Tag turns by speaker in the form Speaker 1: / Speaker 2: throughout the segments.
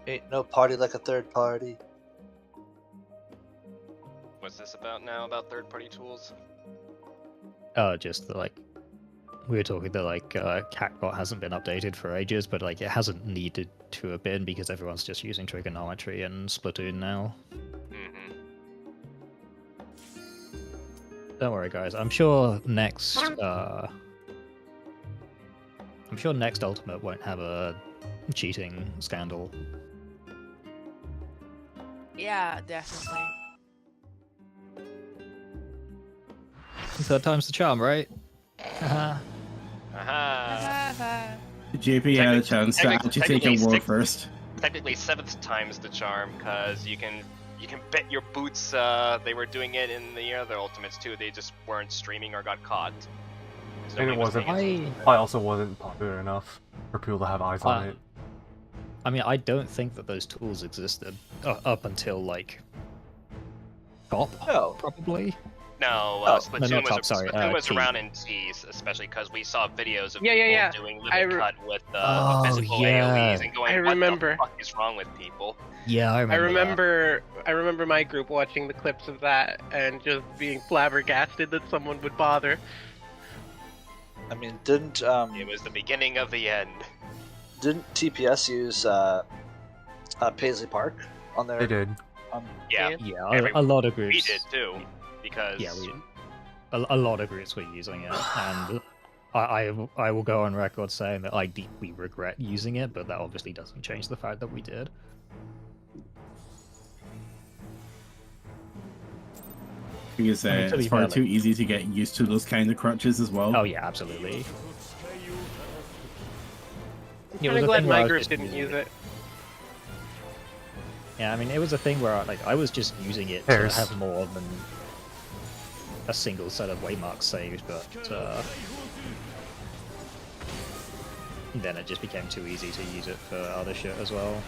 Speaker 1: Ain't no party like a third party.
Speaker 2: What's this about now? About third-party tools?
Speaker 3: Just the, like, we were talking that like Catbot hasn't been updated for ages, but like it hasn't needed to have been because everyone's just using trigonometry and Splatoon now.
Speaker 2: Mm-hmm.
Speaker 3: Don't worry, guys. I'm sure next Ultimate won't have a cheating scandal.
Speaker 4: Yeah, definitely.
Speaker 3: Third time's the charm, right? Haha.
Speaker 2: Aha!
Speaker 5: JP had a chance to actually take a war first.
Speaker 2: Technically, 7th time's the charm, because you can bet your boots. They were doing it in the other Ultimates too. They just weren't streaming or got caught. So
Speaker 6: And it
Speaker 2: nobody was
Speaker 6: wasn't.
Speaker 2: paying attention.
Speaker 6: I also wasn't popular enough for people to have eyes on it.
Speaker 3: I mean, I don't think that those tools existed up until like top,
Speaker 1: No.
Speaker 3: probably.
Speaker 2: No,
Speaker 1: Oh,
Speaker 2: Splatoon
Speaker 3: no,
Speaker 2: was,
Speaker 3: top, sorry,
Speaker 2: Splatoon was
Speaker 3: T.
Speaker 2: around in T's, especially because we saw videos of
Speaker 7: Yeah,
Speaker 2: people doing
Speaker 7: I
Speaker 2: limit
Speaker 7: re-
Speaker 2: cut with
Speaker 3: Oh,
Speaker 2: physical
Speaker 3: yeah.
Speaker 2: AoEs and going,
Speaker 7: I
Speaker 2: what
Speaker 7: remember.
Speaker 2: the fuck is wrong with people?
Speaker 3: Yeah, I
Speaker 7: I
Speaker 3: remember.
Speaker 7: remember my group watching the clips of that and just being flabbergasted that someone would bother.
Speaker 1: I mean, didn't
Speaker 2: It was the beginning of the end.
Speaker 1: TPS use Paisley Park on their?
Speaker 6: They did.
Speaker 2: Yeah,
Speaker 7: Yeah.
Speaker 3: Yeah,
Speaker 2: Every-
Speaker 3: a lot of groups.
Speaker 2: we did too, because
Speaker 3: Yeah, a lot of groups were using it, and I will go on record saying that I deeply regret using it, but that obviously doesn't change the fact that we did.
Speaker 5: Because
Speaker 3: I mean, to be
Speaker 5: it's far
Speaker 3: fair,
Speaker 5: too
Speaker 3: like-
Speaker 5: easy to get used to those kind of crutches as well.
Speaker 3: Oh yeah, absolutely.
Speaker 7: I'm
Speaker 3: It
Speaker 7: kind
Speaker 3: was
Speaker 7: of
Speaker 3: a
Speaker 7: glad
Speaker 3: thing where I
Speaker 7: my
Speaker 3: was
Speaker 7: group
Speaker 3: just
Speaker 7: didn't
Speaker 3: using
Speaker 7: use it.
Speaker 3: Yeah, I mean, it was a thing where I was just using it
Speaker 6: Pairs.
Speaker 3: to have more than a single set of waymarks saved, but then it just became too easy to use it for other shit as well.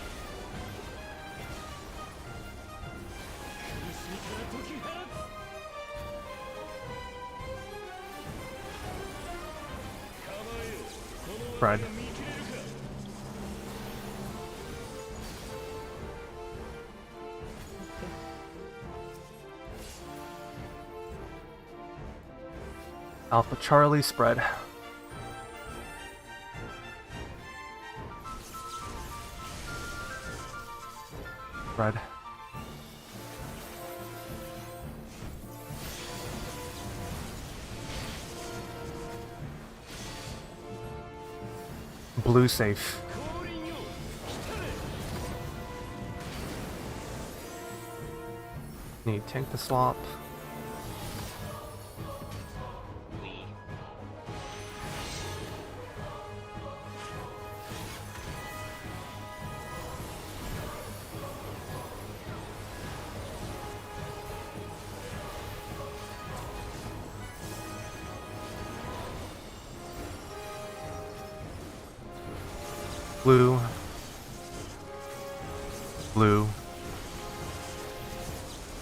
Speaker 6: Fred. Alpha Charlie spread. Red. Blue safe. Need tank to swap. Blue. Blue.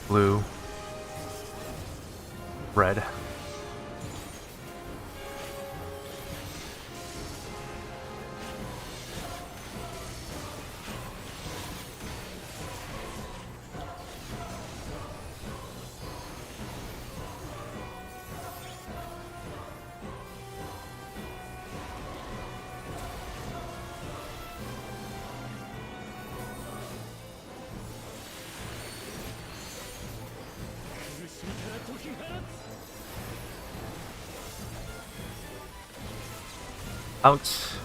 Speaker 6: Blue. Red. Out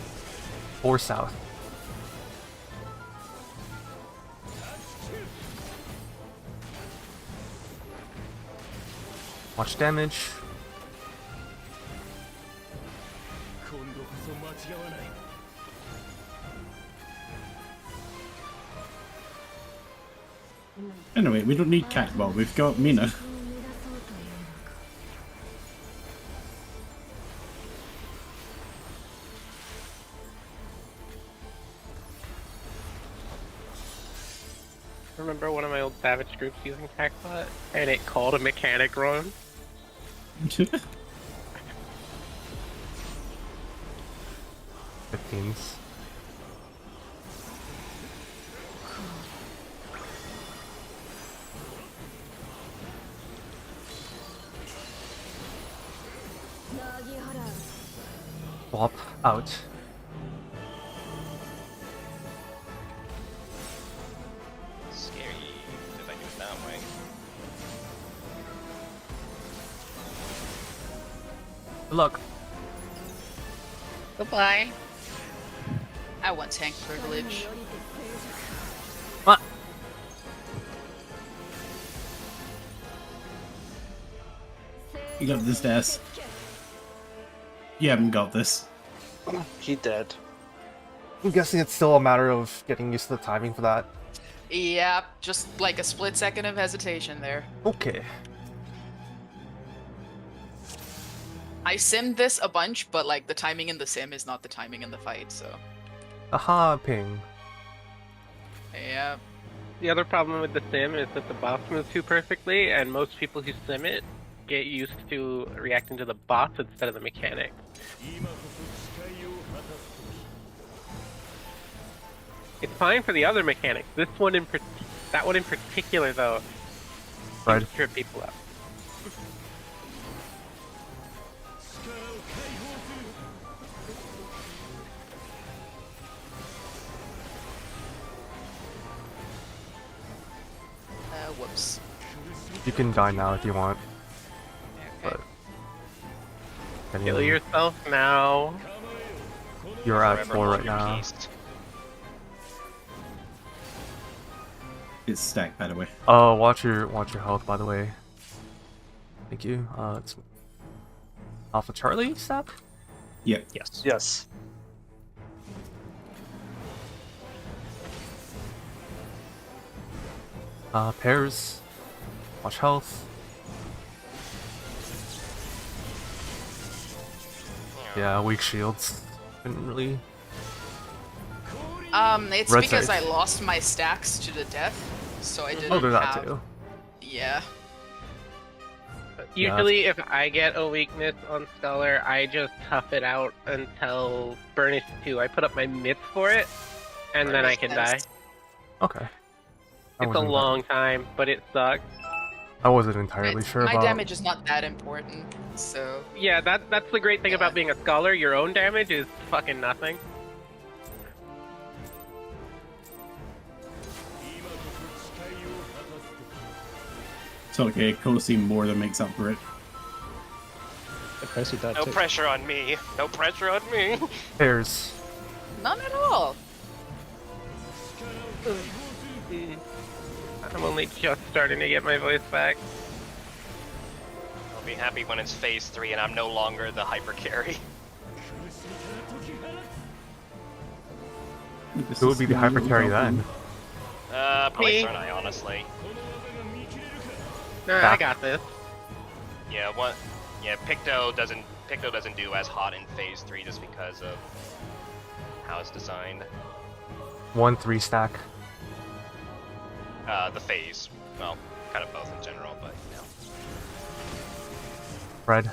Speaker 6: or south. Watch damage.
Speaker 5: Anyway, we don't need Catball, we've got Mina.
Speaker 7: Remember one of my old Savage groups using Hackbot, and it called a mechanic run.
Speaker 6: 15s. swap out.
Speaker 2: Scary if I do it that way.
Speaker 6: Good luck.
Speaker 4: Goodbye. I want tank privilege.
Speaker 6: What?
Speaker 5: You got this, Des. You haven't got this.
Speaker 1: He dead.
Speaker 6: I'm guessing it's still a matter of getting used to the timing for that.
Speaker 4: Yep, just like a split second of hesitation there.
Speaker 6: Okay.
Speaker 4: I simmed this a bunch, but like the timing in the sim is not the timing in the fight, so.
Speaker 6: Aha, ping.
Speaker 4: Yeah.
Speaker 7: The other problem with the sim is that the boss moves too perfectly, and most people who sim it get used to reacting to the boss instead of the mechanic. It's fine for the other mechanics. This one that one in particular, though,
Speaker 6: Right.
Speaker 7: seems to trip people up.
Speaker 4: Whoops.
Speaker 6: You can die now if you want.
Speaker 4: Okay.
Speaker 6: But can
Speaker 7: Kill yourself now.
Speaker 6: You're at
Speaker 2: Forever
Speaker 6: 4
Speaker 2: hold
Speaker 6: right
Speaker 2: your
Speaker 6: now.
Speaker 2: peace.
Speaker 5: It's stacked, by the way.
Speaker 6: Oh, watch your health, by the way. Thank you. It's Alpha Charlie stack?
Speaker 5: Yeah.
Speaker 3: Yes.
Speaker 1: Yes.
Speaker 6: Pairs. Watch health. Yeah, weak shields. Didn't really.
Speaker 4: It's
Speaker 6: Red
Speaker 4: because
Speaker 6: side.
Speaker 4: I lost my stacks to the death, so I didn't
Speaker 6: Oh, do that
Speaker 4: have.
Speaker 6: too.
Speaker 4: Yeah.
Speaker 7: Usually, if I get a weakness on Stellar, I just tough it out until Burnish 2. I put up my mitts for it, and then I can die.
Speaker 4: Nice.
Speaker 6: Okay. I
Speaker 7: It's a
Speaker 6: wasn't-
Speaker 7: long time, but it sucks.
Speaker 6: I wasn't entirely sure
Speaker 4: My
Speaker 6: about.
Speaker 4: damage is not that important, so.
Speaker 7: Yeah, that's the great thing about being a scholar. Your own damage is fucking nothing.
Speaker 5: It's okay, Kosi more than makes up for it.
Speaker 3: Percy died
Speaker 2: No
Speaker 3: too.
Speaker 2: pressure on me. No pressure on me.
Speaker 6: Pairs.
Speaker 4: None at all.
Speaker 7: I'm only just starting to get my voice back.
Speaker 2: I'll be happy when it's phase 3 and I'm no longer the hyper carry.
Speaker 6: Who would be the hyper carry then?
Speaker 2: Probably
Speaker 7: Me.
Speaker 2: Cernai, honestly.
Speaker 7: Nah, I
Speaker 6: Back.
Speaker 7: got this.
Speaker 2: Yeah, what? Yeah, Picto doesn't do as hot in phase 3 just because of how it's designed.
Speaker 6: 1-3 stack.
Speaker 2: The phase. Well, kind of both in general, but you know.
Speaker 6: Red.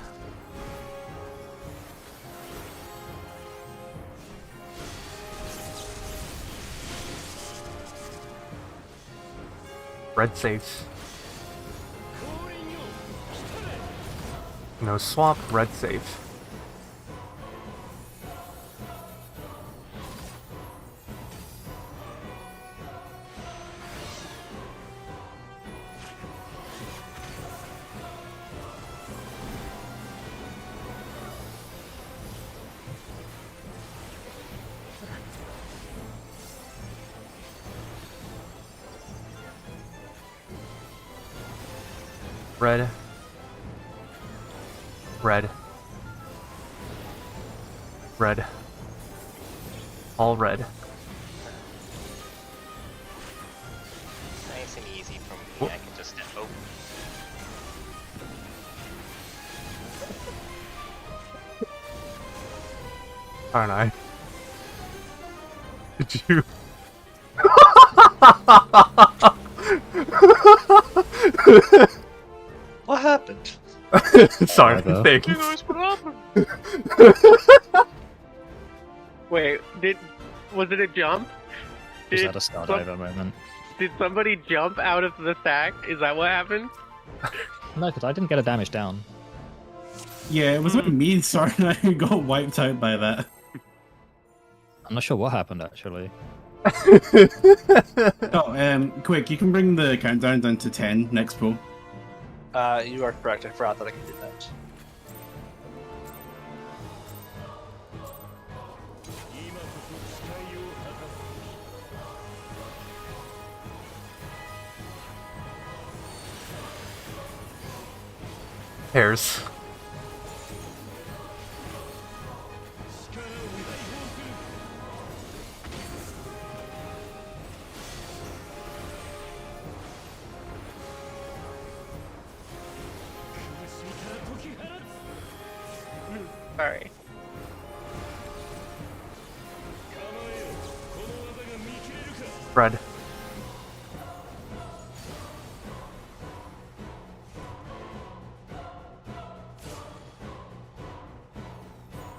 Speaker 6: Red safe. No swap, red safe. Red. Red. Red. All red.
Speaker 2: Nice and easy from me. I can just oh.
Speaker 6: Aren't I? Did you?
Speaker 1: What happened?
Speaker 6: Sorry,
Speaker 3: Whatever.
Speaker 6: thank you.
Speaker 7: Wait, was it a jump?
Speaker 3: Was
Speaker 7: Did,
Speaker 3: that a Stardiver moment?
Speaker 7: did somebody jump out of the stack? Is that what happened?
Speaker 3: No, because I didn't get a damage down.
Speaker 5: Yeah, it was me, sorry, I got wiped out by that.
Speaker 3: I'm not sure what happened actually.
Speaker 5: Oh, quick, you can bring the countdown down to 10 next pull.
Speaker 1: You are correct. I forgot that I can do that.
Speaker 6: Pairs.
Speaker 7: Sorry.
Speaker 6: Spread.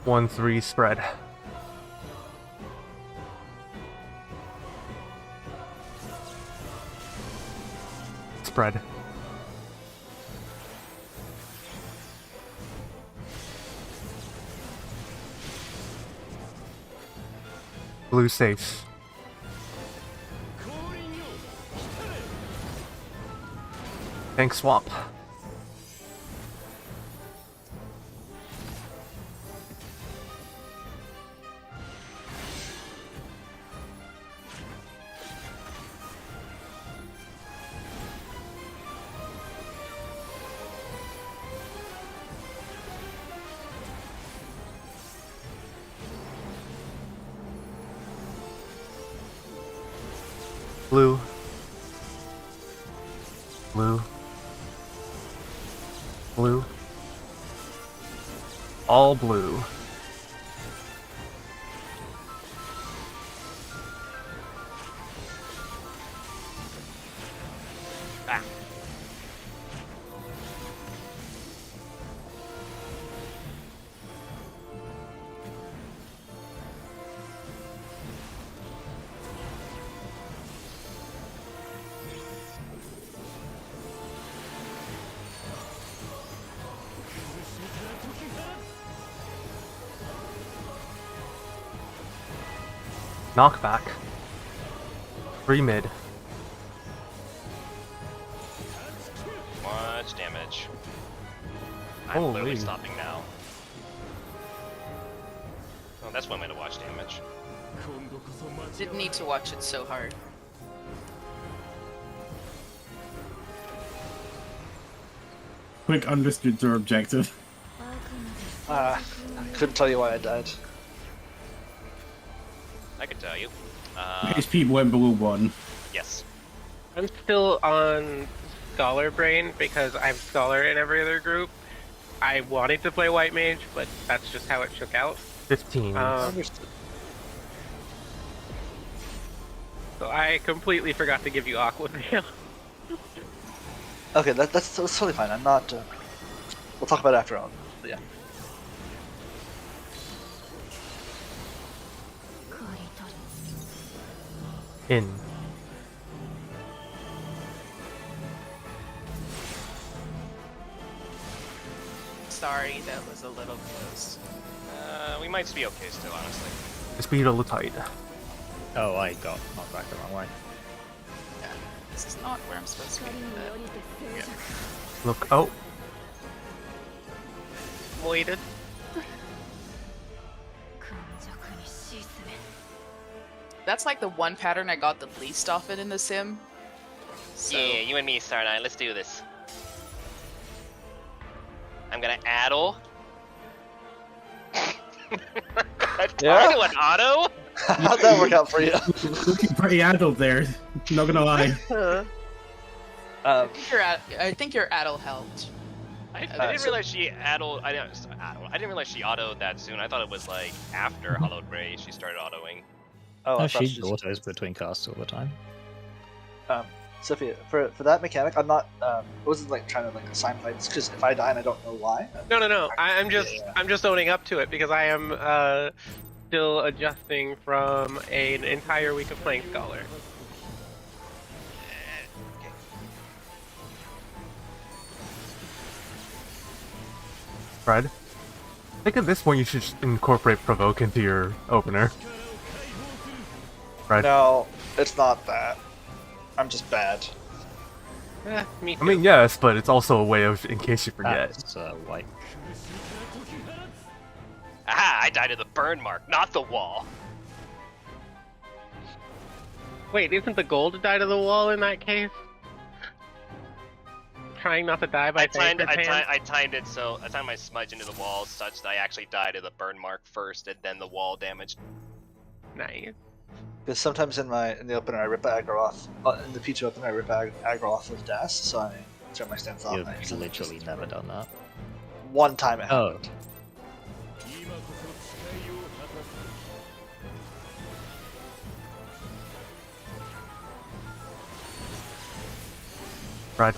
Speaker 6: One, 3, spread. Spread. Blue safe. Tank swap. Blue. Blue. Blue. All blue.
Speaker 2: Ah.
Speaker 6: Knockback. 3 mid.
Speaker 2: Much damage. I'm literally
Speaker 6: Holy.
Speaker 2: stopping now. Oh, that's one way to watch damage.
Speaker 4: Didn't need to watch it so hard.
Speaker 5: Quick, understood your objective.
Speaker 1: I couldn't tell you why I died.
Speaker 2: I could tell you.
Speaker 5: HP went below 1.
Speaker 2: Yes.
Speaker 7: I'm still on Scholar Brain because I'm Scholar in every other group. I wanted to play White Mage, but that's just how it shook out.
Speaker 6: 15.
Speaker 1: Understood.
Speaker 7: So I completely forgot to give you Aqua Veil.
Speaker 1: Okay, that's totally fine. I'm not. We'll talk about it after all. But yeah.
Speaker 6: In.
Speaker 4: Sorry, that was a little close.
Speaker 2: We might be okay still, honestly.
Speaker 6: Just be a little tight.
Speaker 3: Oh, I got knocked back the wrong way.
Speaker 4: Yeah, this is not where I'm supposed to be. But...
Speaker 6: Look. Oh.
Speaker 7: Waited.
Speaker 4: That's like the one pattern I got the least often in the sim. So...
Speaker 2: Yeah, you and me, Star9. Let's do this. I'm gonna addle.
Speaker 1: Yeah?
Speaker 2: An auto?
Speaker 1: How'd that work out for you?
Speaker 5: Looking pretty adult there, not gonna lie.
Speaker 4: I think your addle helped.
Speaker 2: I didn't realize she addled. I didn't realize she autoed that soon. I thought it was like after Hollowed Ray she started autoing.
Speaker 1: Oh,
Speaker 3: No,
Speaker 1: I thought
Speaker 3: she autos between casts all the time.
Speaker 1: Sophia, for that mechanic, I'm not. I wasn't like trying to like assign fights because if I die and I don't know why.
Speaker 7: No. I'm just owning up to it because I am still adjusting from an entire week of playing Scholar.
Speaker 6: Fred, I think at this point you should just incorporate Provoke into your opener. Fred.
Speaker 1: No, it's not that. I'm just bad.
Speaker 7: Me too.
Speaker 6: I mean, yes, but it's also a way of, in case you forget.
Speaker 3: That's white.
Speaker 2: Aha! I died to the burn mark, not the wall.
Speaker 7: Wait, isn't the goal to die to the wall in that case? Trying not to die by
Speaker 2: I timed
Speaker 7: Paper
Speaker 2: I timed my smudge into the wall such that I actually died to the burn mark first, and then the wall damage.
Speaker 7: Nice.
Speaker 1: Because sometimes in the opener I rip aggro off. In the P2 opener I rip aggro off with Das, so I turn my stance off.
Speaker 3: You've
Speaker 1: and I accidentally
Speaker 3: literally
Speaker 1: just-
Speaker 3: never done that.
Speaker 1: One time it
Speaker 3: Oh.
Speaker 1: happened.
Speaker 6: Fred.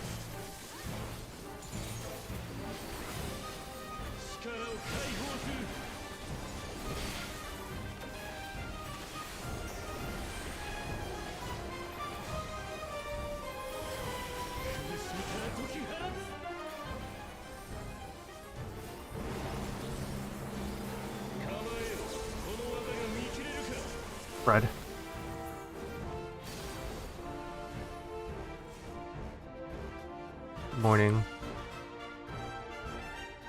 Speaker 6: Fred. Good morning.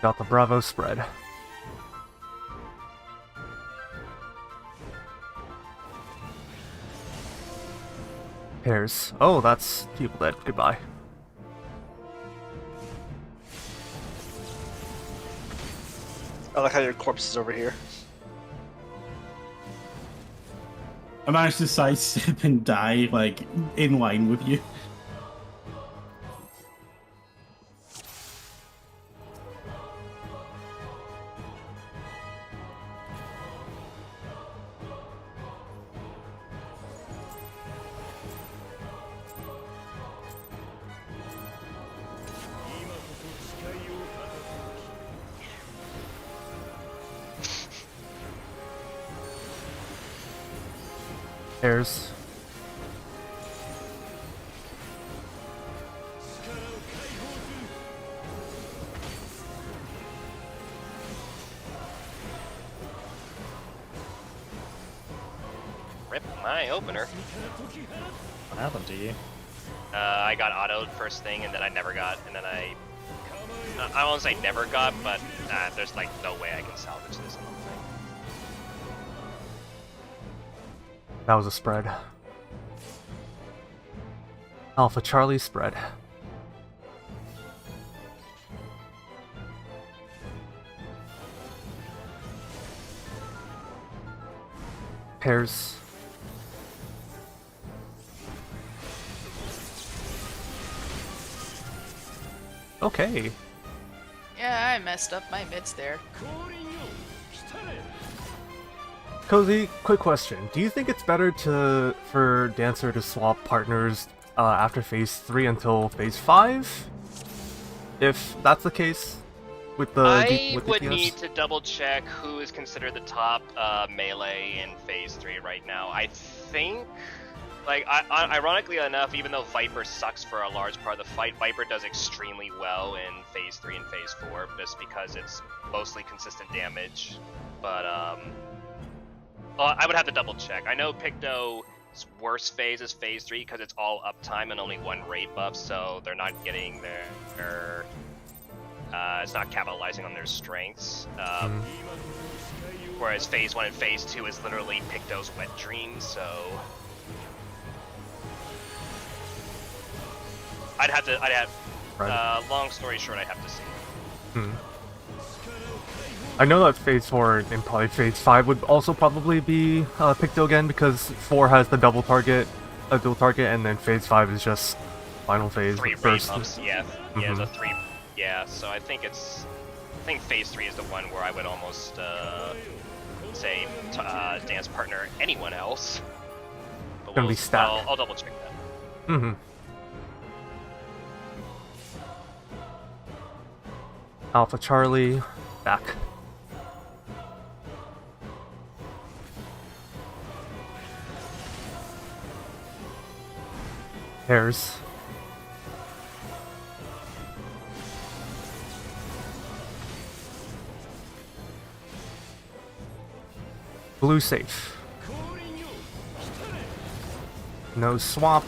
Speaker 6: Delta Bravo spread. Pairs. Oh, that's people dead. Goodbye.
Speaker 1: I like how your corpse is over here.
Speaker 5: I managed to sidestep and die, like, in line with you.
Speaker 6: Pairs.
Speaker 2: Rip my opener.
Speaker 3: What happened to you?
Speaker 2: I got autoed first thing, and then I never got, and then I won't say never got, but there's like no way I can salvage this, I don't think.
Speaker 6: That was a spread. Alpha Charlie spread. Pairs. Okay.
Speaker 4: Yeah, I messed up my mids there.
Speaker 6: Cozy, quick question. Do you think it's better for Dancer to swap partners after phase 3 until phase 5? If that's the case with the
Speaker 2: I
Speaker 6: with
Speaker 2: would
Speaker 6: DPS?
Speaker 2: need to double check who is considered the top melee in phase 3 right now. I think, like, ironically enough, even though Viper sucks for a large part of the fight, Viper does extremely well in phase 3 and phase 4 just because it's mostly consistent damage. But well, I would have to double check. I know Picto's worst phase is phase 3 because it's all uptime and only one raid buff, so they're not getting their it's not capitalizing on their strengths. Whereas phase 1 and phase 2 is literally Picto's wet dream, so I'd have
Speaker 6: Right.
Speaker 2: long story short, I'd have to see.
Speaker 6: Hmm. I know that phase 4 and probably phase 5 would also probably be Picto again because 4 has the dual target, and then phase 5 is just final phase.
Speaker 2: 3 raid
Speaker 6: first.
Speaker 2: buffs, yeah, the 3, yeah. So I think phase 3 is the one where I would almost say dance partner anyone else. But
Speaker 6: Gonna be stacked.
Speaker 2: I'll double check that.
Speaker 6: Mm-hmm. Alpha Charlie, back. Pairs. Blue safe. No swap.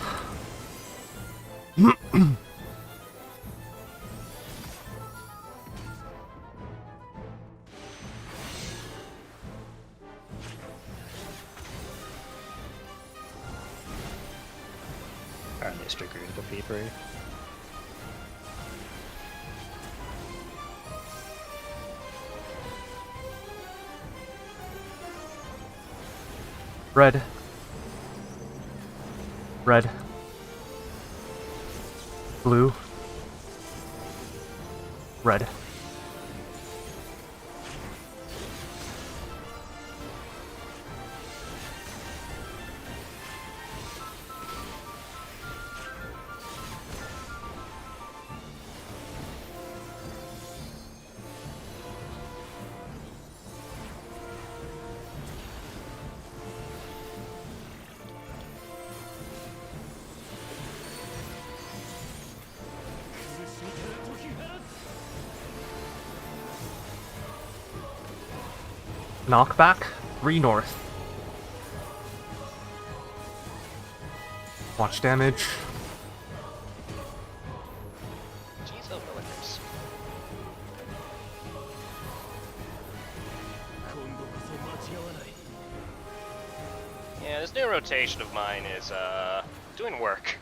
Speaker 3: Apparently it's triggered the P3.
Speaker 6: Red. Red. Blue. Red. Knockback, 3 north. Watch damage.
Speaker 2: Jeez, those villagers. Yeah, this new rotation of mine is doing work.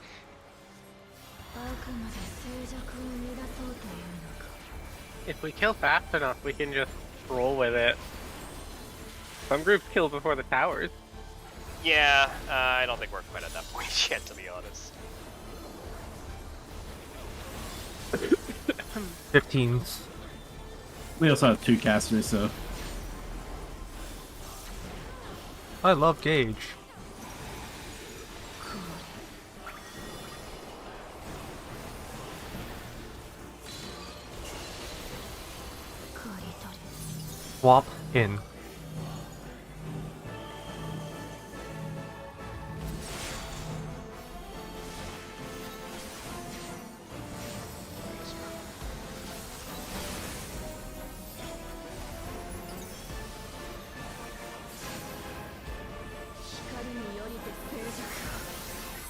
Speaker 7: If we kill fast enough, we can just roll with it. Some groups kill before the towers.
Speaker 2: Yeah, I don't think we're quite at that point yet, to be honest.
Speaker 6: 15s.
Speaker 5: We also have 2 casters, so
Speaker 6: I love Gauge. Swap in.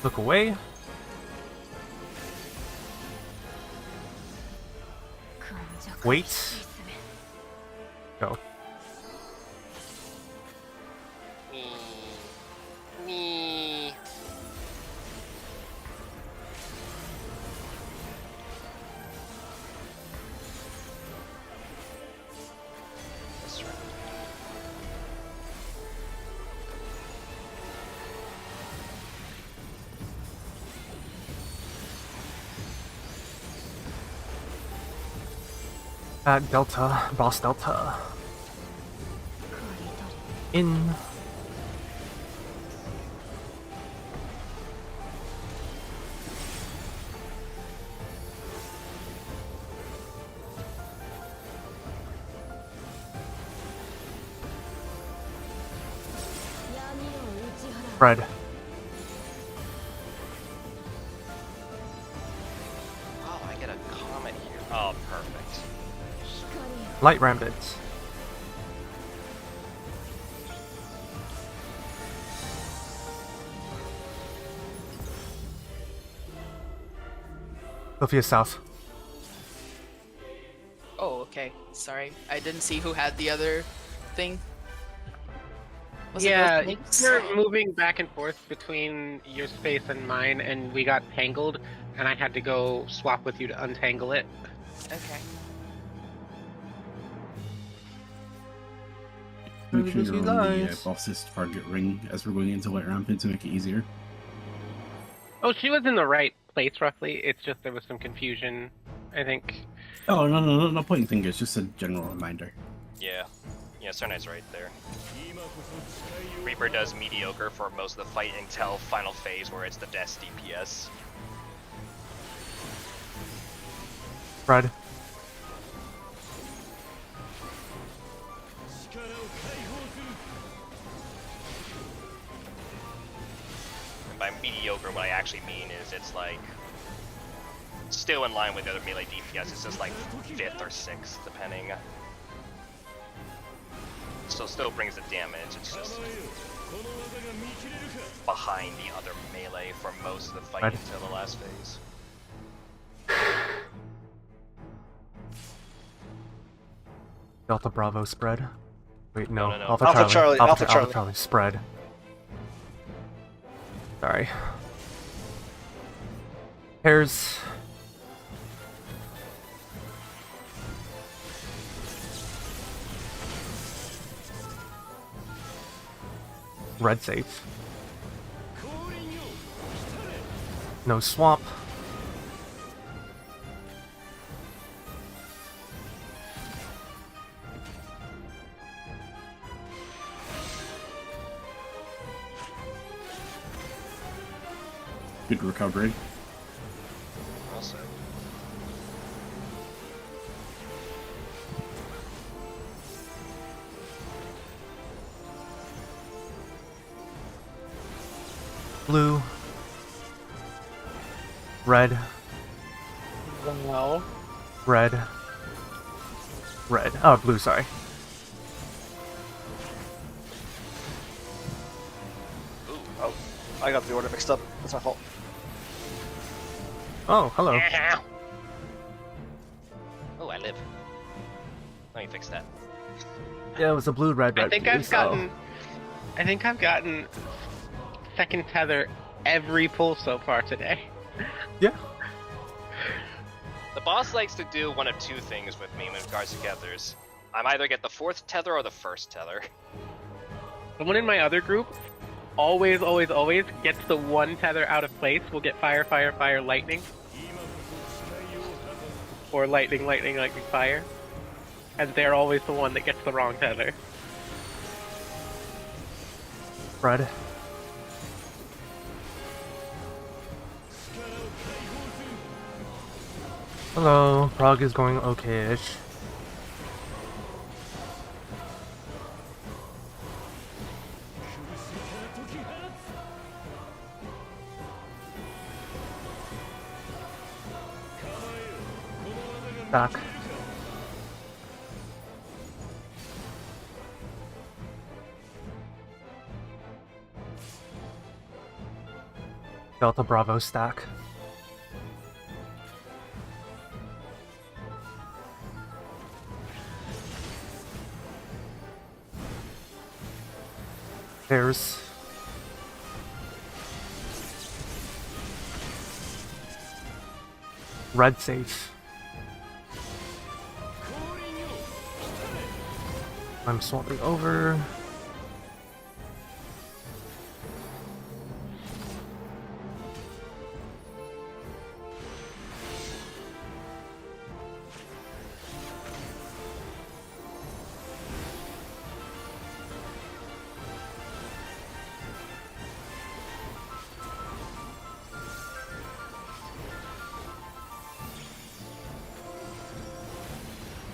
Speaker 6: Look away. Wait. Go.
Speaker 2: Me. That's right.
Speaker 6: At Delta, Boss Delta. In. Red.
Speaker 2: Oh, I get a comet here. Oh, perfect.
Speaker 6: Light Rambids. Sophia South.
Speaker 4: Oh, okay. Sorry. I didn't see who had the other thing. Was it
Speaker 7: Yeah,
Speaker 4: both links?
Speaker 7: you're moving back and forth between your space and mine, and we got tangled, and I had to go swap with you to untangle it.
Speaker 4: Okay.
Speaker 5: make sure
Speaker 6: These
Speaker 5: you're on the
Speaker 6: eyes.
Speaker 5: boss's target ring as we're going into White Rampant to make it easier.
Speaker 7: Oh, she was in the right place, roughly. It's just there was some confusion, I think.
Speaker 5: Oh, no, not pointing fingers, just a general reminder.
Speaker 2: Yeah. Yeah, Cernite's right there. Reaper does mediocre for most of the fight until final phase where it's the death DPS.
Speaker 6: Red.
Speaker 2: And by mediocre, what I actually mean is it's like still in line with the other melee DPS. It's just like 5th or 6th, depending. still brings the damage. It's just behind the other melee for most of the fight
Speaker 6: Right.
Speaker 2: until the last phase.
Speaker 6: Delta Bravo spread. Wait, no.
Speaker 2: No.
Speaker 6: Alpha,
Speaker 1: Alpha
Speaker 6: Charlie.
Speaker 1: Charlie,
Speaker 6: Alpha,
Speaker 1: Alpha Charlie.
Speaker 6: Charlie spread. Sorry. Pairs. Red safe. No swamp.
Speaker 5: Good recovery.
Speaker 2: Also,
Speaker 6: Blue. Red.
Speaker 7: Wow.
Speaker 6: Red. Red. Oh, blue, sorry.
Speaker 1: Oh, I got the order mixed up. That's my fault.
Speaker 6: Oh, hello.
Speaker 2: oh, I live. Let me fix that.
Speaker 6: Yeah, it was a blue, red, red.
Speaker 7: I think
Speaker 6: blue,
Speaker 7: I've
Speaker 6: so-
Speaker 7: gotten. I think I've gotten second tether every pull so far today.
Speaker 6: Yeah.
Speaker 2: The boss likes to do one of two things with me when regards to tethers. I either get the fourth tether or the first tether.
Speaker 7: Someone in my other group always gets the one tether out of place. We'll get fire, fire, fire, lightning. Or lightning, lightning, lightning, fire. And they're always the one that gets the wrong tether.
Speaker 6: Red. Hello, Prague is going okay-ish. Back. Delta Bravo stack. Pairs. Red safe. I'm swapping over.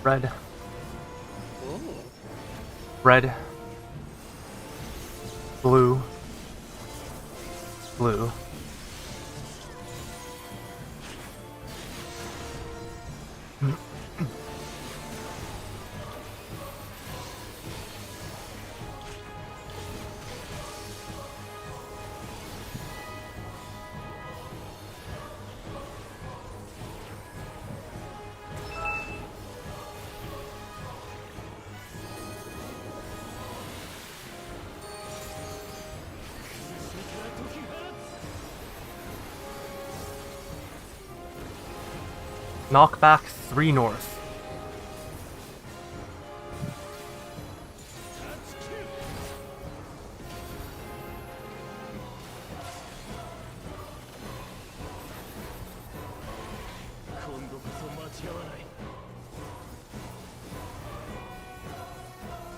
Speaker 6: Red. Red. Blue. Blue. Knockback 3 north.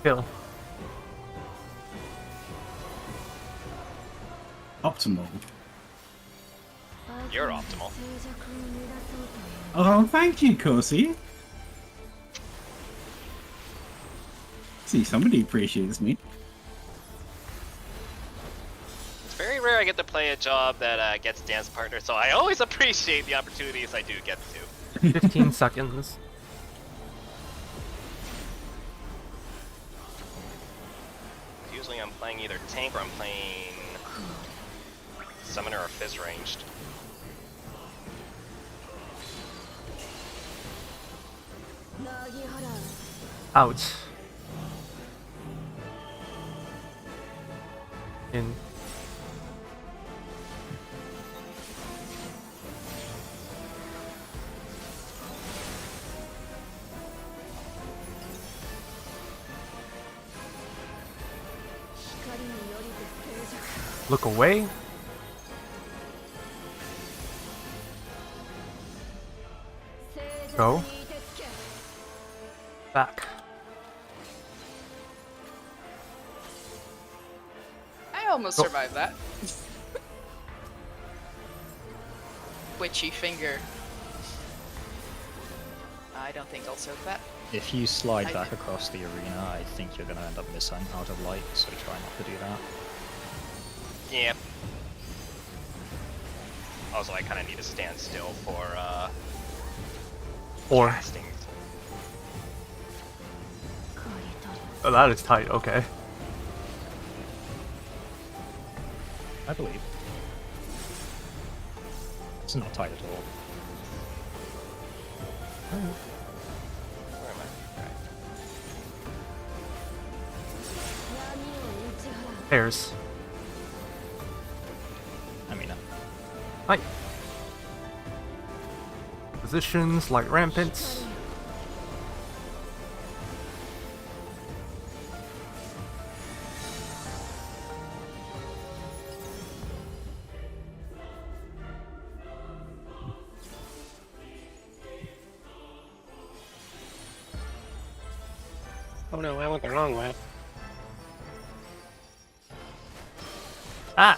Speaker 6: Kill.
Speaker 5: Optimal.
Speaker 2: You're optimal.
Speaker 5: Oh, thank you, Kosi. See, somebody appreciates me.
Speaker 2: It's very rare I get to play a job that gets dance partner, so I always appreciate the opportunities I do get to.
Speaker 6: 15 seconds.
Speaker 2: unfortunately I'm playing either tank or I'm playing summoner or fizz ranged.
Speaker 6: Out. In. Look away. Go. Back.
Speaker 4: I almost
Speaker 6: Go.
Speaker 4: survived that. Witchy finger. I don't think I'll soak that.
Speaker 3: If you slide
Speaker 4: I
Speaker 3: back
Speaker 4: did.
Speaker 3: across the arena, I think you're going to end up missing out of light, so try not to do that.
Speaker 2: Yeah. Also, I kind of need to stand still for
Speaker 6: Or.
Speaker 2: casting.
Speaker 6: Oh, that is tight, okay.
Speaker 3: I believe. It's not tight at all.
Speaker 2: Where am I? Alright.
Speaker 6: Pairs.
Speaker 3: I mean,
Speaker 6: Hi. Positions, light rampants.
Speaker 7: Oh no, I went the wrong way.
Speaker 6: Ah!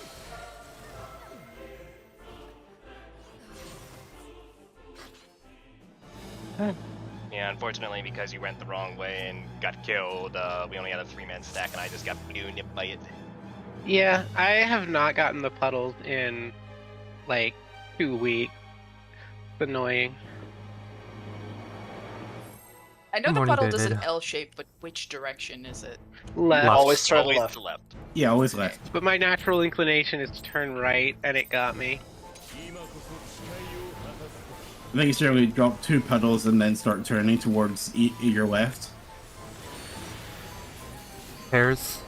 Speaker 2: Yeah, unfortunately, because you went the wrong way and got killed, we only had a 3-man stack, and I just got nipped by it.
Speaker 7: Yeah, I have not gotten the puddles in like 2 weeks. It's annoying.
Speaker 4: I know
Speaker 6: Good
Speaker 4: the
Speaker 6: morning,
Speaker 4: puddle does an
Speaker 6: David.
Speaker 4: L shape, but which direction is it?
Speaker 7: Left.
Speaker 6: Left.
Speaker 1: Always turn to the
Speaker 2: Always
Speaker 1: left.
Speaker 2: to left.
Speaker 5: Yeah, always left.
Speaker 7: But my natural inclination is to turn right, and it got me.
Speaker 5: I think it's generally drop 2 puddles and then start turning towards your left.
Speaker 6: Pairs.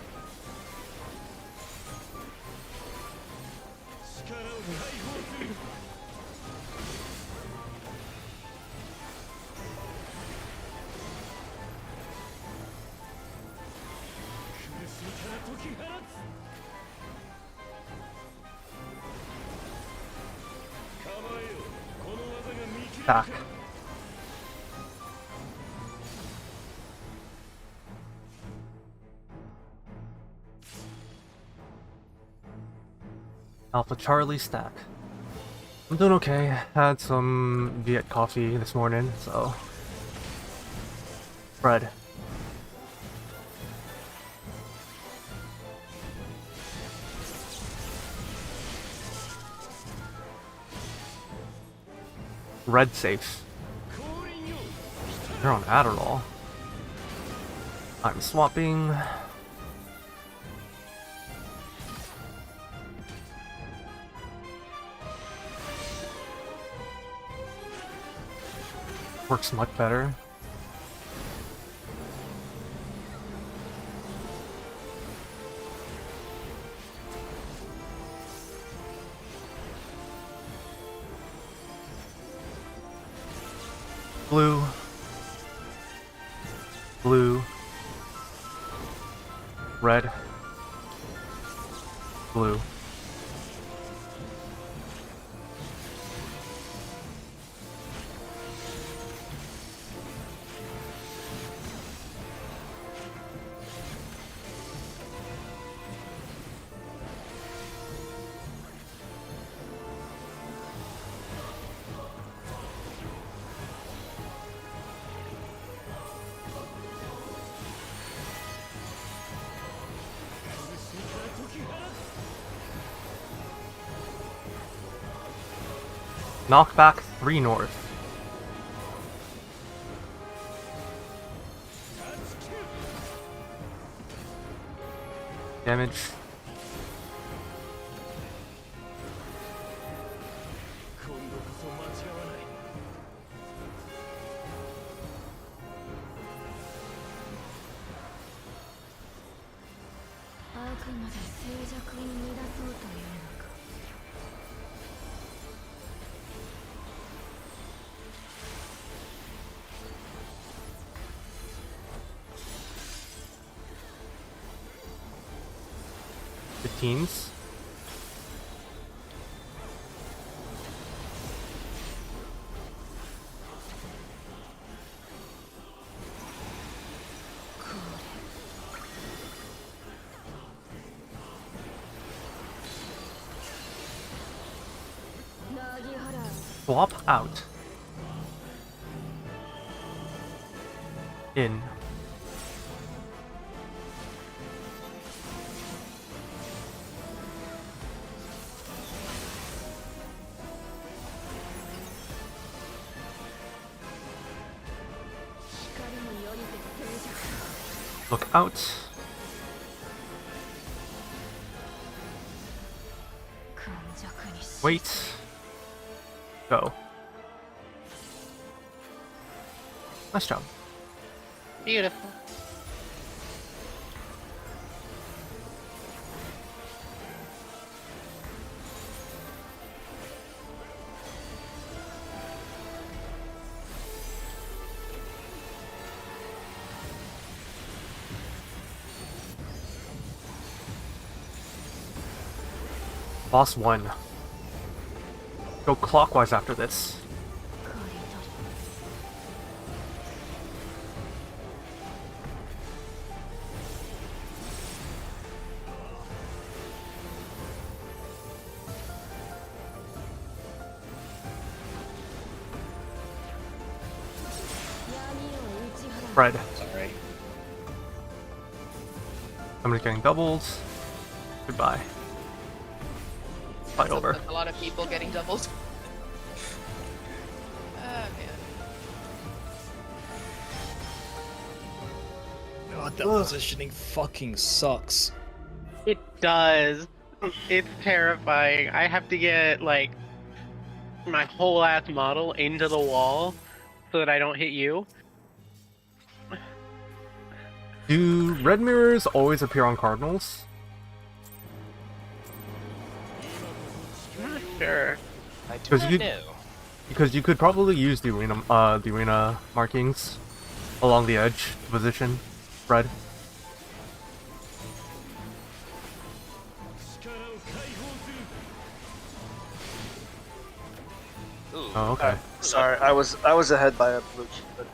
Speaker 6: Back. Alpha Charlie stack. I'm doing okay. Had some Viet coffee this morning, so. Bread. Red safe. You're on Adderall. I'm swapping. Works much better. Blue. Blue. Red. Blue. Knockback 3 north. damage. The teens. Swap out. In. Look out. Wait. Go. Nice job.
Speaker 7: Beautiful.
Speaker 6: Boss 1. Go clockwise after this. Fred.
Speaker 3: Sorry.
Speaker 6: Somebody's getting doubled. Goodbye. Fight
Speaker 4: What's up
Speaker 6: over.
Speaker 4: with a lot of people getting doubled. Man.
Speaker 3: God, that positioning fucking sucks.
Speaker 7: It does. It's terrifying. I have to get, like, my whole ass model into the wall so that I don't hit you.
Speaker 6: Do red mirrors always appear on cardinals?
Speaker 7: I'm not sure.
Speaker 2: I do
Speaker 6: 'Cause
Speaker 2: not
Speaker 6: you-
Speaker 2: know.
Speaker 6: Because you could probably use the arena markings along the edge position, Fred.
Speaker 2: Ooh.
Speaker 6: Oh, okay.
Speaker 1: Sorry, I was ahead by a blue key, but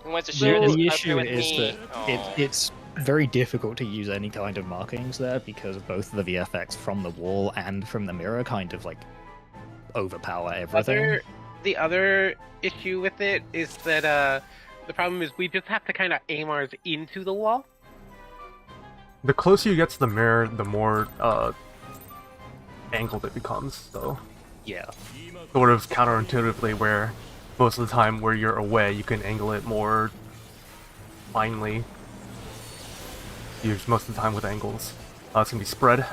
Speaker 2: Who wants to
Speaker 3: The,
Speaker 2: share this
Speaker 3: the
Speaker 2: up
Speaker 3: issue
Speaker 2: with
Speaker 3: is
Speaker 2: me?
Speaker 3: that
Speaker 2: Aw.
Speaker 3: it's very difficult to use any kind of markings there because both the VFX from the wall and from the mirror kind of like overpower everything.
Speaker 7: The other issue with it is that the problem is we just have to kind of aim ours into the wall.
Speaker 6: The closer you get to the mirror, the more angled it becomes, so
Speaker 3: Yeah.
Speaker 6: sort of counterintuitively where most of the time where you're away you can angle it more finely. Use most of the time with angles. It's gonna be spread.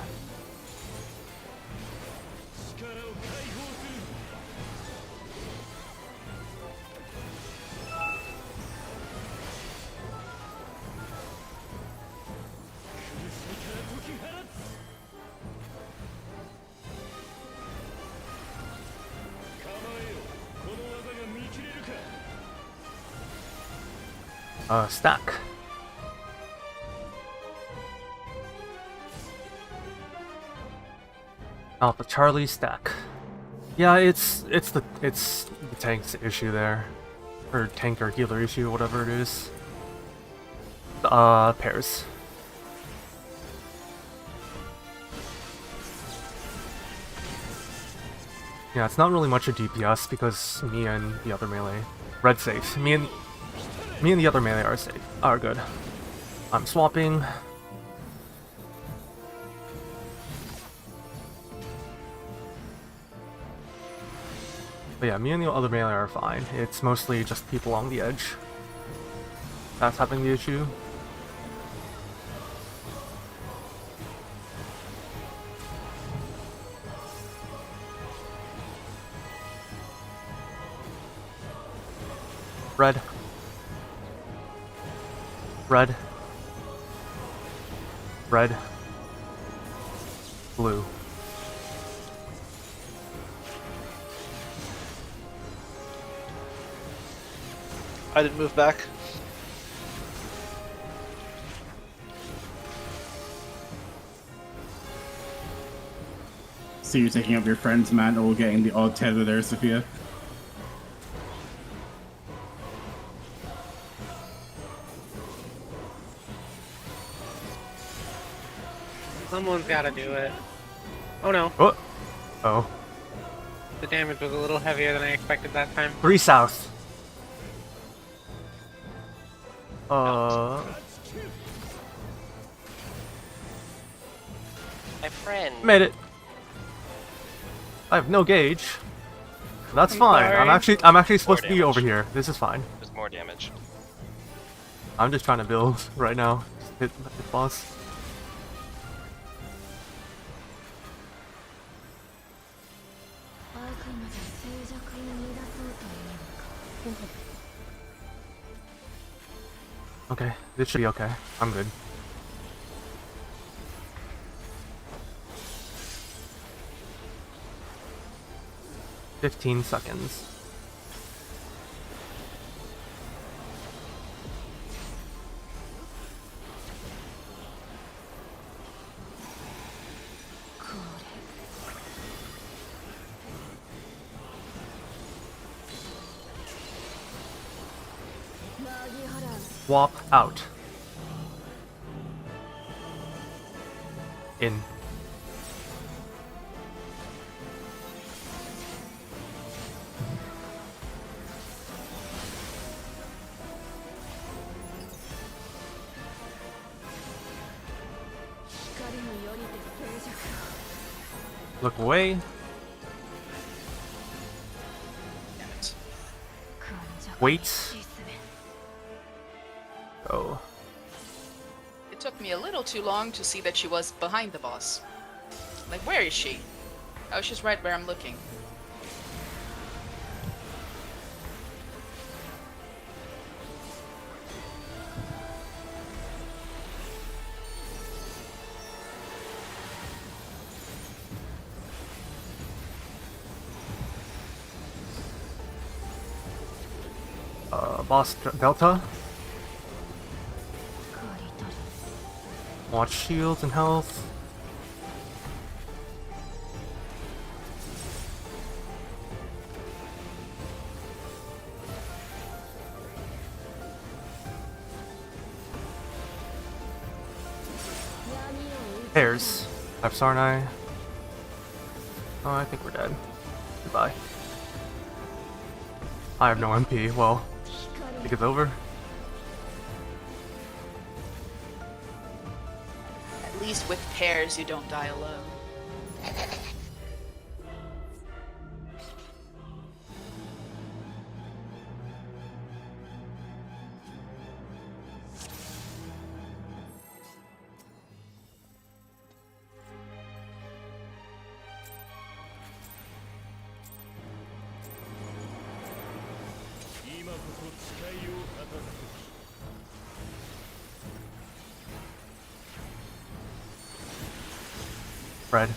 Speaker 6: Stack. Alpha Charlie stack. Yeah, it's the tank's issue there, or tank or healer issue, whatever it is. Pairs. Yeah, it's not really much of DPS because me and the other melee, red safe. Me and the other melee are good. I'm swapping. But yeah, me and the other melee are fine. It's mostly just people on the edge that's having the issue. Red. Red. Red. Blue.
Speaker 1: I didn't move back.
Speaker 5: So you're taking up your friend's mantle, getting the odd tether there, Sophia?
Speaker 7: Someone's gotta do it. Oh no,
Speaker 6: Oh. Oh.
Speaker 7: the damage was a little heavier than I expected that time.
Speaker 6: 3 south.
Speaker 2: My friend.
Speaker 6: Made it. I have no gauge. That's
Speaker 7: I'm
Speaker 6: fine.
Speaker 7: sorry.
Speaker 6: I'm actually supposed to be
Speaker 2: damage.
Speaker 6: over here. This is fine.
Speaker 2: There's more damage.
Speaker 6: I'm just trying to build right now. Just hit boss. Okay, this should be okay. I'm good. "15 seconds. Swap out. In. Look away.
Speaker 4: Damn it.
Speaker 6: Wait. Go.
Speaker 4: It took me a little too long to see that she was behind the boss. Like, where is she? Oh, she's right where I'm looking.
Speaker 6: Boss Delta. Watch shields and health. Pairs. I have Sarnai. Oh, I think we're dead. Goodbye. I have no MP. Well, I think it's over.
Speaker 4: At least with pairs, you don't die alone.
Speaker 6: Red.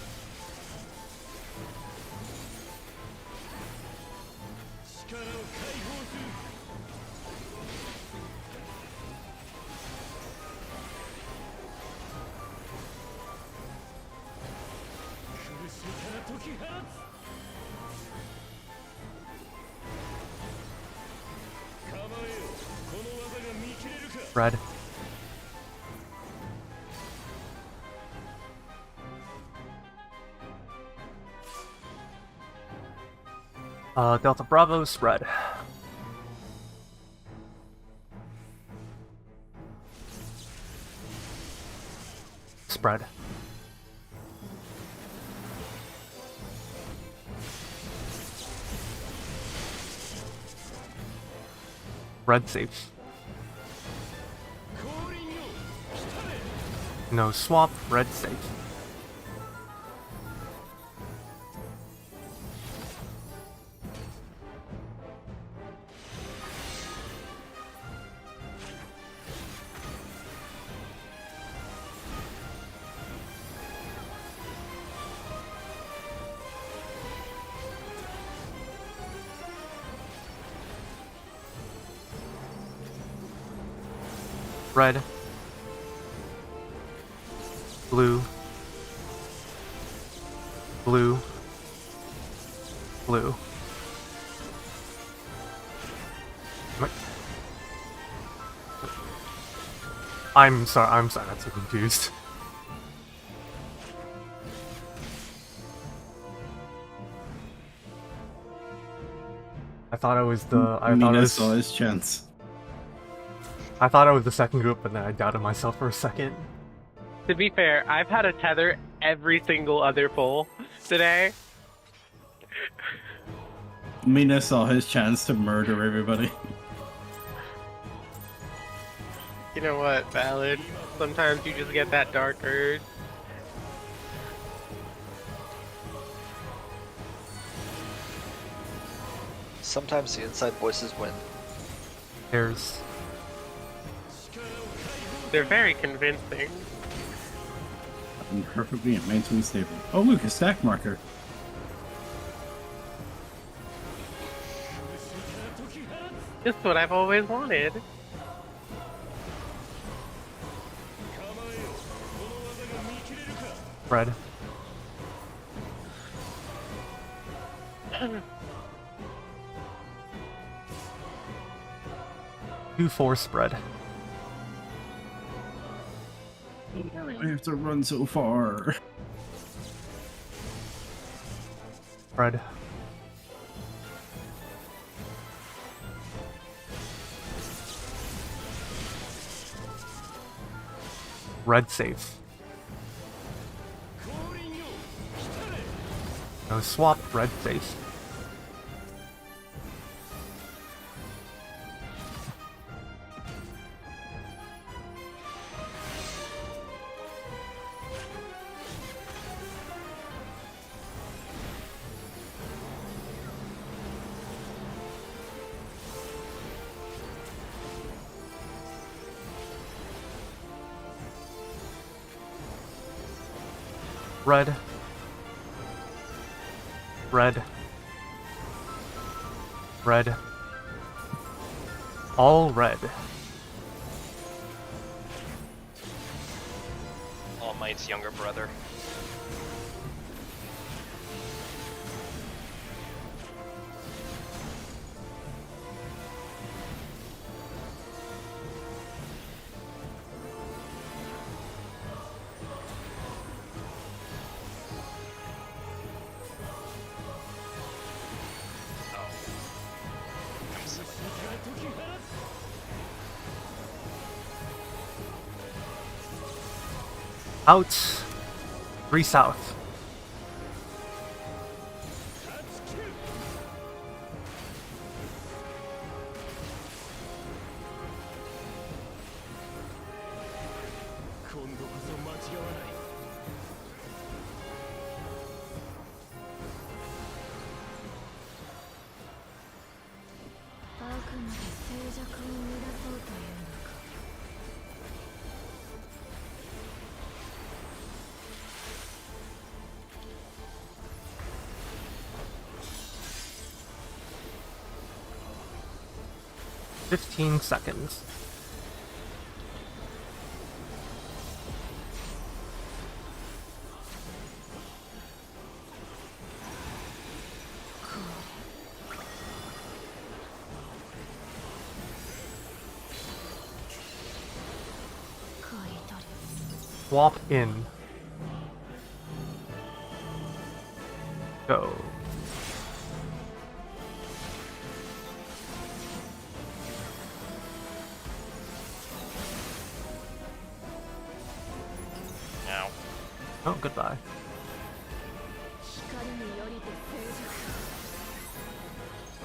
Speaker 6: Red. Delta Bravo, spread. Spread. Red safe. No swap, red safe. Red. Blue. Blue. Blue. What? I'm sorry, I'm so confused. I thought it was the
Speaker 5: Mina saw his chance.
Speaker 6: I thought it was the second group, but then I doubted myself for a second.
Speaker 7: To be fair, I've had a tether every single other pull today.
Speaker 5: Mina saw his chance to murder everybody.
Speaker 7: You know what, valid. Sometimes you just get that dark urge.
Speaker 1: Sometimes the inside voices win.
Speaker 6: There's
Speaker 7: They're very convincing.
Speaker 5: I'm perfectly and mentally stable. Oh look, a stack marker.
Speaker 7: Just what I've always wanted.
Speaker 6: Red. Two four spread.
Speaker 5: I have to run so far.
Speaker 6: Red. Red safe. No swap, red safe. Red. Red. Red. All red.
Speaker 2: All Might's younger brother.
Speaker 6: Out. 3 south. Fifteen seconds. Swap in. Go.
Speaker 2: Now.
Speaker 6: Oh, goodbye.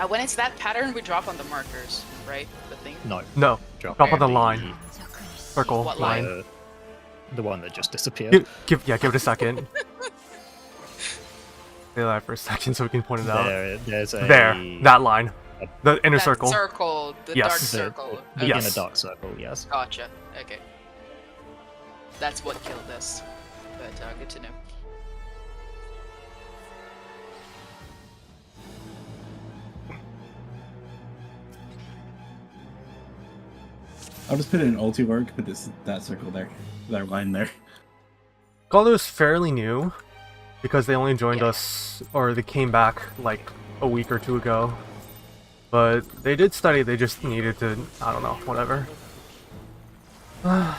Speaker 4: When it's that pattern, we drop on the markers, right? The thing.
Speaker 3: No.
Speaker 6: No. Drop on the
Speaker 3: the-
Speaker 6: line. Circle.
Speaker 4: What
Speaker 6: line.
Speaker 4: line?
Speaker 3: The one that just disappeared.
Speaker 6: Give it a second. Stay alive for a second so we can point it out.
Speaker 3: There's a
Speaker 6: There. That line. The inner
Speaker 4: That
Speaker 6: circle.
Speaker 4: circle, the
Speaker 6: Yes.
Speaker 4: dark
Speaker 3: the-
Speaker 4: circle.
Speaker 3: The
Speaker 6: Yes.
Speaker 3: inner dark circle, yes.
Speaker 4: Gotcha. Okay. That's what killed us. But good to know.
Speaker 5: I'll just put it in ulti work, put that circle there. That line there.
Speaker 6: Scholar's fairly new, because they only joined us, or they came back like a week or two ago. But they did study, they just needed to, I don't know, whatever.
Speaker 7: I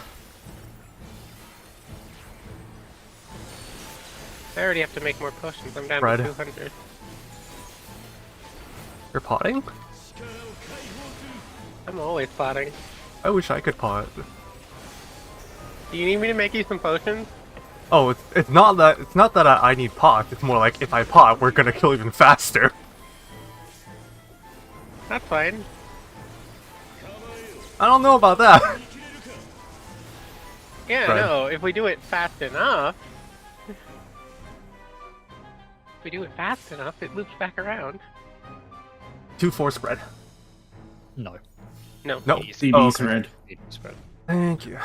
Speaker 7: already have to make more potions. I'm down
Speaker 6: Red.
Speaker 7: to 200.
Speaker 6: You're potting?
Speaker 7: I'm always plotting.
Speaker 6: I wish I could pot.
Speaker 7: Do you need me to make you some potions?
Speaker 6: Oh, it's not that I need pot, it's more like if I pot, we're gonna kill even faster.
Speaker 7: That's fine.
Speaker 6: I don't know about that.
Speaker 7: Yeah,
Speaker 6: Right.
Speaker 7: no, if we do it fast enough... If we do it fast enough, it loops back around.
Speaker 6: 2-4 spread.
Speaker 3: No.
Speaker 7: No.
Speaker 6: No.
Speaker 5: CB
Speaker 6: Oh, okay.
Speaker 5: spread.
Speaker 3: Spread.
Speaker 6: Thank you.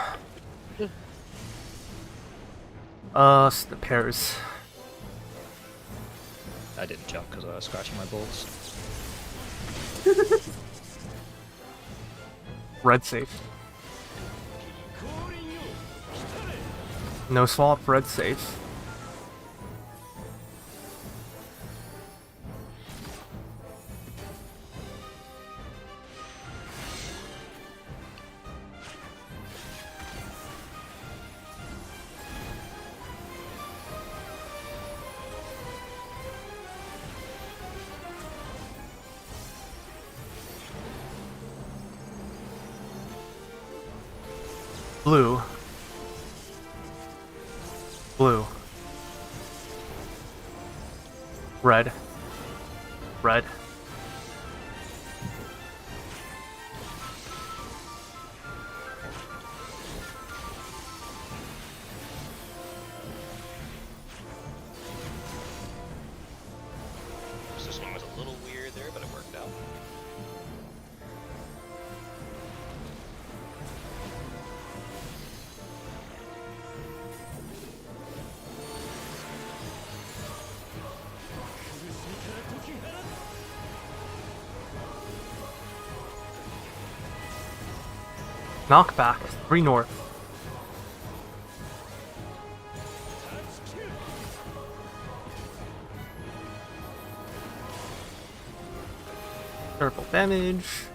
Speaker 6: The pairs.
Speaker 3: I didn't jump because I was scratching my balls.
Speaker 6: Red safe. No swap, red safe. Blue. Blue. Red. Red.
Speaker 2: Positioning was a little weird there, but it worked out.
Speaker 6: Knockback. 3 north. Purple damage.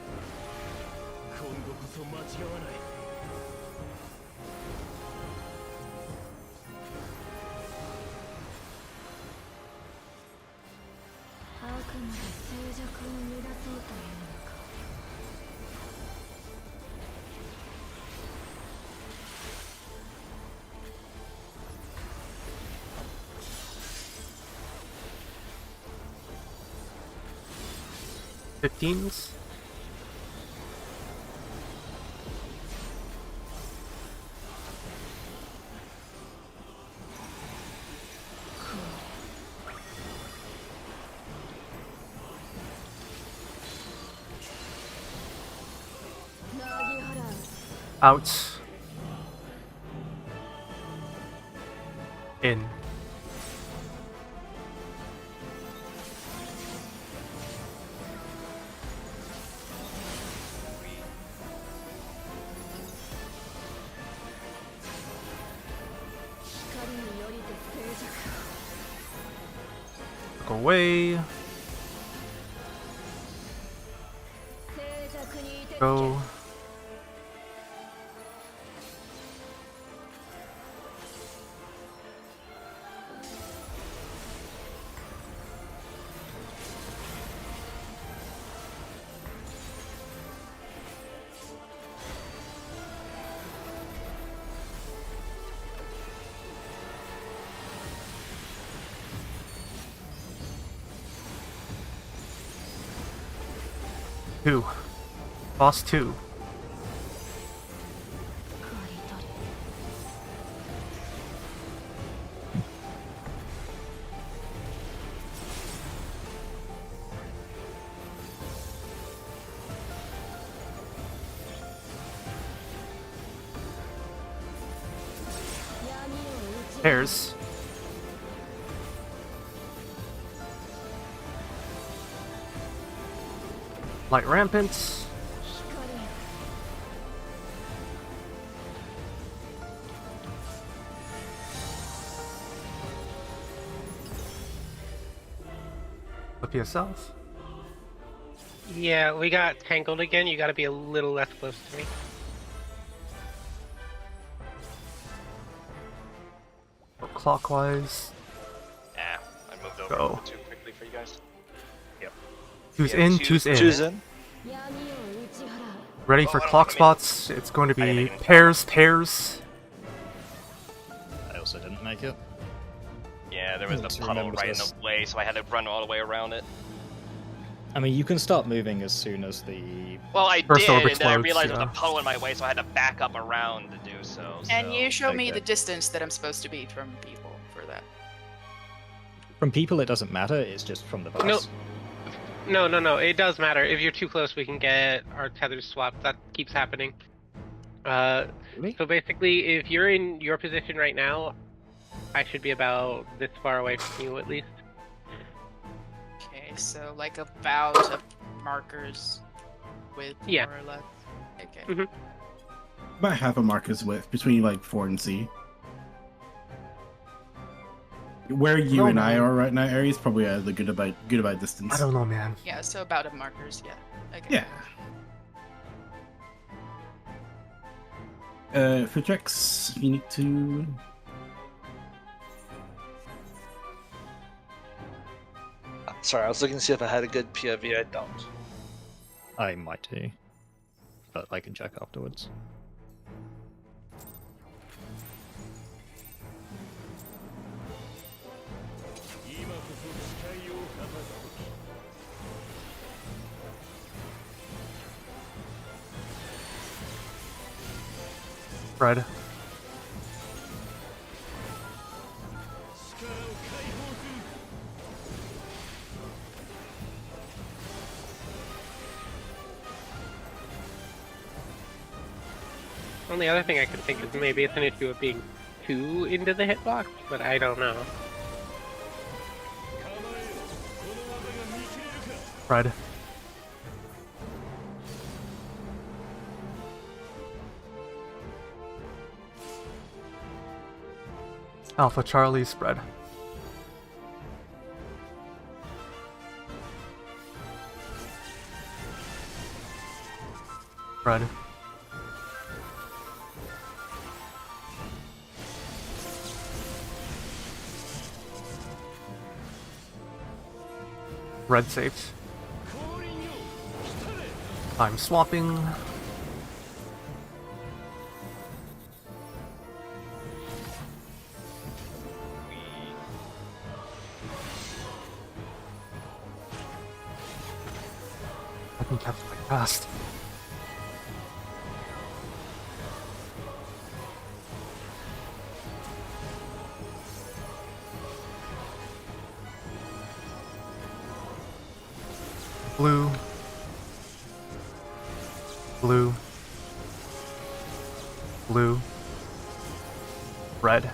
Speaker 6: Fifteens. Out. In. Look away. Go. Two. Boss 2. Pairs. Light rampant. Sophia South.
Speaker 7: Yeah, we got tangled again. You gotta be a little less close to me.
Speaker 6: Go clockwise.
Speaker 2: Yeah, I moved over
Speaker 6: Go.
Speaker 2: a little too quickly for you guys.
Speaker 6: Two's
Speaker 2: Yeah,
Speaker 6: in,
Speaker 2: two-
Speaker 6: two's in.
Speaker 1: Choose in.
Speaker 6: Ready
Speaker 2: Oh,
Speaker 6: for
Speaker 2: I don't
Speaker 6: clock
Speaker 2: think
Speaker 6: spots. It's going to
Speaker 2: I didn't
Speaker 6: be
Speaker 2: make it.
Speaker 6: pairs.
Speaker 3: I also didn't make it.
Speaker 2: Yeah, there was the
Speaker 3: Let's
Speaker 2: puddle
Speaker 3: remember
Speaker 2: right in
Speaker 3: this.
Speaker 2: the way, so I had to run all the way around it.
Speaker 3: I mean, you can start moving as soon as the.
Speaker 2: Well, I
Speaker 6: First
Speaker 2: did,
Speaker 6: orb
Speaker 2: and then I
Speaker 6: explodes,
Speaker 2: realized there
Speaker 6: yeah.
Speaker 2: was a puddle in my way, so I had to back up around to do so.
Speaker 4: And you show me
Speaker 3: okay.
Speaker 4: the distance that I'm supposed to be from people for that.
Speaker 3: From people, it doesn't matter. It's just from the bus.
Speaker 7: No. It does matter. If you're too close, we can get our tethers swapped. That keeps happening.
Speaker 3: Really?
Speaker 7: So basically, if you're in your position right now, I should be about this far away from you at least.
Speaker 4: Okay, so like about a marker's width,
Speaker 7: Yeah.
Speaker 4: more or less. Okay.
Speaker 7: Mhm.
Speaker 5: About half a marker's width between like 4 and C. Where you
Speaker 6: No,
Speaker 5: and I
Speaker 6: man.
Speaker 5: are right now, Aries, probably the good about distance.
Speaker 6: I don't know, man.
Speaker 4: Yeah, so about a marker's, yeah. Okay.
Speaker 5: Yeah. For checks, you need to.
Speaker 1: Sorry, I was looking to see if I had a good POV. I don't.
Speaker 3: I might do, but I can check afterwards.
Speaker 6: Fred.
Speaker 7: Only other thing I could think is maybe it's an issue of being too into the hitbox, but I don't know.
Speaker 6: Fred. Alpha Charlie spread. Fred. Red saves. I'm swapping. I can catch my fast. Blue. Blue. Blue. Red.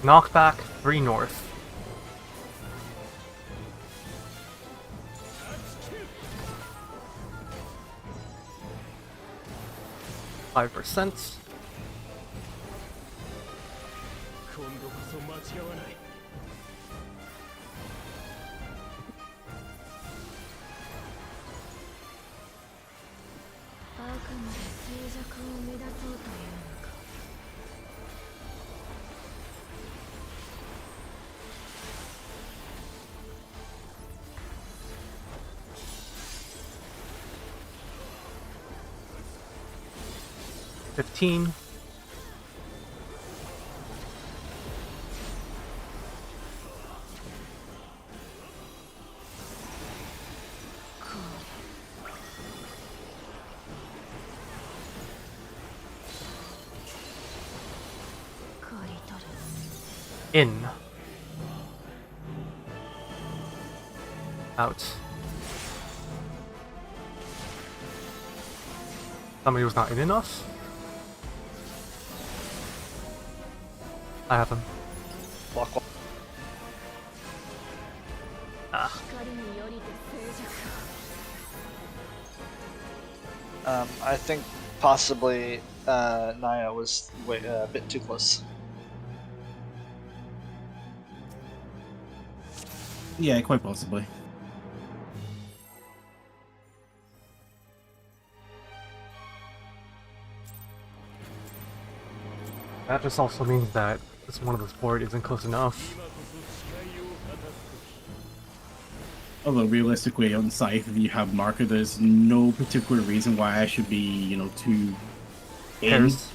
Speaker 6: Knockback 3 north. %. $15. In. Out. Somebody was not in enough? I have him.
Speaker 1: Walk, walk.
Speaker 6: Ah.
Speaker 1: I think possibly Naya was a bit too close.
Speaker 5: Yeah, quite possibly.
Speaker 6: That just also means that this one of the board isn't close enough.
Speaker 5: Although realistically, on Scythe, if you have marker, there's no particular reason why I should be, you know, too in.
Speaker 6: Pairs.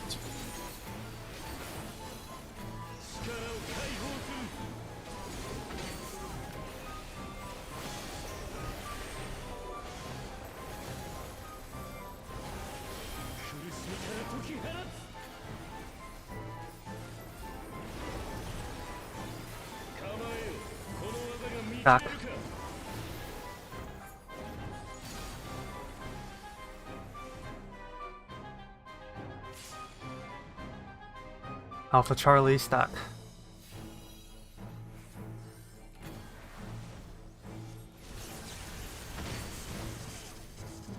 Speaker 6: Back. Alpha Charlie stack.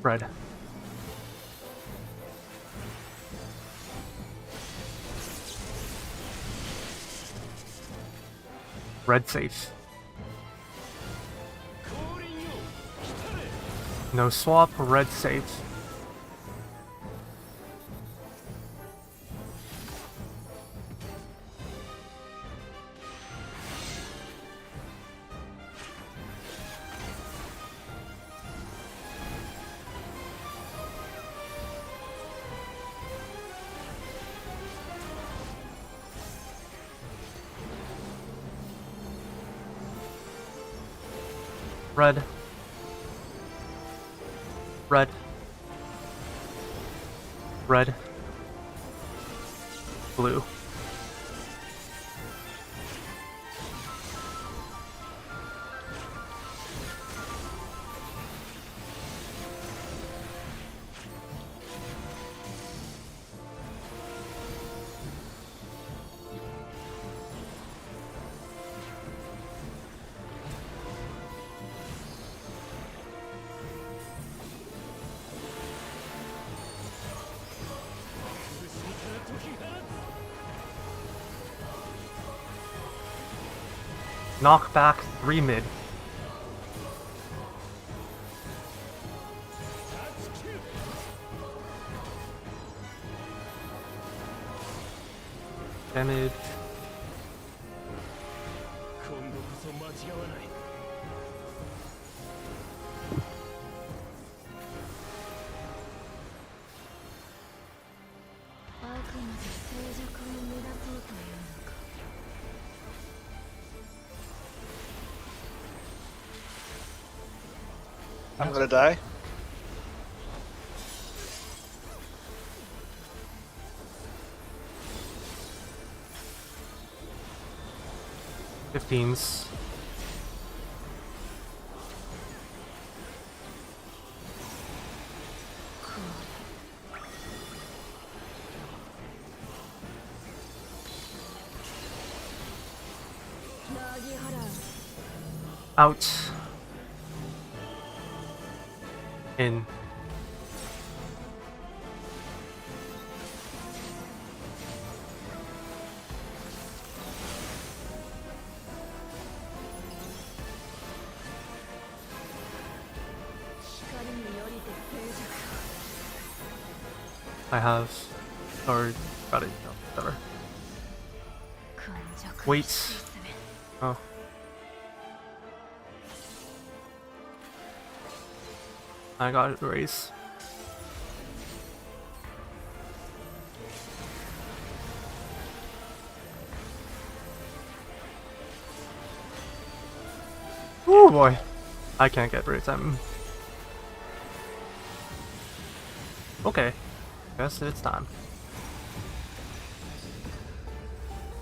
Speaker 6: Red. Red safe. No swap, red safe. Red. Red. Red. Blue. Knock back 3 mid. Damage.
Speaker 1: I'm gonna die.
Speaker 6: Fifteens. Out. In. I have, or got it. No, whatever. Wait. Oh. I got it raise. Oh boy, I can't get raise them. Okay, guess it's time.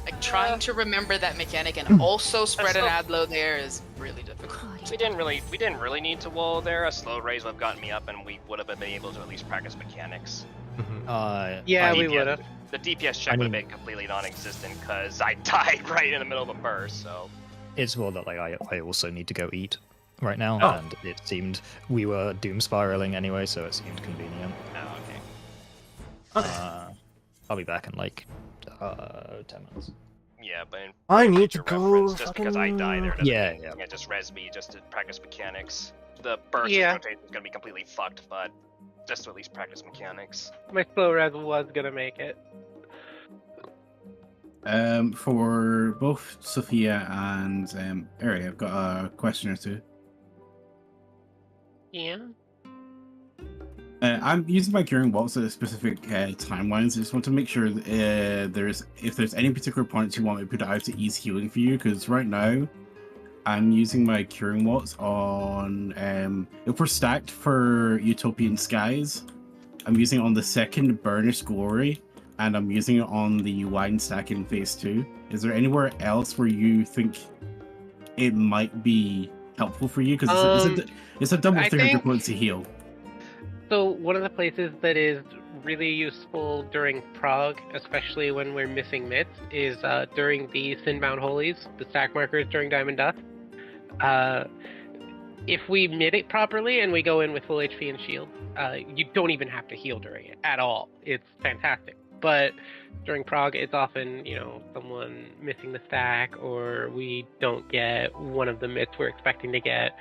Speaker 4: I like trying to remember that mechanic and also spread an ad load there is really difficult.
Speaker 2: We didn't really need to wall there. A slow raise would have gotten me up, and we would have been able to at least practice mechanics.
Speaker 7: Yeah,
Speaker 2: The
Speaker 7: we
Speaker 2: DPS
Speaker 7: would have.
Speaker 2: The DPS check would have been completely non-existent because I died right in the middle of a burst. So
Speaker 3: It's more that like I also need to go eat right now,
Speaker 6: Oh.
Speaker 3: and it seemed we were doom spiraling anyway, so it seemed convenient.
Speaker 2: oh, okay.
Speaker 3: I'll be back in like 10 minutes.
Speaker 2: Yeah, but in
Speaker 6: I need to
Speaker 2: future
Speaker 6: go.
Speaker 2: reference, just because I die there doesn't
Speaker 3: Yeah,
Speaker 2: mean
Speaker 3: yeah.
Speaker 2: you can't just res me just to practice mechanics. The burst
Speaker 7: Yeah.
Speaker 2: rotation is gonna be completely fucked, but just to at least practice mechanics.
Speaker 7: My slow res was gonna make it.
Speaker 5: For both Sophia and Eri, I've got a question or two.
Speaker 7: Yeah.
Speaker 5: I'm using my curing waltz at specific timelines. I just want to make sure if there's any particular points you want me to put out to ease healing for you, because right now I'm using my curing waltz on if we're stacked for Utopian Skies, I'm using it on the second Burnished Glory, and I'm using it on the wine stack in phase 2. Is there anywhere else where you think it might be helpful for you? Because it's a double
Speaker 7: I
Speaker 5: 300
Speaker 7: think-
Speaker 5: points to heal.
Speaker 7: So one of the places that is really useful during Prague, especially when we're missing mitts, is during the Sinbound Holies, the stack markers during Diamond Dust. If we mid it properly and we go in with full HP and shield, you don't even have to heal during it at all. It's fantastic. But during Prague, it's often, someone missing the stack, or we don't get one of the mitts we're expecting to get,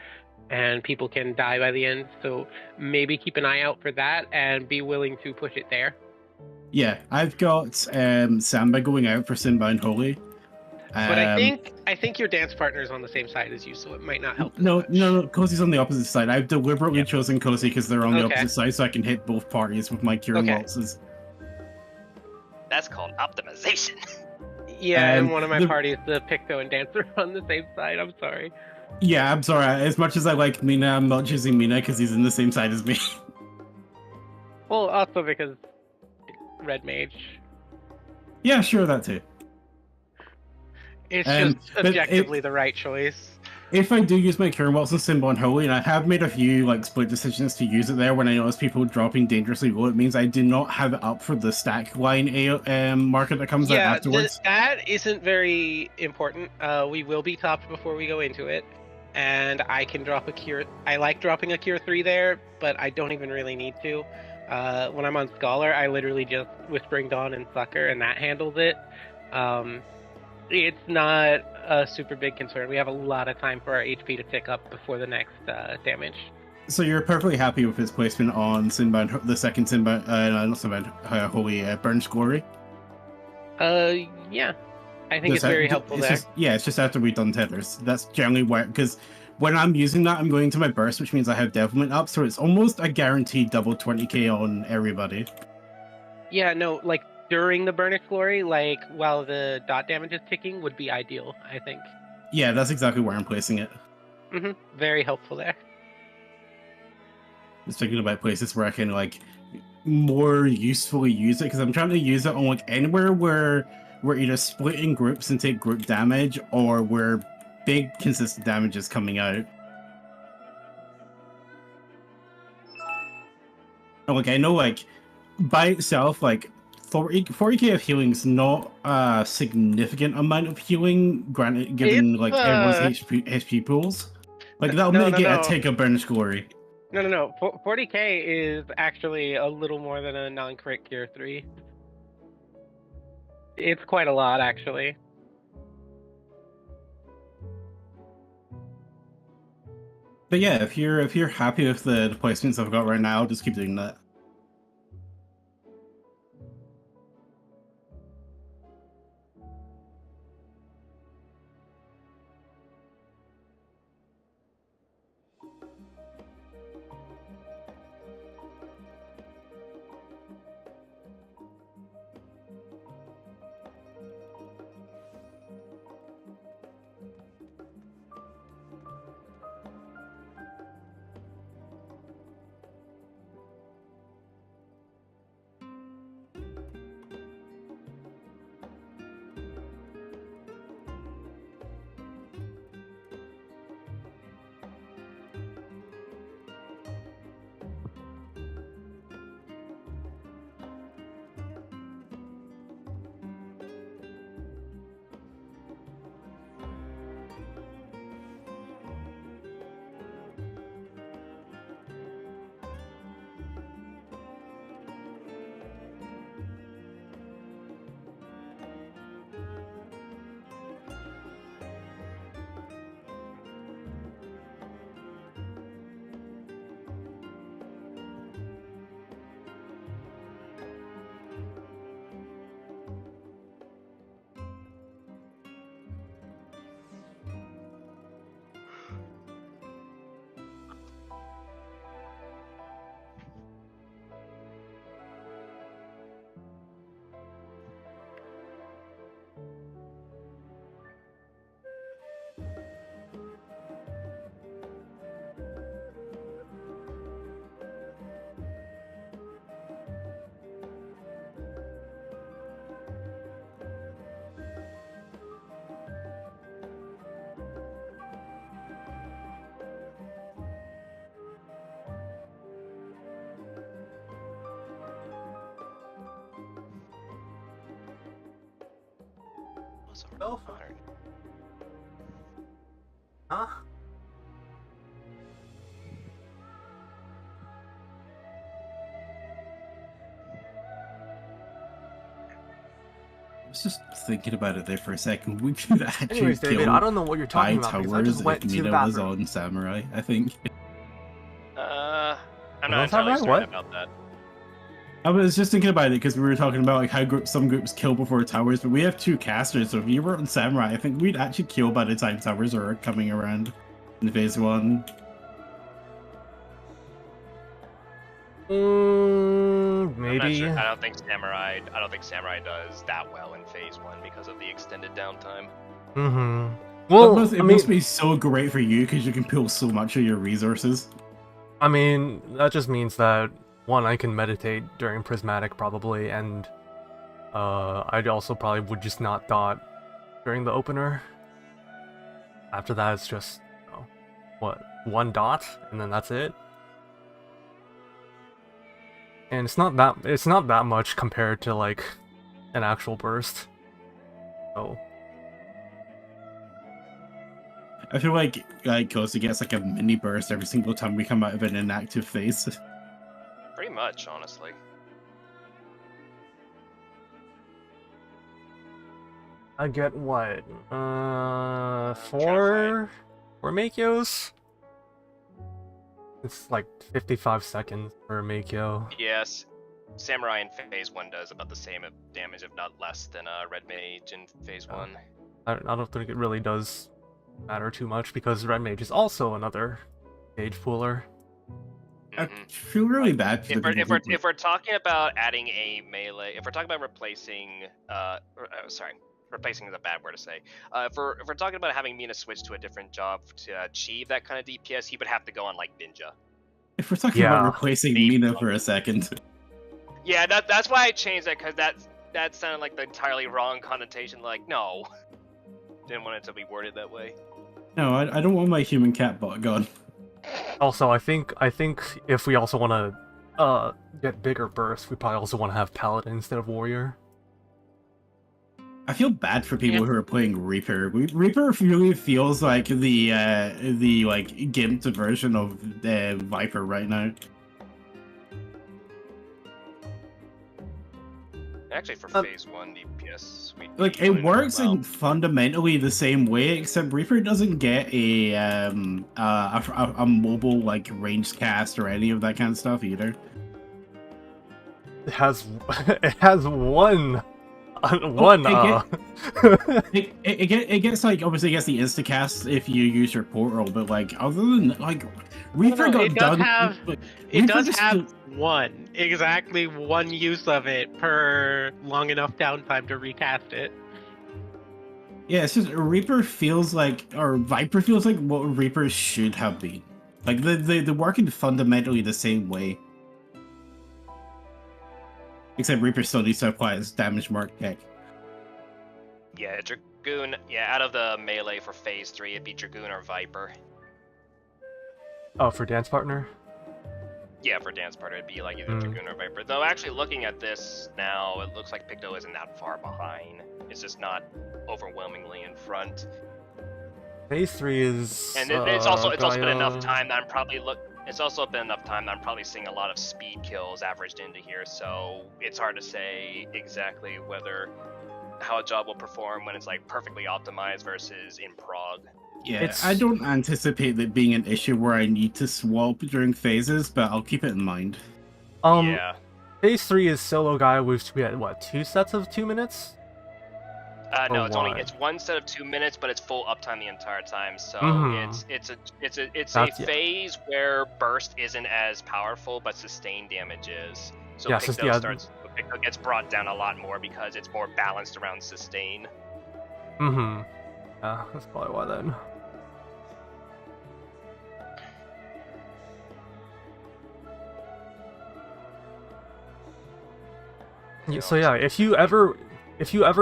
Speaker 7: and people can die by the end. So maybe keep an eye out for that and be willing to push it there.
Speaker 5: Yeah, I've got Samba going out for Sinbound Holy.
Speaker 7: But I think your dance partner is on the same side as you, so it might not help. as
Speaker 5: No,
Speaker 7: much.
Speaker 5: no, Cozy's on the opposite side. I've deliberately chosen Cozy because they're on the
Speaker 7: Okay.
Speaker 5: opposite side, so I can hit both parties with my curing
Speaker 7: Okay.
Speaker 5: waltzes.
Speaker 2: That's called optimization.
Speaker 7: Yeah, in
Speaker 5: Um,
Speaker 7: one of my
Speaker 5: the-
Speaker 7: parties, the Picto and Dancer are on the same side. I'm sorry.
Speaker 5: Yeah, I'm sorry. As much as I like Mina, I'm not choosing Mina because he's in the same side as me.
Speaker 7: Well, also because Red Mage.
Speaker 5: Yeah, sure, that too.
Speaker 7: It's
Speaker 5: Um,
Speaker 7: just
Speaker 5: but
Speaker 7: objectively the right choice.
Speaker 5: If I do use my curing waltz on Sinbound Holy, and I have made a few split decisions to use it there when I notice people dropping dangerously low, it means I do not have it up for the stack line market that comes out afterwards.
Speaker 7: That isn't very important. We will be topped before we go into it, and I can drop a cure. I like dropping a cure 3 there, but I don't even really need to. When I'm on Scholar, I literally just Whispering Dawn and Sucker, and that handles it. It's not a super big concern. We have a lot of time for our HP to tick up before the next damage.
Speaker 5: So you're perfectly happy with his placement on Sinbound, the second Sinbound, not Sinbound, Holy Burnished Glory?
Speaker 7: Yeah. I think it's very helpful there.
Speaker 5: It's just after we've done tethers. That's generally where, because when I'm using that, I'm going to my burst, which means I have Devilment up, so it's almost a guaranteed double 20k on everybody.
Speaker 7: Yeah, no, during the Burnished Glory, while the dot damage is ticking, would be ideal, I think.
Speaker 5: Yeah, that's exactly where I'm placing it.
Speaker 7: Very helpful there.
Speaker 5: Just thinking about places where I can more usefully use it, because I'm trying to use it on anywhere where we're either split in groups and take group damage, or where big consistent damage is coming out. I know by itself 40k of healing is not a significant amount of healing, granted, given everyone's HP pools. That'll mitigate a take of Burnished Glory.
Speaker 7: No. 40k is actually a little more than a non-crit cure 3. It's quite a lot, actually.
Speaker 5: But yeah, if you're happy with the placements I've got right now, I'll just keep doing that.
Speaker 2: Also,
Speaker 6: Go for it. Huh?
Speaker 5: I was just thinking about it there for a second. We could actually
Speaker 6: Anyways, David,
Speaker 5: kill
Speaker 6: I don't know what you're talking about because I
Speaker 5: towers
Speaker 6: just went
Speaker 5: if
Speaker 6: to the
Speaker 5: Mina was
Speaker 6: bathroom.
Speaker 5: on Samurai, I think.
Speaker 2: I'm
Speaker 6: Hello,
Speaker 2: not entirely
Speaker 6: Samurai?
Speaker 2: certain
Speaker 6: What?
Speaker 2: about that.
Speaker 5: I was just thinking about it because we were talking about like how some groups kill before towers, but we have 2 casters, so if you were on Samurai, I think we'd actually kill by the time towers are coming around in phase 1.
Speaker 2: I'm not
Speaker 6: Maybe.
Speaker 2: sure. I don't think Samurai does that well in phase 1 because of the extended downtime.
Speaker 6: Mm-hmm. Well,
Speaker 5: It must be so great for you because you can pull so much of your resources.
Speaker 6: I mean, that just means that, one, I can meditate during Prismatic probably, and I'd also probably would just not dot during the opener. After that, it's just, what, 1 dot, and then that's it? And it's not that much compared to, like, an actual burst. So...
Speaker 5: I feel like Kosi gets like a mini burst every single time we come out of an inactive phase.
Speaker 2: Pretty much, honestly.
Speaker 6: I get what?
Speaker 2: trying to
Speaker 6: 4 Makios? It's like 55 seconds for Makio.
Speaker 2: Yes. Samurai in phase 1 does about the same damage, if not less, than Red Mage in phase 1.
Speaker 6: I don't think it really does matter too much because Red Mage is also another gauge pooler.
Speaker 5: I feel really bad for
Speaker 2: If we're talking about adding a melee, if we're talking about replacing, replacing is a bad word to say. If we're talking about having Mina switch to a different job to achieve that kind of DPS, he would have to go on like Ninja.
Speaker 5: If we're talking about replacing Mina for a second.
Speaker 2: Yeah, that's why I changed that, because that sounded like the entirely wrong connotation. Like, no, didn't want it to be worded that way.
Speaker 5: No, I don't want my human cat bot gone.
Speaker 6: Also, I think if we also want to get bigger bursts, we probably also want to have Paladin instead of Warrior.
Speaker 5: I feel bad for people who are playing Reaper. Reaper really feels like the like gimped version of Viper right now.
Speaker 2: Actually, for phase 1 DPS,
Speaker 5: like it works in fundamentally the same way, except Reaper doesn't get a mobile like ranged cast or any of that kind of stuff either.
Speaker 6: It has one.
Speaker 5: It gets like obviously it gets the insta cast if you use your portal, but like other than like Reaper got done.
Speaker 7: It does have exactly one use of it per long enough downtime to recast it.
Speaker 5: Yeah, it's just Reaper feels like, or Viper feels like what Reaper should have been. Like they work in fundamentally the same way. Except Reaper still needs to apply its damage mark tech.
Speaker 2: Yeah, Dragoon. Yeah, out of the melee for phase 3, it'd be Dragoon or Viper.
Speaker 6: Oh, for dance partner?
Speaker 2: Yeah, for dance partner, it'd be like either Dragoon or Viper. Though, actually, looking at this now, it looks like Picto isn't that far behind. It's just not overwhelmingly in front.
Speaker 6: Phase 3 is.
Speaker 2: And it's also been enough time that I'm probably It's also been enough time that I'm probably seeing a lot of speed kills averaged into here, so it's hard to say exactly how a job will perform when it's like perfectly optimized versus in prog.
Speaker 5: Yeah, I don't anticipate that being an issue where I need to swap during phases, but I'll keep it in mind.
Speaker 2: Yeah.
Speaker 6: Phase 3 is solo guy with what, 2 sets of 2 minutes?
Speaker 2: No, it's 1 set of 2 minutes, but it's full uptime the entire time. So it's a phase where burst isn't as powerful, but sustained damage is. So Picto gets brought down a lot more because it's more balanced around sustain.
Speaker 6: Yeah, that's probably why then. So yeah, if you ever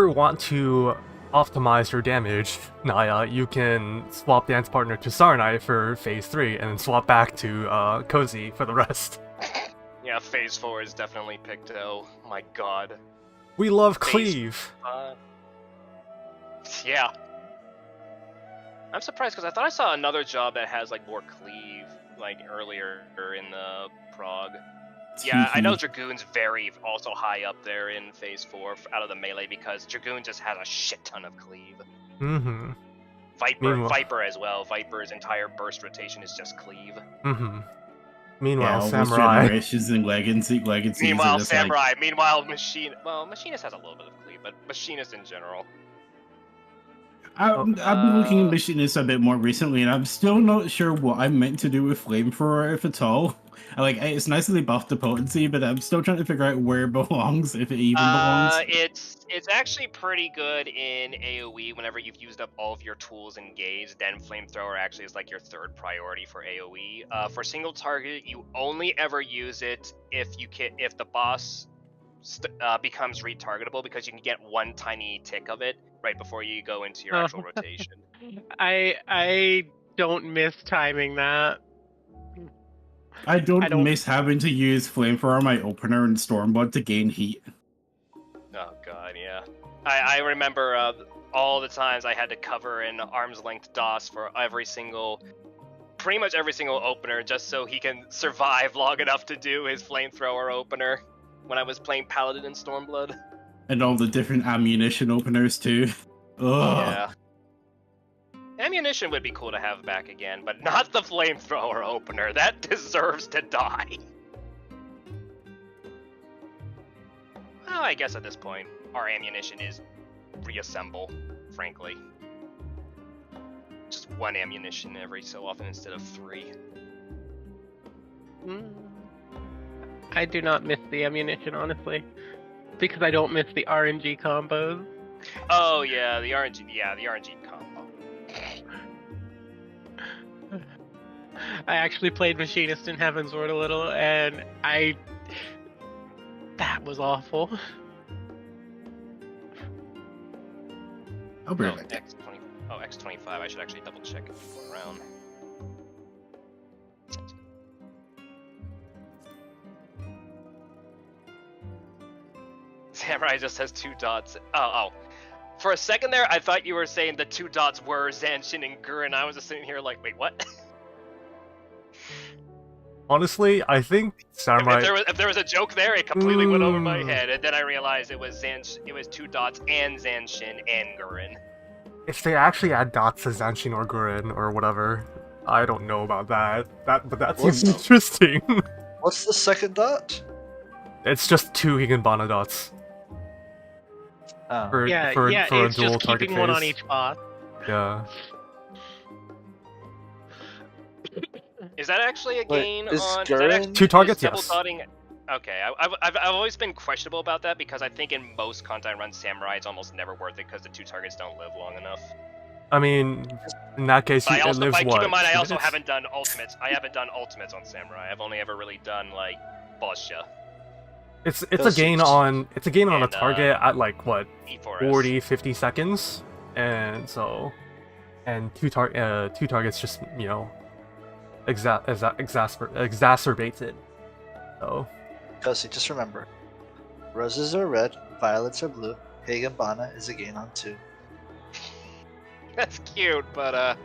Speaker 6: want to optimize your damage, Naya, you can swap dance partner to Sarnai for phase 3 and then swap back to Cozy for the rest.
Speaker 2: Yeah, phase 4 is definitely Picto. My god.
Speaker 6: We love Cleave.
Speaker 2: Yeah. I'm surprised because I thought I saw another job that has like more cleave like earlier in the prog. Yeah, I know Dragoon's very also high up there in phase 4 out of the melee because Dragoon just has a shit ton of cleave.
Speaker 6: Mm-hmm.
Speaker 2: Viper as well. Viper's entire burst rotation is just cleave.
Speaker 6: Mm-hmm. Meanwhile,
Speaker 5: all
Speaker 6: Samurai.
Speaker 5: those generations and legacies
Speaker 2: Meanwhile,
Speaker 5: are just
Speaker 2: Samurai. Meanwhile, Machinist has a little bit of cleave, but Machinist in general.
Speaker 5: I've been looking at Machinist a bit more recently, and I'm still not sure what I'm meant to do with Flamethrower, if at all. Like, it's nice that they buffed the potency, but I'm still trying to figure out where it belongs, if it even belongs.
Speaker 2: It's actually pretty good in AoE whenever you've used up all of your tools engaged. Then Flamethrower actually is like your third priority for AoE. For single target, you only ever use it if the boss becomes retargetable, because you can get one tiny tick of it right before you go into your actual rotation.
Speaker 7: I don't miss timing that.
Speaker 5: I don't miss having to use Flamethrower on my opener and Stormblood to gain heat.
Speaker 2: Oh god, yeah. I remember all the times I had to cover an arm's length DOS for pretty much every single opener, just so he can survive long enough to do his Flamethrower opener when I was playing Paladin and Stormblood.
Speaker 5: And all the different ammunition openers too. Ugh.
Speaker 2: Yeah. Ammunition would be cool to have back again, but not the Flamethrower opener. That deserves to die. Well, I guess at this point, our ammunition is reassemble, frankly. Just one ammunition every so often instead of 3.
Speaker 7: I do not miss the ammunition, honestly. Because I don't miss the RNG combos.
Speaker 2: Oh yeah, the RNG combo.
Speaker 7: I actually played Machinist in Heavensward a little, and that was awful.
Speaker 5: Oh, brilliant.
Speaker 2: X25. I should actually double check if people are around. Samurai just has 2 dots. Oh. For a second there, I thought you were saying the 2 dots were Zanshin and Gurren. I was just sitting here like, wait, what?
Speaker 6: Honestly, I think Samurai.
Speaker 2: If there was a joke there, it completely went over my head, and then I realized it was 2 dots and Zanshin and Gurren.
Speaker 6: If they actually add dots to Zanshin or Gurren or whatever, I don't know about that. But that seems interesting.
Speaker 1: What's the second dot?
Speaker 6: It's just 2 Higanbana dots.
Speaker 1: Oh.
Speaker 6: For
Speaker 7: Yeah,
Speaker 6: a dual
Speaker 7: it's just
Speaker 6: target
Speaker 7: keeping one
Speaker 6: phase.
Speaker 7: on each boss.
Speaker 6: Yeah.
Speaker 2: Is that actually a gain
Speaker 1: is
Speaker 2: on?
Speaker 1: Gurren-
Speaker 6: 2 targets,
Speaker 2: double
Speaker 6: yes.
Speaker 2: dotting? Okay, I've always been questionable about that because I think in most content run Samurai it's almost never worth it because the 2 targets don't live long enough.
Speaker 6: I mean, in that case,
Speaker 2: But
Speaker 6: it lives what?
Speaker 2: keep in mind, I
Speaker 6: 2
Speaker 2: also
Speaker 6: minutes?
Speaker 2: haven't done ultimates. I haven't done ultimates on Samurai. I've only ever really done like Boscha.
Speaker 6: It's a gain on a target at like what,
Speaker 2: E4S.
Speaker 6: 40, 50 seconds, and 2 targets just exacerbates it. So
Speaker 1: Kelsey, just remember, roses are red, violets are blue. Higanbana is a gain on 2.
Speaker 2: That's cute, but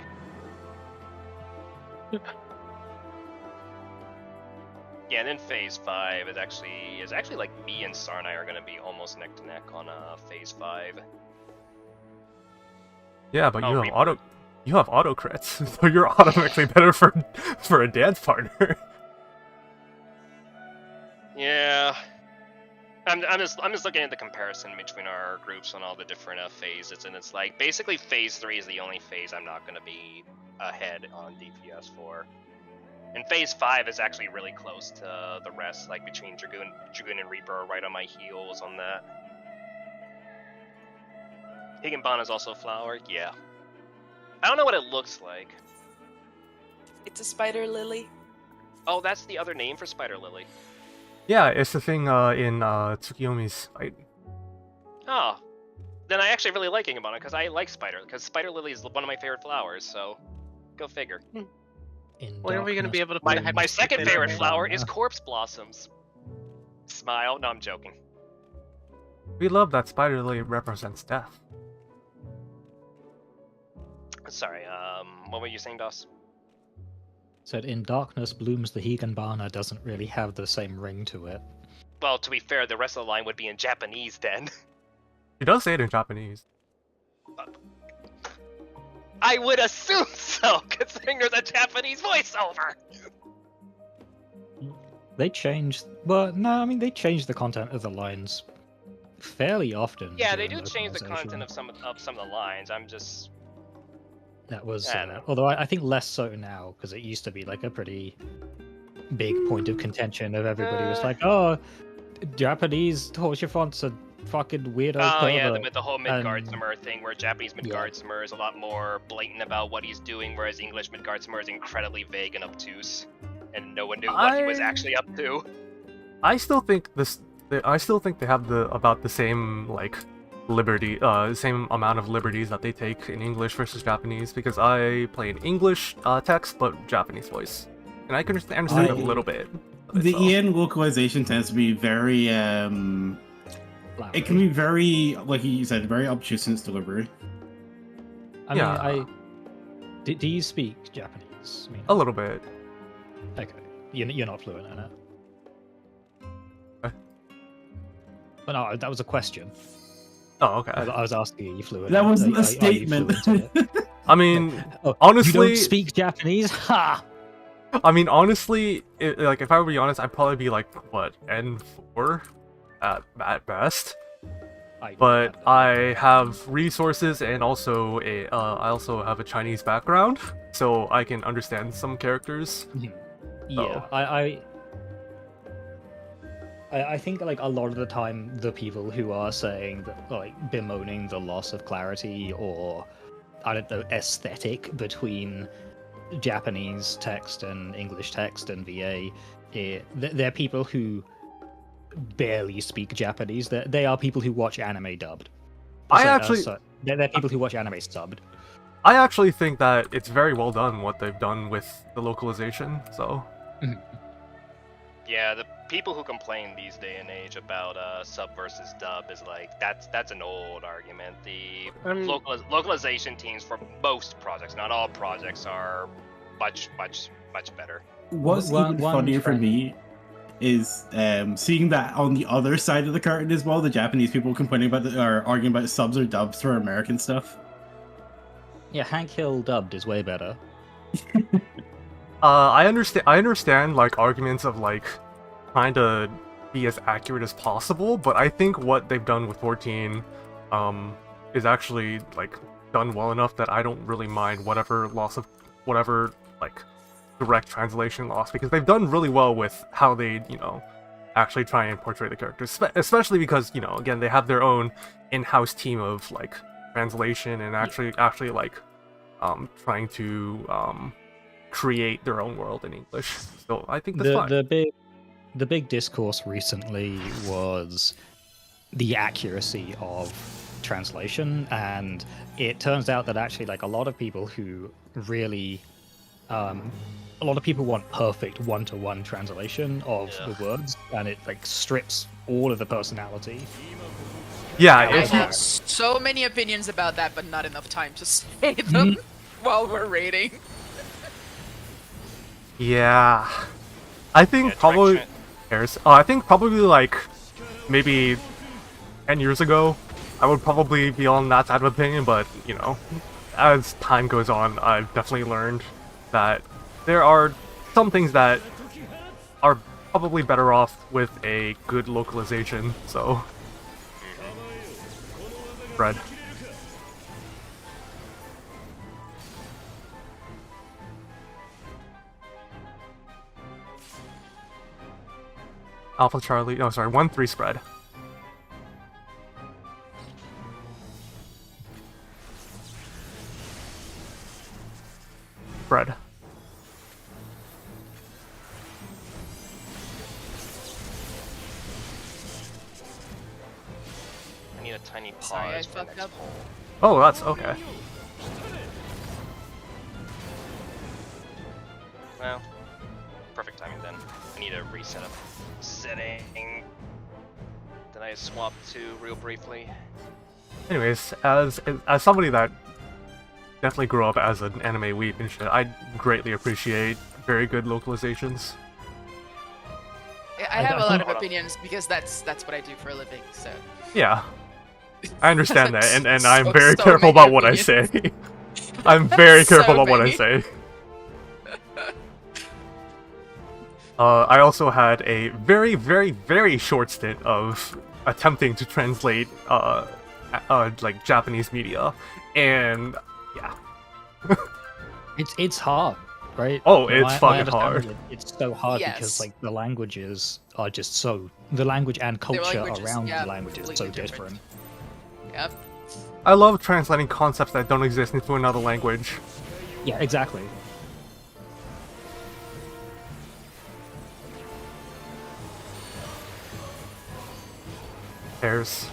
Speaker 2: yeah, and then phase 5 is actually like me and Sarnai are gonna be almost neck to neck on phase 5.
Speaker 6: yeah, but
Speaker 2: Oh,
Speaker 6: you have auto crits, so you're automatically better for a dance partner.
Speaker 2: Yeah. I'm just looking at the comparison between our groups on all the different phases, and it's like basically phase 3 is the only phase I'm not going to be ahead on DPS for. And phase 5 is actually really close to the rest, like between Dragoon and Reaper are right on my heels on that. Higanbana is also flower, yeah. I don't know what it looks like.
Speaker 4: It's a spider lily.
Speaker 2: Oh, that's the other name for Spider Lily.
Speaker 6: Yeah, it's the thing in Tsukiyomi's fight.
Speaker 2: Oh, then I actually really like Higanbana because I like because Spider Lily is one of my favorite flowers, so go figure.
Speaker 7: When are we gonna be able to put a
Speaker 2: My second
Speaker 7: in our
Speaker 2: favorite
Speaker 7: name?
Speaker 2: flower is Corpse Blossoms. Smile. No, I'm joking.
Speaker 6: We love that Spider Lily represents death.
Speaker 2: Sorry, what were you saying, Doss?
Speaker 3: Said in darkness blooms the Higanbana doesn't really have the same ring to it.
Speaker 2: Well, to be fair, the rest of the line would be in Japanese then.
Speaker 6: He does say it in Japanese.
Speaker 2: I would assume so, considering there's a Japanese voiceover.
Speaker 3: They changed, well, no, I mean they changed the content of the lines fairly often.
Speaker 2: Yeah, they
Speaker 3: during
Speaker 2: do change the
Speaker 3: localization.
Speaker 2: content of some of the lines. I'm just
Speaker 3: That was,
Speaker 2: I don't know.
Speaker 3: although I think less so now because it used to be like a pretty big point of contention of everybody was like, oh, Japanese torture fonts are fucking weirdo.
Speaker 2: Oh yeah,
Speaker 3: pervert."
Speaker 2: the whole Midgard
Speaker 3: and-
Speaker 2: Simmer thing, where Japanese Midgard Simmer is a lot more blatant about what he's doing, whereas English Midgard Simmer is incredibly vague and obtuse, and no one knew what he was actually up to.
Speaker 6: I still think they have about the same like liberty, same amount of liberties that they take in English versus Japanese, because I play in English text but Japanese voice, and I can understand a little bit. of it,
Speaker 5: The
Speaker 6: so.
Speaker 5: EN localization tends to be very
Speaker 3: Flowery.
Speaker 5: it can be very, like you said, very obtuse in its delivery.
Speaker 3: I mean,
Speaker 6: Yeah.
Speaker 3: do you speak Japanese? I mean,
Speaker 6: A little bit.
Speaker 3: okay, you're not fluent in it.
Speaker 6: Okay.
Speaker 3: But no, that was a question.
Speaker 6: Oh, okay.
Speaker 3: I was asking, are you fluent?
Speaker 5: That
Speaker 3: in it?
Speaker 5: wasn't
Speaker 3: Are
Speaker 5: a
Speaker 3: you
Speaker 5: statement.
Speaker 3: fluent in it?
Speaker 6: I mean,
Speaker 3: Oh,
Speaker 6: honestly-
Speaker 3: you don't speak Japanese? Ha!
Speaker 6: honestly, like if I were to be honest, I'd probably be like what N4 at best. But I have resources and also I also have a Chinese background, so I can understand some characters.
Speaker 3: Yeah, I think like a lot of the time the people who are saying that, like, bemoaning the loss of clarity or I don't know aesthetic between Japanese text and English text and VA, they're people who barely speak Japanese. They are people who watch anime dubbed. They're people who watch anime subbed.
Speaker 6: I actually think that it's very well done what they've done with the localization. So
Speaker 2: Yeah, the people who complain these day and age about sub versus dub is like that's an old argument. The localization teams for most projects, not all projects, are much better.
Speaker 5: What's
Speaker 3: One-
Speaker 5: even
Speaker 3: one
Speaker 5: funnier for
Speaker 3: trend-
Speaker 5: me is seeing that on the other side of the curtain as well, the Japanese people complaining about or arguing about subs or dubs for American stuff.
Speaker 3: Yeah, Hank Hill dubbed is way better.
Speaker 6: I understand like arguments of like trying to be as accurate as possible, but I think what they've done with 14 is actually like done well enough that I don't really mind whatever like direct translation loss, because they've done really well with how they, actually try and portray the characters, especially because, again, they have their own in-house team of like translation and actually like trying to create their own world in English. So I think that's fine.
Speaker 3: The big discourse recently was the accuracy of translation, and it turns out that actually like a lot of people who really a lot of people want perfect one-to-one translation of the words, and it like strips all of the personality.
Speaker 6: Yeah,
Speaker 4: I
Speaker 6: if you,
Speaker 4: have so many opinions about that, but not enough time to say them while we're rating.
Speaker 6: yeah. I think probably I think probably like maybe 10 years ago I would probably be on that side of opinion, but as time goes on, I've definitely learned that there are some things that are probably better off with a good localization, so Fred. Alpha Charlie, 1-3 spread. Spread.
Speaker 2: I need a tiny pause.
Speaker 4: Sorry, I
Speaker 2: for
Speaker 4: fucked
Speaker 2: next
Speaker 4: up.
Speaker 2: poll.
Speaker 6: Oh, that's okay.
Speaker 2: Well, perfect timing then. I need to reset up setting. Did I swap to real briefly?
Speaker 6: Anyways, as somebody that definitely grew up as an anime weeb and shit, I greatly appreciate very good localizations.
Speaker 4: I have a lot of
Speaker 2: think-
Speaker 4: opinions because that's what I do for a living. So
Speaker 6: Yeah, I understand that, and I'm
Speaker 4: So-
Speaker 6: very
Speaker 4: so
Speaker 6: careful
Speaker 4: many
Speaker 6: about what I
Speaker 4: opinions.
Speaker 6: say. I'm very
Speaker 4: So
Speaker 6: careful about what I
Speaker 4: many.
Speaker 6: say. I also had a very, very, very short stint of attempting to translate like Japanese media, and yeah.
Speaker 3: It's hard, right?
Speaker 6: Oh,
Speaker 3: From
Speaker 6: it's
Speaker 3: my
Speaker 6: fucking
Speaker 3: understanding,
Speaker 6: hard.
Speaker 3: It's so hard
Speaker 4: Yes.
Speaker 3: because like the languages are just so the language and culture
Speaker 4: languages,
Speaker 3: around
Speaker 4: yeah,
Speaker 3: the language is so
Speaker 4: completely different.
Speaker 3: different.
Speaker 4: Yep.
Speaker 6: I love translating concepts that don't exist into another language.
Speaker 3: Yeah, exactly.
Speaker 6: Pairs.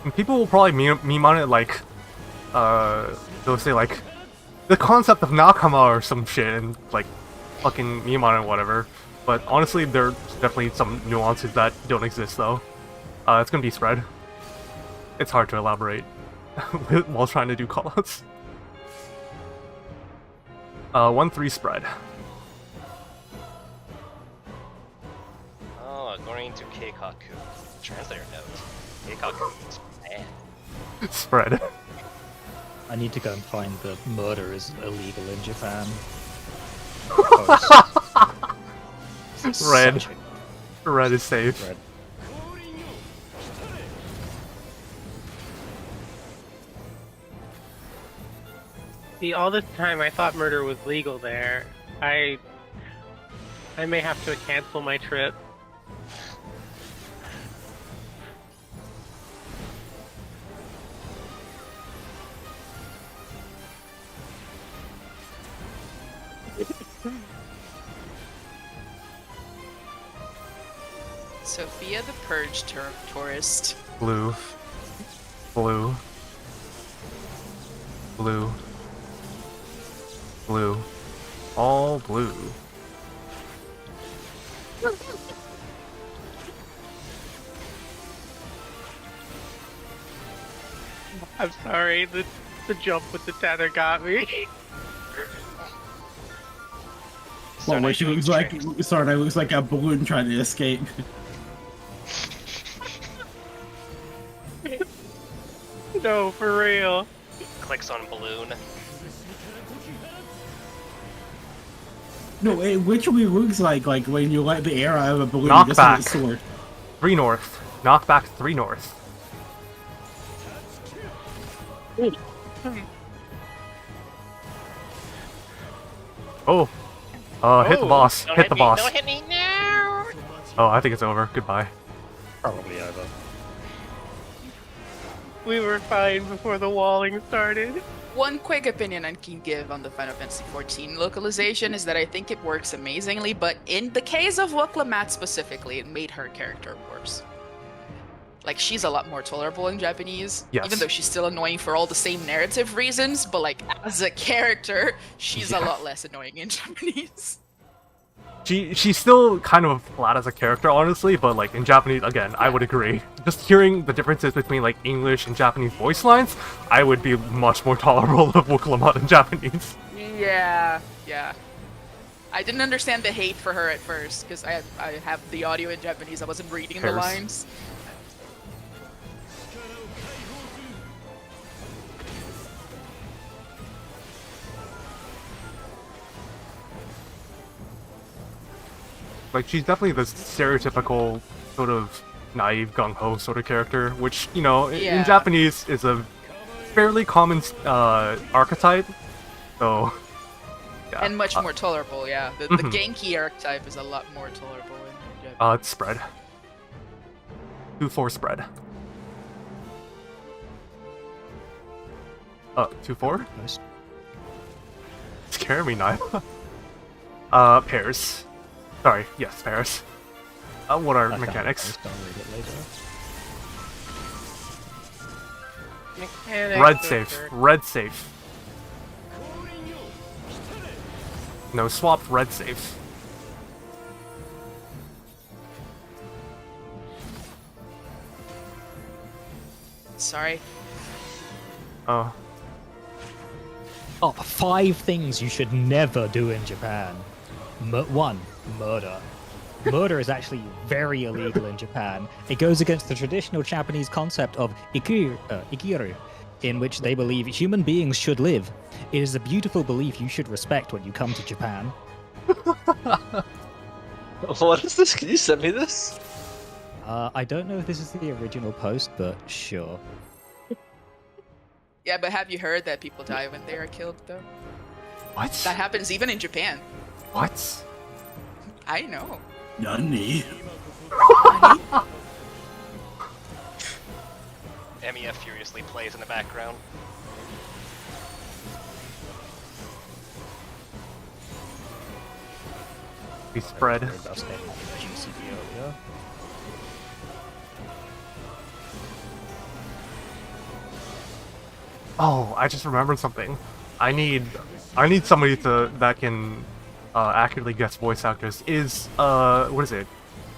Speaker 6: And people will probably meme on it like, they'll say like, the concept of Nakama or some shit and like, fucking meme on it or whatever. But honestly, there's definitely some nuances that don't exist though. It's gonna be spread. It's hard to elaborate while trying to do callouts. 1-3 spread.
Speaker 2: Oh, according to Keikaku, translator note, Keikaku is bad.
Speaker 6: Spread.
Speaker 3: I need to go and find the murder is illegal in Japan.
Speaker 6: Red.
Speaker 3: Such
Speaker 6: Red is safe.
Speaker 3: Red.
Speaker 7: See, all this time I thought murder was legal there. I may have to cancel my trip.
Speaker 4: Sophia the Purge tourist.
Speaker 6: Blue. Blue. Blue. Blue. All blue.
Speaker 7: I'm sorry, the jump with the tether got me.
Speaker 5: Well,
Speaker 2: So
Speaker 5: she
Speaker 2: now
Speaker 5: looks
Speaker 2: you
Speaker 5: like
Speaker 2: change.
Speaker 5: sort of looks like a balloon trying to escape.
Speaker 7: No, for real.
Speaker 2: Clicks on balloon.
Speaker 5: No, it literally looks like when you let the air out of a balloon,
Speaker 6: Knock
Speaker 5: just
Speaker 6: back.
Speaker 5: its sword.
Speaker 6: 3 north. Knock back 3 north. Oh. Hit the boss.
Speaker 2: Don't
Speaker 6: Hit the
Speaker 2: me,
Speaker 6: boss.
Speaker 2: Don't hit me now!
Speaker 6: Oh, I think it's over. Goodbye.
Speaker 3: Probably over.
Speaker 7: We were fine before the walling started.
Speaker 4: One quick opinion I can give on the Final Fantasy XIV localization is that I think it works amazingly, but in the case of Wukla specifically, it made her character worse. Like, she's a lot more tolerable in Japanese,
Speaker 6: Yes.
Speaker 4: even though she's still annoying for all the same narrative reasons, but like, as a character, she's a lot less annoying in Japanese.
Speaker 6: She's still kind of flat as a character, honestly, but like in Japanese, again, I would agree. Just hearing the differences between like English and Japanese voice lines, I would be much more tolerable of Wuklamot in Japanese.
Speaker 4: Yeah. I didn't understand the hate for her at first, because I have the audio in Japanese, I wasn't reading the
Speaker 6: Pairs.
Speaker 4: lines.
Speaker 6: Like, she's definitely the stereotypical sort of naive gung-ho sort of character, which, you know,
Speaker 4: Yeah.
Speaker 6: in Japanese is a fairly common archetype, so... Yeah.
Speaker 4: And much more tolerable, yeah. The
Speaker 6: Mhm.
Speaker 4: Genki archetype is a lot more tolerable in Japanese.
Speaker 6: It's spread. 2-4 spread. 2-4?
Speaker 3: Nice.
Speaker 6: Scare me now. Pairs. Sorry, yes, pairs. What are
Speaker 3: I found
Speaker 6: mechanics?
Speaker 3: it, I'll read it later.
Speaker 7: Mechanics
Speaker 6: Red safe.
Speaker 7: over.
Speaker 6: Red safe. No, swapped red safe.
Speaker 4: Sorry.
Speaker 6: Oh.
Speaker 3: Oh, 5 things you should never do in Japan. 1. Murder. Murder is actually very illegal in Japan. It goes against the traditional Japanese concept of ikiru, in which they believe human beings should live. It is a beautiful belief you should respect when you come to Japan.
Speaker 1: What is this? Can you send me this?
Speaker 3: I don't know if this is the original post, but sure.
Speaker 4: Yeah, but have you heard that people die when they are killed, though?
Speaker 6: What?
Speaker 4: That happens even in Japan.
Speaker 6: What?
Speaker 4: I know.
Speaker 5: Nani?
Speaker 2: Emiya furiously plays in the background.
Speaker 6: We spread. Oh, I just remembered something. I need somebody that can accurately guess voice actors. Is what is it?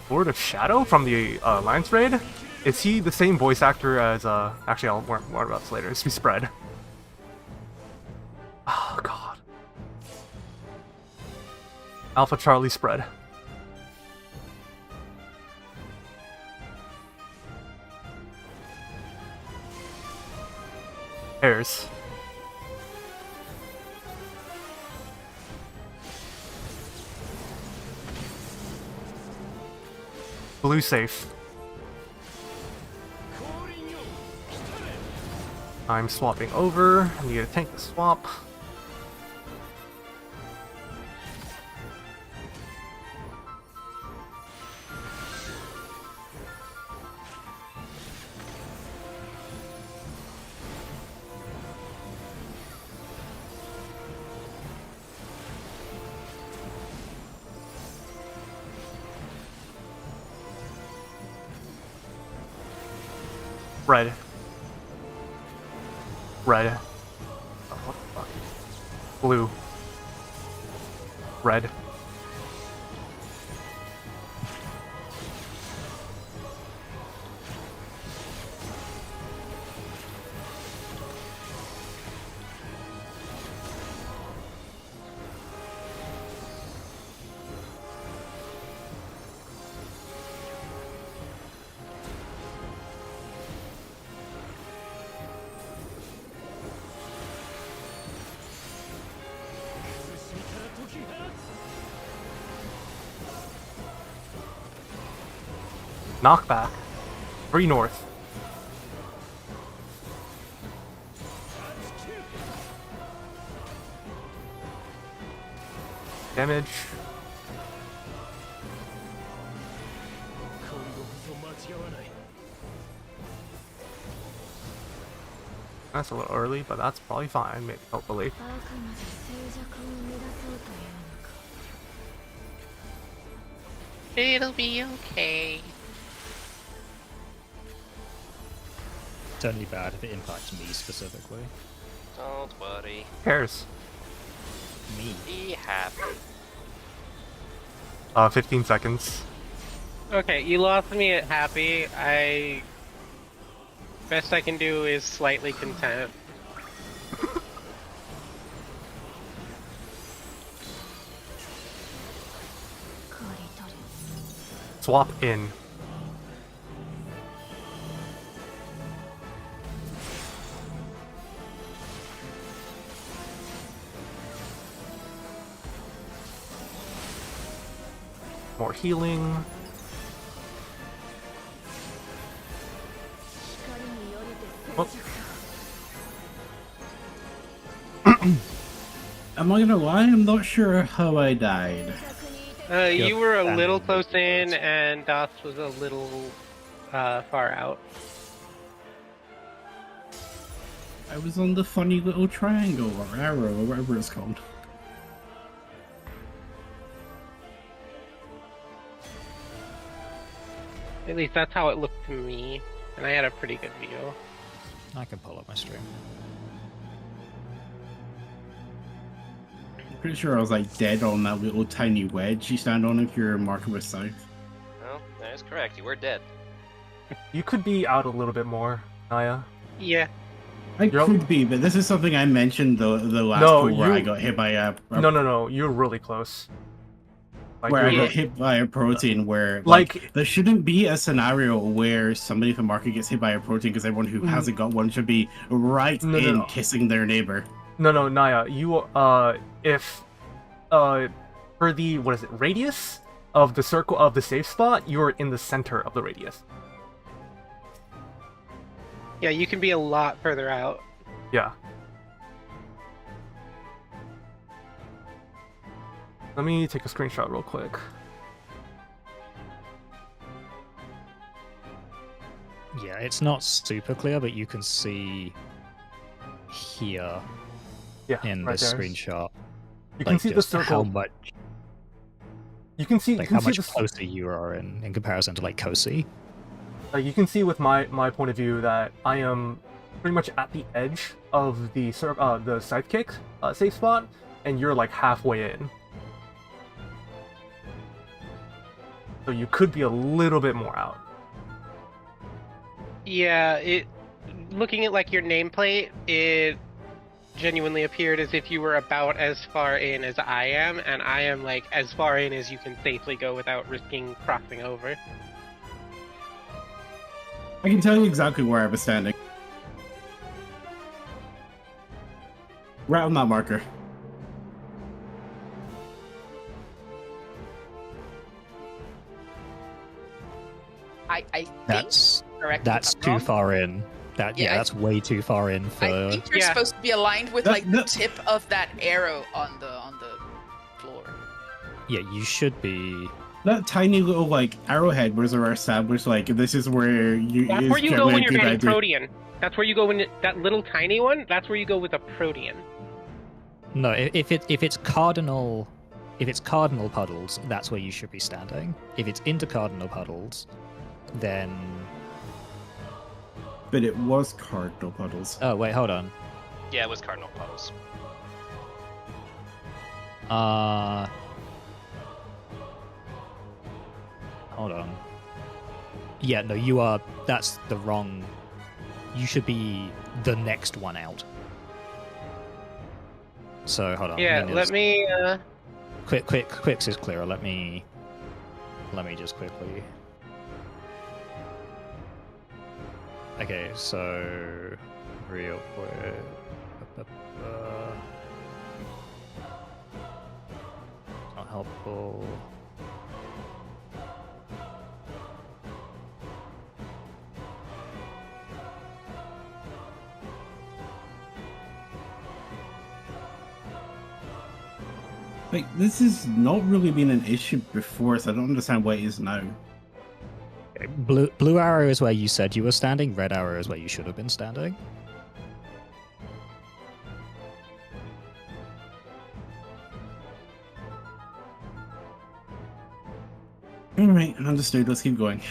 Speaker 6: Lord of Shadow from the Alliance raid? Is he the same voice actor as actually I'll more about this later. It's be spread. Oh god. Alpha Charlie spread. Pairs. Blue safe. I'm swapping over. I need to tank the swap. Red. Red. Oh, what the fuck? Blue. Red. Knockback. 3 north. Damage. That's a little early, but that's probably fine, maybe, hopefully.
Speaker 7: It'll be okay.
Speaker 3: It's only bad if it impacts me specifically.
Speaker 2: Don't worry.
Speaker 6: Who cares?
Speaker 3: Me.
Speaker 2: Be happy.
Speaker 6: 15 seconds.
Speaker 7: Okay, you lost me at happy. Best I can do is slightly content.
Speaker 6: Swap in. More healing. Oh.
Speaker 5: I'm not gonna lie, I'm not sure how I died.
Speaker 7: You were a little close in, and Das was a little far out.
Speaker 5: I was on the funny little triangle or arrow or whatever it's called.
Speaker 7: At least that's how it looked to me, and I had a pretty good view.
Speaker 3: I can pull up my stream.
Speaker 5: Pretty sure I was like dead on that little tiny wedge you stand on if your marker was south.
Speaker 2: Well, that is correct. You were dead.
Speaker 6: You could be out a little bit more. Naya?
Speaker 7: Yeah.
Speaker 5: I
Speaker 6: You're-
Speaker 5: could be, but this is something I mentioned the last
Speaker 6: No,
Speaker 5: pool where
Speaker 6: you-
Speaker 5: I got hit by a
Speaker 6: No. You're really close. Like,
Speaker 5: where I
Speaker 6: you're
Speaker 5: got hit by a protein where
Speaker 6: Like-
Speaker 5: there shouldn't be a scenario where somebody from market gets hit by a protein because everyone who hasn't got one should be right
Speaker 6: No.
Speaker 5: kissing their neighbor.
Speaker 6: No, Naya. You if for the radius of the circle of the safe spot, you're in the center of the radius.
Speaker 7: Yeah, you can be a lot further out.
Speaker 6: Yeah. Let me take a screenshot real quick.
Speaker 3: Yeah, it's not super clear, but you can see here
Speaker 6: Yeah,
Speaker 3: in
Speaker 6: right
Speaker 3: the
Speaker 6: there.
Speaker 3: screenshot.
Speaker 6: You can see the
Speaker 3: just
Speaker 6: circle.
Speaker 3: How much,
Speaker 6: You can see.
Speaker 3: like,
Speaker 6: you
Speaker 3: how
Speaker 6: can
Speaker 3: much
Speaker 6: see the,
Speaker 3: closer you are in comparison to like Kosi.
Speaker 6: you can see with my point of view that I am pretty much at the edge of the sidekick safe spot, and you're like halfway in. So you could be a little bit more out.
Speaker 7: Yeah, looking at like your nameplate, it genuinely appeared as if you were about as far in as I am, and I am like as far in as you can safely go without risking crossing over.
Speaker 5: I can tell you exactly where I was standing. Right on that marker.
Speaker 4: I think
Speaker 3: That's
Speaker 4: correct me if
Speaker 3: that's
Speaker 4: I'm
Speaker 3: too
Speaker 4: wrong.
Speaker 3: far in.
Speaker 4: Yeah, I-
Speaker 3: That's way too far in for.
Speaker 4: I think you're
Speaker 7: Yeah.
Speaker 4: supposed to be aligned with
Speaker 5: That-
Speaker 4: like the
Speaker 5: that-
Speaker 4: tip of that arrow on the floor.
Speaker 3: Yeah, you should be.
Speaker 5: That tiny little like arrowhead was established like this is where you.
Speaker 7: That's
Speaker 5: is
Speaker 7: where you go
Speaker 5: generally
Speaker 7: when
Speaker 5: a
Speaker 7: you're
Speaker 5: good
Speaker 7: getting
Speaker 5: idea.
Speaker 7: Protean. That's where you go when that little tiny one. That's where you go with a Protean.
Speaker 3: No, if it's cardinal puddles, that's where you should be standing. If it's intercardinal puddles, then
Speaker 5: But it was cardinal puddles.
Speaker 3: oh wait, hold on.
Speaker 2: Yeah, it was Cardinal Puddles.
Speaker 3: Hold on. Yeah, no, you are. That's the wrong. You should be the next one out. So hold on.
Speaker 7: Yeah, let me.
Speaker 3: Quicks is clearer. Let me just quickly. Okay, so real quick. Not helpful.
Speaker 5: Like this has not really been an issue before, so I don't understand why it is now.
Speaker 3: Blue arrow is where you said you were standing. Red arrow is where you should have been standing.
Speaker 5: Alright, understood. Let's keep going.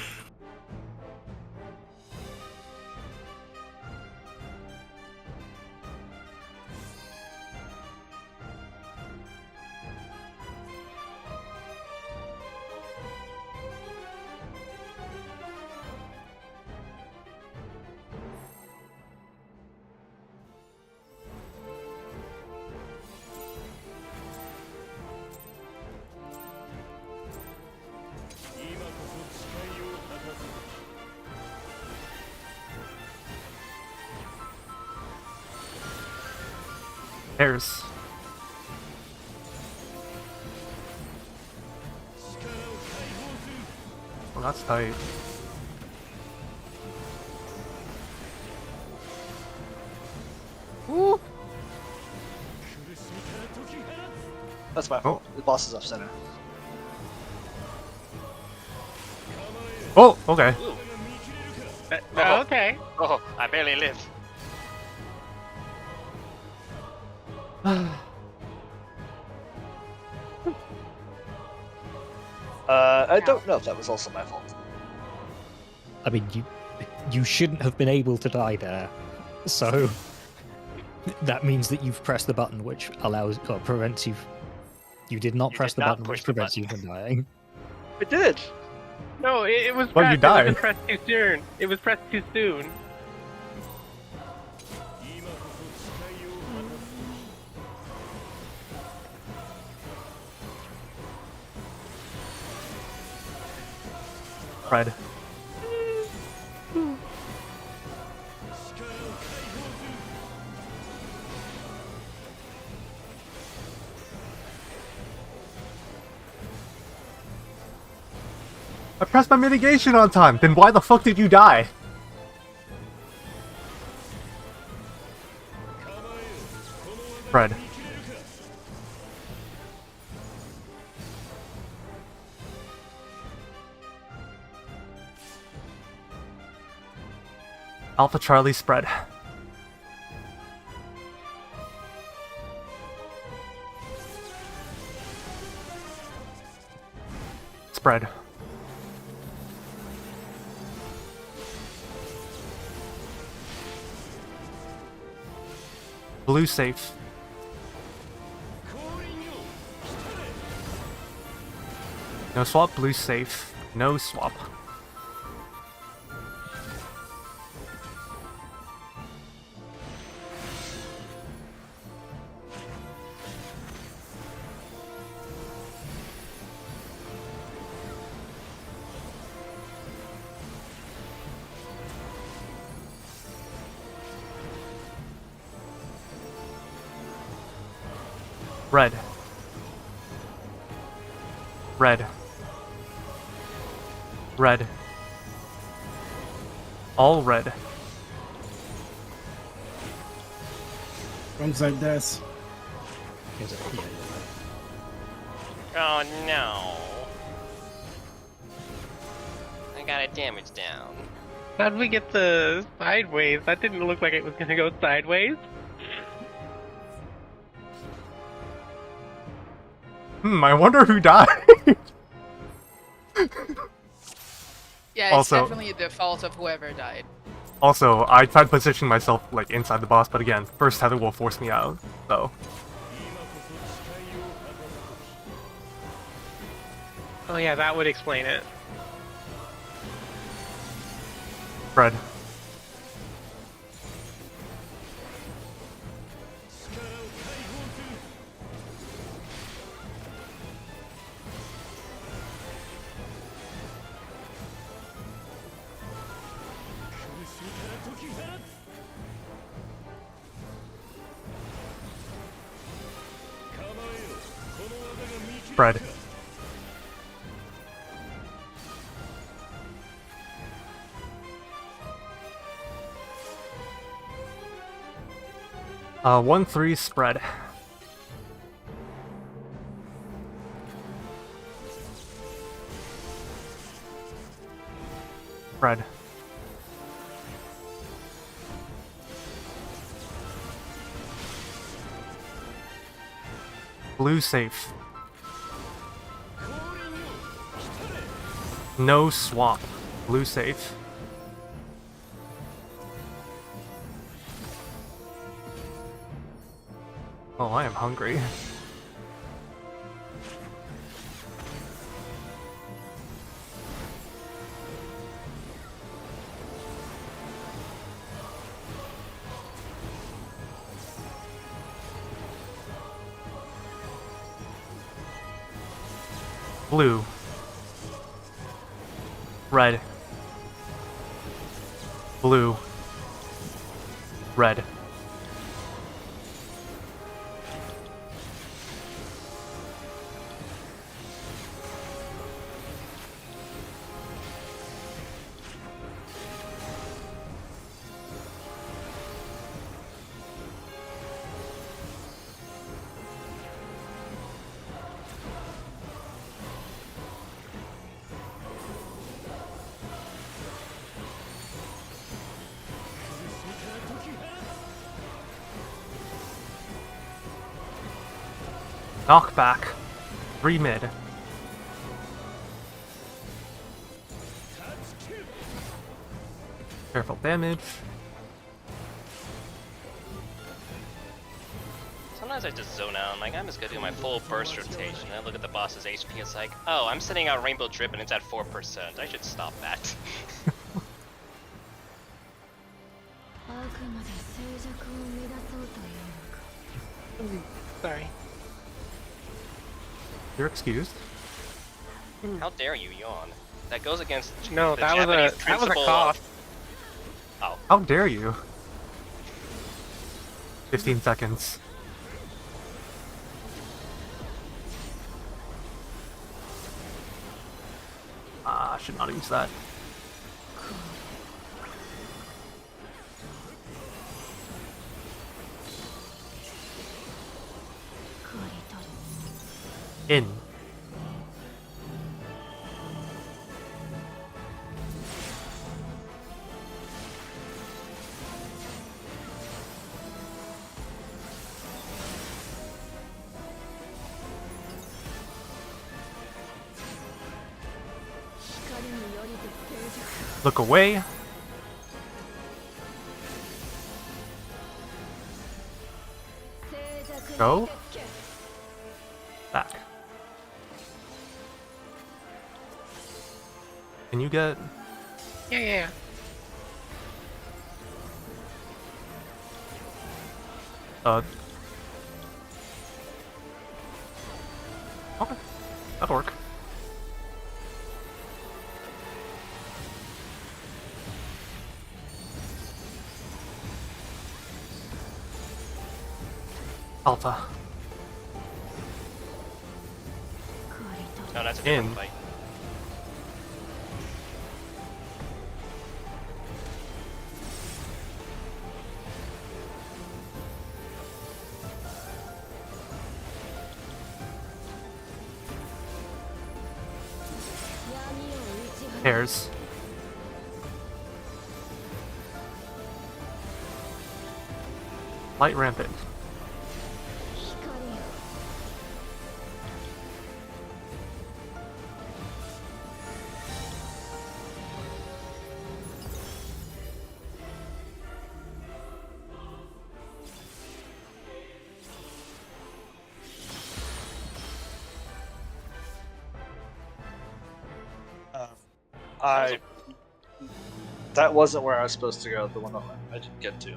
Speaker 6: There's. Well, that's tight. Woo!
Speaker 1: That's my fault. The boss is off center.
Speaker 6: Oh, okay.
Speaker 2: Ooh.
Speaker 7: Oh, okay.
Speaker 2: Oh, I barely lived.
Speaker 1: I don't know if that was also my fault.
Speaker 3: I mean, you shouldn't have been able to die there. So that means that you've pressed the button which allows or prevents you. You did not
Speaker 2: You
Speaker 3: press
Speaker 2: did
Speaker 3: the
Speaker 2: not
Speaker 3: button
Speaker 2: push
Speaker 3: which
Speaker 2: the
Speaker 3: prevents you
Speaker 2: button.
Speaker 3: from dying.
Speaker 1: I did.
Speaker 7: No, it was
Speaker 6: Well, you
Speaker 7: pressed. It
Speaker 6: died.
Speaker 7: was pressed too soon. It was pressed too soon.
Speaker 6: Spread. I pressed my mitigation on time, then why the fuck did you die? Spread. Alpha Charlie spread. Spread. Blue safe. No swap, blue safe. No swap. Red. Red. Red. All red.
Speaker 5: Wrong side, Des.
Speaker 3: Is it? Yeah,
Speaker 2: Oh no. I got a damage down.
Speaker 7: How'd we get the sideways? That didn't look like it was gonna go sideways.
Speaker 6: I wonder who died.
Speaker 4: Yeah, it's
Speaker 6: Also-
Speaker 4: definitely the fault of whoever died.
Speaker 6: Also, I tried positioning myself like inside the boss, but again, first tether will force me out. So,
Speaker 7: Oh yeah, that would explain it.
Speaker 6: Fred. Fred. 1-3 spread. Spread. Blue safe. No swap. Blue safe. Oh, I am hungry. Blue. Red. Blue. Red. Knockback. 3 mid. Careful damage.
Speaker 2: Sometimes I just zone out. I'm like, I'm just gonna do my full burst rotation. And I look at the boss's HP. It's like, oh, I'm sending out Rainbow Drip and it's at 4%. I should stop that.
Speaker 7: Sorry.
Speaker 6: You're excused.
Speaker 2: How dare you yawn? That goes against
Speaker 7: No,
Speaker 2: the
Speaker 7: that was
Speaker 2: Japanese
Speaker 7: a
Speaker 2: principle
Speaker 7: cost.
Speaker 6: How dare you? 15 seconds. Ah, I should not use that. In. Look away. Go. Back. Can you get...
Speaker 7: Yeah.
Speaker 6: Okay. That'll work. Alpha.
Speaker 2: No, that's a different
Speaker 6: In.
Speaker 2: fight.
Speaker 6: Pairs. Light rampant.
Speaker 1: That wasn't where I was supposed to go. The one that I didn't get to.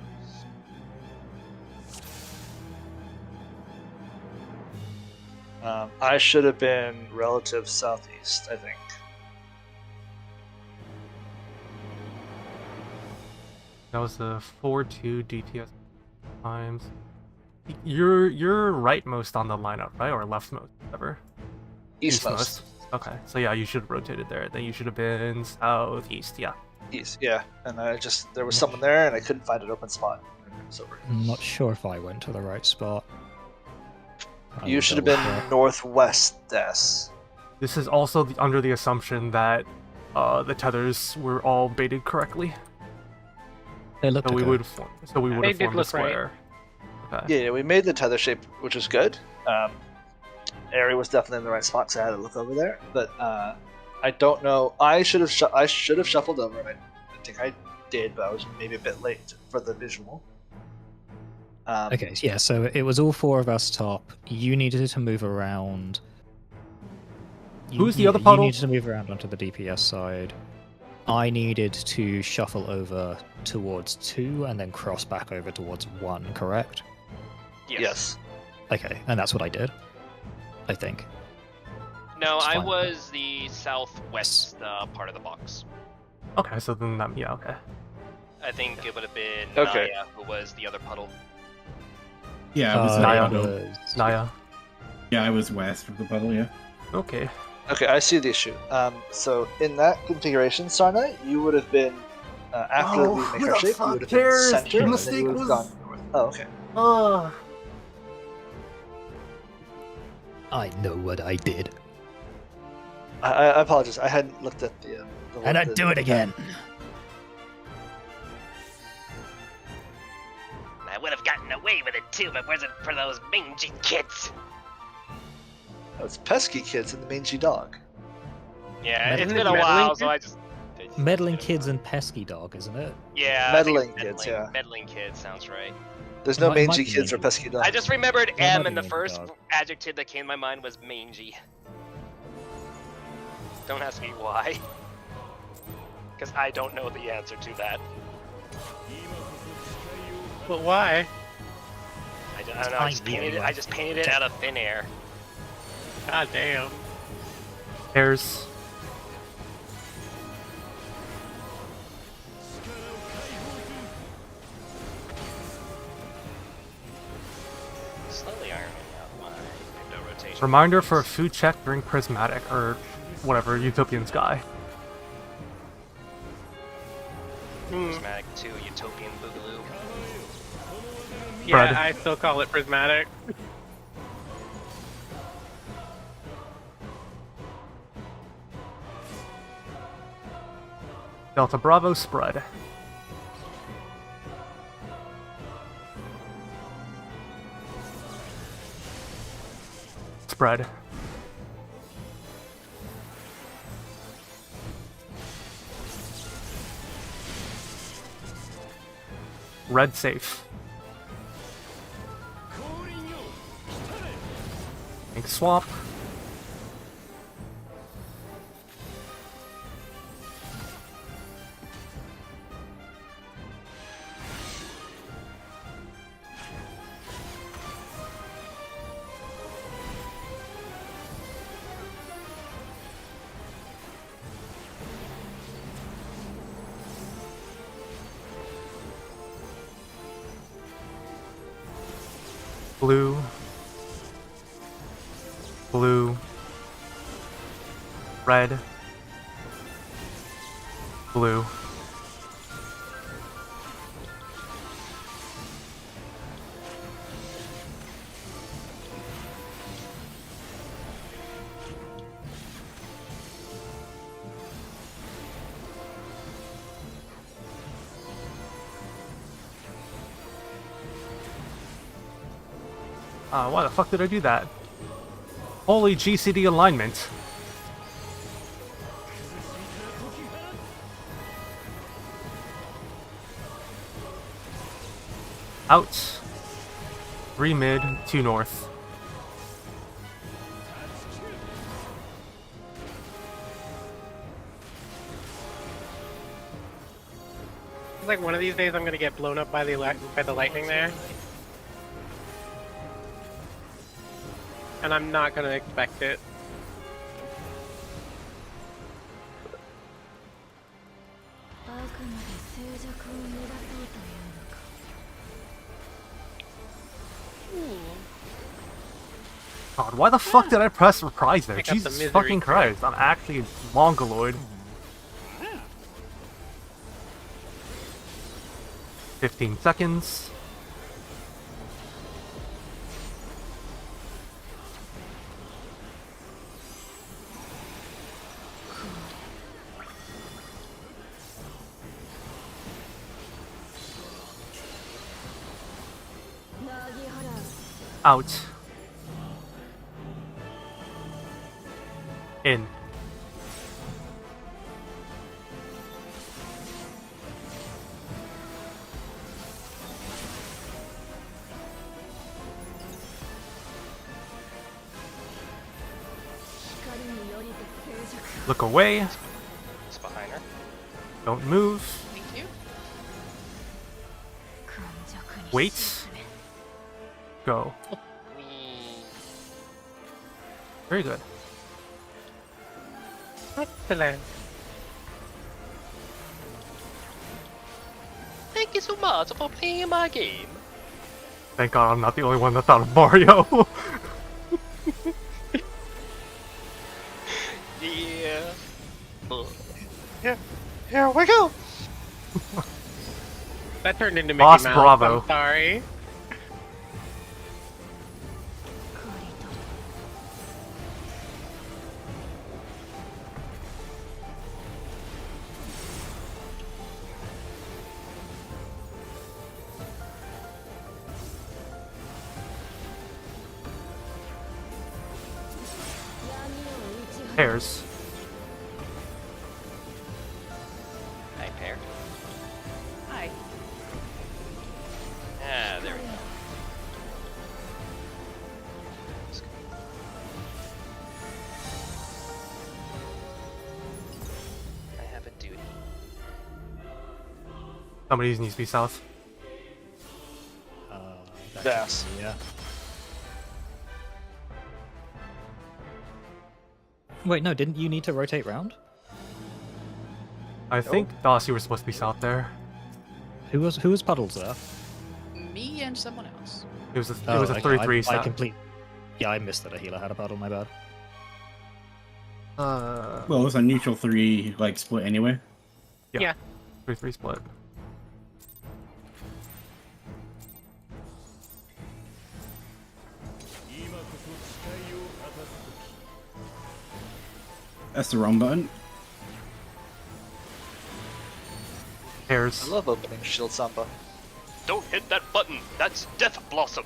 Speaker 1: I should have been relative southeast, I think.
Speaker 6: That was the 4-2 DTS times. You're rightmost on the lineup, right? Or leftmost, whatever.
Speaker 1: Eastmost.
Speaker 6: Okay, so yeah, you should have rotated there. Then you should have been southeast, yeah.
Speaker 1: East, yeah. And there was someone there, and I couldn't find an open spot. And it was over.
Speaker 3: I'm not sure if I went to the right spot. I
Speaker 1: You
Speaker 3: will
Speaker 1: should have
Speaker 3: double
Speaker 1: been
Speaker 3: check.
Speaker 1: northwest, Des.
Speaker 6: This is also under the assumption that the tethers were all baited correctly.
Speaker 3: They looked
Speaker 6: So we
Speaker 3: okay.
Speaker 6: would have
Speaker 7: They did
Speaker 6: formed a
Speaker 7: look right.
Speaker 6: square. Okay.
Speaker 1: Yeah, we made the tether shape, which was good. Ari was definitely in the right spot, so I had to look over there. But I don't know. I should have shuffled over, and I think I did, but I was maybe a bit late for the visual.
Speaker 3: Okay, yeah, so it was all four of us top. You needed to move around.
Speaker 6: Who's the other puddle?
Speaker 3: You needed to move around onto the DPS side. I needed to shuffle over towards 2 and then cross back over towards 1, correct?
Speaker 1: Yes.
Speaker 3: Okay, and that's what I did. I think.
Speaker 2: No,
Speaker 3: It's
Speaker 2: I
Speaker 3: fine.
Speaker 2: was the southwest part of the box.
Speaker 6: Okay, so then that, yeah, okay.
Speaker 2: I think it would have been
Speaker 1: Okay.
Speaker 2: Naya who was the other puddle.
Speaker 5: Yeah, I was
Speaker 6: Naya.
Speaker 3: Naya.
Speaker 5: Yeah, I was west of the puddle. Yeah.
Speaker 6: Okay.
Speaker 1: Okay, I see the issue. So in that configuration, Sarna, you would have been after
Speaker 6: Oh,
Speaker 1: the
Speaker 6: who
Speaker 1: maker
Speaker 6: the
Speaker 1: shape.
Speaker 6: fuck
Speaker 1: You would have
Speaker 6: cares?
Speaker 1: been center,
Speaker 6: The
Speaker 1: and then
Speaker 6: mistake
Speaker 1: you would have
Speaker 6: was-
Speaker 1: gone north. Oh, okay.
Speaker 3: I know what I did.
Speaker 1: I apologize. I hadn't looked at the.
Speaker 3: And I'd do it again.
Speaker 2: I would have gotten away with it too if it wasn't for those mangy kids.
Speaker 1: Those pesky kids and the mangy dog.
Speaker 2: Yeah,
Speaker 3: Isn't
Speaker 2: it's
Speaker 7: it
Speaker 2: been a
Speaker 7: meddling
Speaker 2: while,
Speaker 7: kids?
Speaker 2: so I just.
Speaker 3: Meddling kids and pesky dog, isn't it?
Speaker 2: Yeah, I think it's
Speaker 1: Meddling kids,
Speaker 2: meddling-
Speaker 1: yeah.
Speaker 2: Meddling kids sounds right.
Speaker 1: There's no
Speaker 3: Might be
Speaker 1: mangy kids or
Speaker 3: mangy.
Speaker 1: pesky dogs.
Speaker 2: I just remembered
Speaker 3: That
Speaker 2: M,
Speaker 3: might
Speaker 2: and
Speaker 3: be
Speaker 2: the
Speaker 3: mangy
Speaker 2: first
Speaker 3: dog.
Speaker 2: adjective that came to my mind was mangy. Don't ask me why. Because I don't know the answer to that.
Speaker 7: But why?
Speaker 2: I don't know.
Speaker 3: I
Speaker 2: I just painted it out of thin air.
Speaker 7: God damn.
Speaker 6: Pairs. Reminder for a food check during Prismatic, or whatever, Utopian Sky.
Speaker 2: Prismatic 2, Utopian Boogaloo.
Speaker 7: Yeah,
Speaker 6: Fred.
Speaker 7: I still call it prismatic.
Speaker 6: Delta Bravo spread. Spread. Red safe. Ink swap. Blue. Blue. Red. Blue. Why the fuck did I do that? Holy GCD alignment. Out. 3 mid, 2 north.
Speaker 7: It's like one of these days I'm gonna get blown up by the lightning there. And I'm not gonna expect it.
Speaker 6: God, why the fuck did I press reprise there?
Speaker 7: Pick up the
Speaker 6: Jesus
Speaker 7: misery
Speaker 6: fucking
Speaker 7: card.
Speaker 6: Christ, I'm actually mongoloid. 15 seconds. Out. In. Look away.
Speaker 2: It's behind her.
Speaker 6: Don't move.
Speaker 4: Thank you.
Speaker 6: Wait. Go. Very good.
Speaker 7: Excellent.
Speaker 2: Thank you so much for playing my game.
Speaker 6: Thank God I'm not the only one that thought of Mario.
Speaker 2: Yeah. Here we go.
Speaker 7: That turned into Mickey
Speaker 6: Boss
Speaker 7: Mouse.
Speaker 6: Bravo.
Speaker 7: I'm sorry.
Speaker 6: Pairs.
Speaker 2: Hi, pair.
Speaker 4: Hi.
Speaker 2: Ah, there we go. I have a duty.
Speaker 6: Somebody needs to be south.
Speaker 1: Bass.
Speaker 3: Yeah. Wait, no, didn't you need to rotate round?
Speaker 6: I think Darcy was supposed to be south there.
Speaker 3: Who was Puddles there?
Speaker 4: Me and someone else.
Speaker 6: It was a
Speaker 3: Oh,
Speaker 6: it was a
Speaker 3: okay,
Speaker 6: 3-3
Speaker 3: I
Speaker 6: set.
Speaker 3: complete. Yeah, I missed that a healer had a battle, my bad.
Speaker 5: Well, it was a neutral 3 like split anyway.
Speaker 7: Yeah.
Speaker 6: 3-3 split.
Speaker 5: That's the wrong button.
Speaker 6: Pairs.
Speaker 1: I love opening Shield Samba.
Speaker 2: Don't hit that button. That's Death Blossom.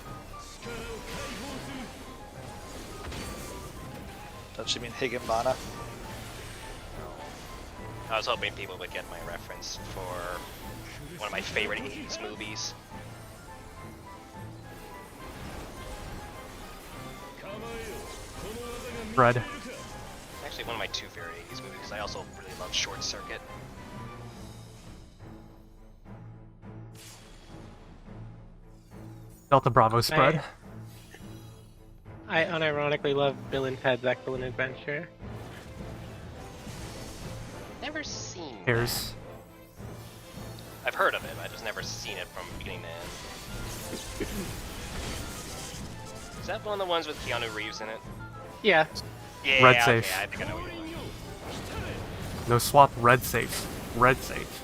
Speaker 1: Don't you mean Higginbana?
Speaker 2: I was hoping people would get my reference for one of my favorite 80s movies.
Speaker 6: Red.
Speaker 2: Actually, one of my 2 favorite 80s movies, because I also really love Short Circuit.
Speaker 6: Delta Bravo spread.
Speaker 7: I unironically love Bill and Ted's Excellent Adventure.
Speaker 2: Never seen that.
Speaker 6: Pairs.
Speaker 2: I've heard of it, I've just never seen it from beginning to end. Is that one of the ones with Keanu Reeves in it?
Speaker 7: Yeah.
Speaker 2: Yeah,
Speaker 6: Red
Speaker 2: okay,
Speaker 6: safe.
Speaker 2: I think I know what you're talking about.
Speaker 6: No swap, red safe. Red safe.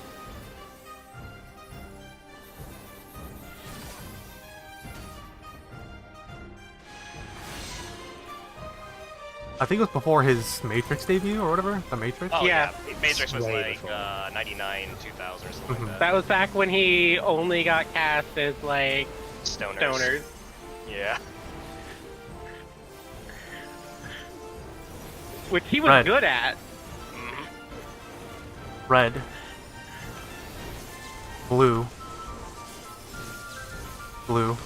Speaker 6: I think it was before his Matrix debut or whatever. The Matrix.
Speaker 2: Oh
Speaker 7: Yeah.
Speaker 2: yeah, Matrix was
Speaker 3: Way
Speaker 2: like
Speaker 3: before.
Speaker 2: 99, 2000 or something
Speaker 6: Mhm.
Speaker 2: like that.
Speaker 7: That was back when he only got cast as like
Speaker 2: Stoners.
Speaker 7: stoners.
Speaker 2: Yeah.
Speaker 7: Which he was
Speaker 6: Right.
Speaker 7: good at.
Speaker 2: Mhm.
Speaker 6: Red. Blue. Blue.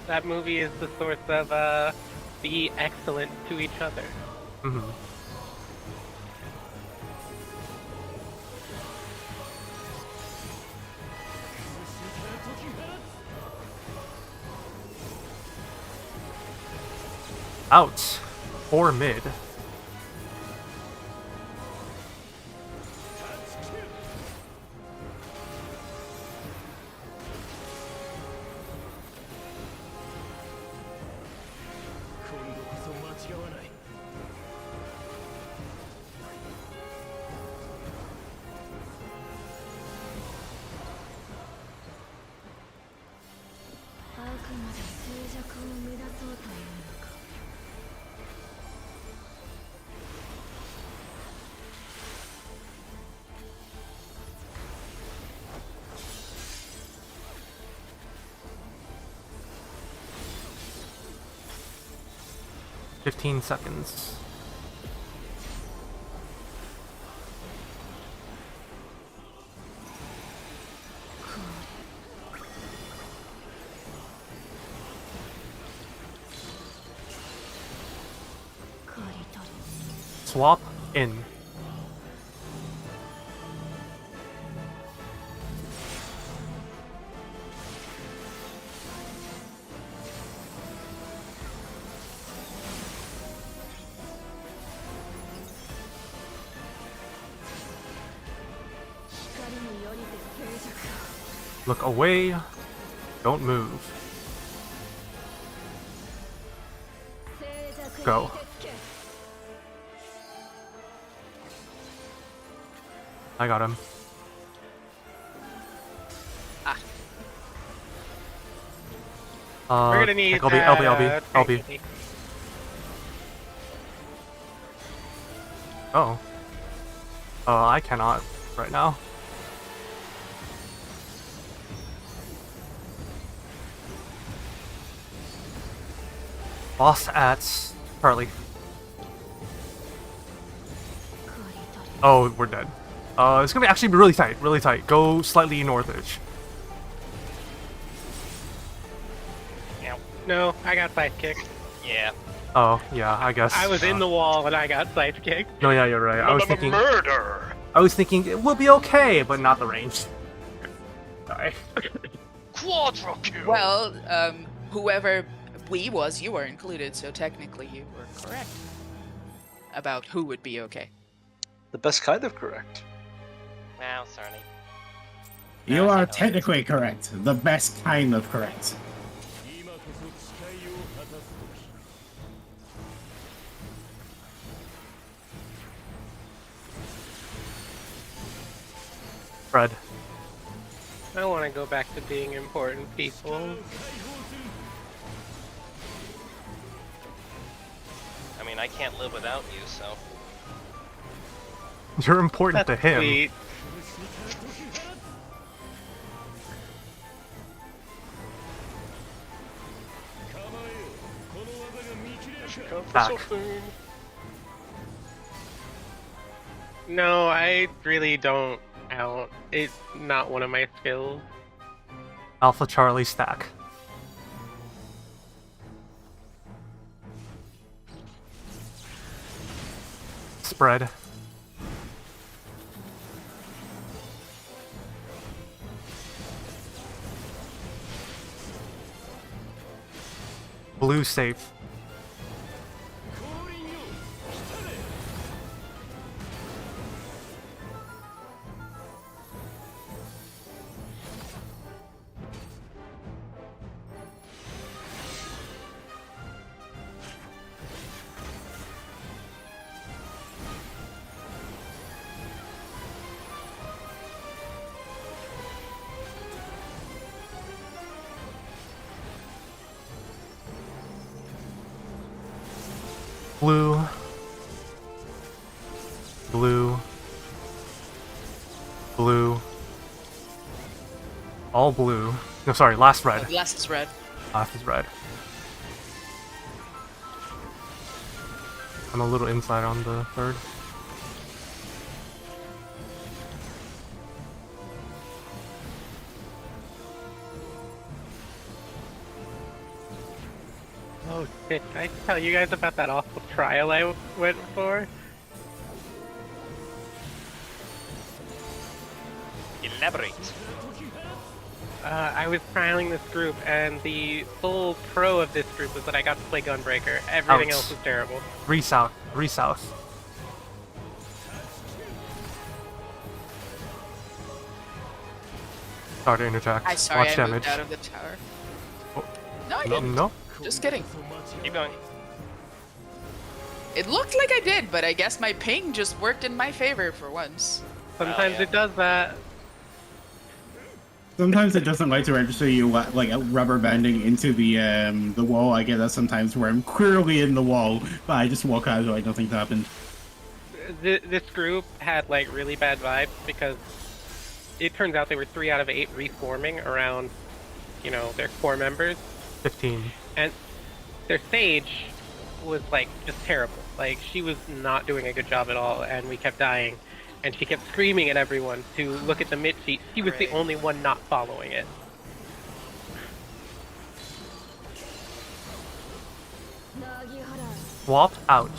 Speaker 7: That movie is the source of be excellent to each other.
Speaker 6: Mm-hmm. Out. Or mid. "15 seconds. Swap in. Look away. Don't move. Go. I got him.
Speaker 7: We're gonna need
Speaker 6: LB,
Speaker 7: that,
Speaker 6: LB.
Speaker 7: training.
Speaker 6: Oh. I cannot right now. Boss at Charlie. Oh, we're dead. It's gonna actually be really tight, really tight. Go slightly northish.
Speaker 7: No, I got sidekick.
Speaker 2: Yeah.
Speaker 6: Oh, yeah, I guess.
Speaker 7: I was in the wall and I got sidekicked.
Speaker 6: No, yeah, you're right. I was thinking.
Speaker 2: Murder.
Speaker 6: I was thinking it will be okay, but not the range. Sorry.
Speaker 2: Quadra kill.
Speaker 4: Well, whoever you are included, so technically you were correct about who would be okay.
Speaker 1: The best kind of correct.
Speaker 2: Wow, Sarni.
Speaker 5: You are technically correct. The best kind of correct.
Speaker 6: Fred.
Speaker 7: I want to go back to being important people.
Speaker 2: I mean, I can't live without you, so.
Speaker 6: You're important to him.
Speaker 7: Sweet.
Speaker 6: Back.
Speaker 7: No, I really don't out. It's not one of my skills.
Speaker 6: Alpha Charlie stack. Spread. Blue safe. Blue. Blue. Blue. All blue. No, sorry, last red.
Speaker 4: Last is red.
Speaker 6: Last is red. I'm a little inside on the third.
Speaker 7: Oh shit, can I tell you guys about that awful trial I went for?
Speaker 2: Elaborate.
Speaker 7: I was trialing this group, and the sole pro of this group was that I got to play Gunbreaker. Everything
Speaker 6: Ouch.
Speaker 7: else was terrible.
Speaker 6: 3 south. 3 south. Sorry to interject.
Speaker 4: I'm sorry,
Speaker 6: Watch
Speaker 4: I
Speaker 6: damage.
Speaker 4: moved out of the tower.
Speaker 6: Oh.
Speaker 4: No, I
Speaker 6: No,
Speaker 4: didn't.
Speaker 6: no.
Speaker 4: Just kidding.
Speaker 2: Keep going.
Speaker 4: It looked like I did, but I guess my ping just worked in my favor for once.
Speaker 7: Sometimes
Speaker 2: yeah.
Speaker 7: it does that.
Speaker 5: Sometimes it doesn't like to register you like rubber banding into the wall. I get that sometimes where I'm clearly in the wall, but I just walk out like nothing's happened.
Speaker 7: This group had like really bad vibes because it turns out they were 3 out of 8 reforming around, you know, their core members,
Speaker 6: 15.
Speaker 7: and their sage was like just terrible. Like she was not doing a good job at all, and we kept dying. And she kept screaming at everyone to look at the mid sheet. She was the
Speaker 4: Great.
Speaker 7: only one not following it.
Speaker 6: Swap out.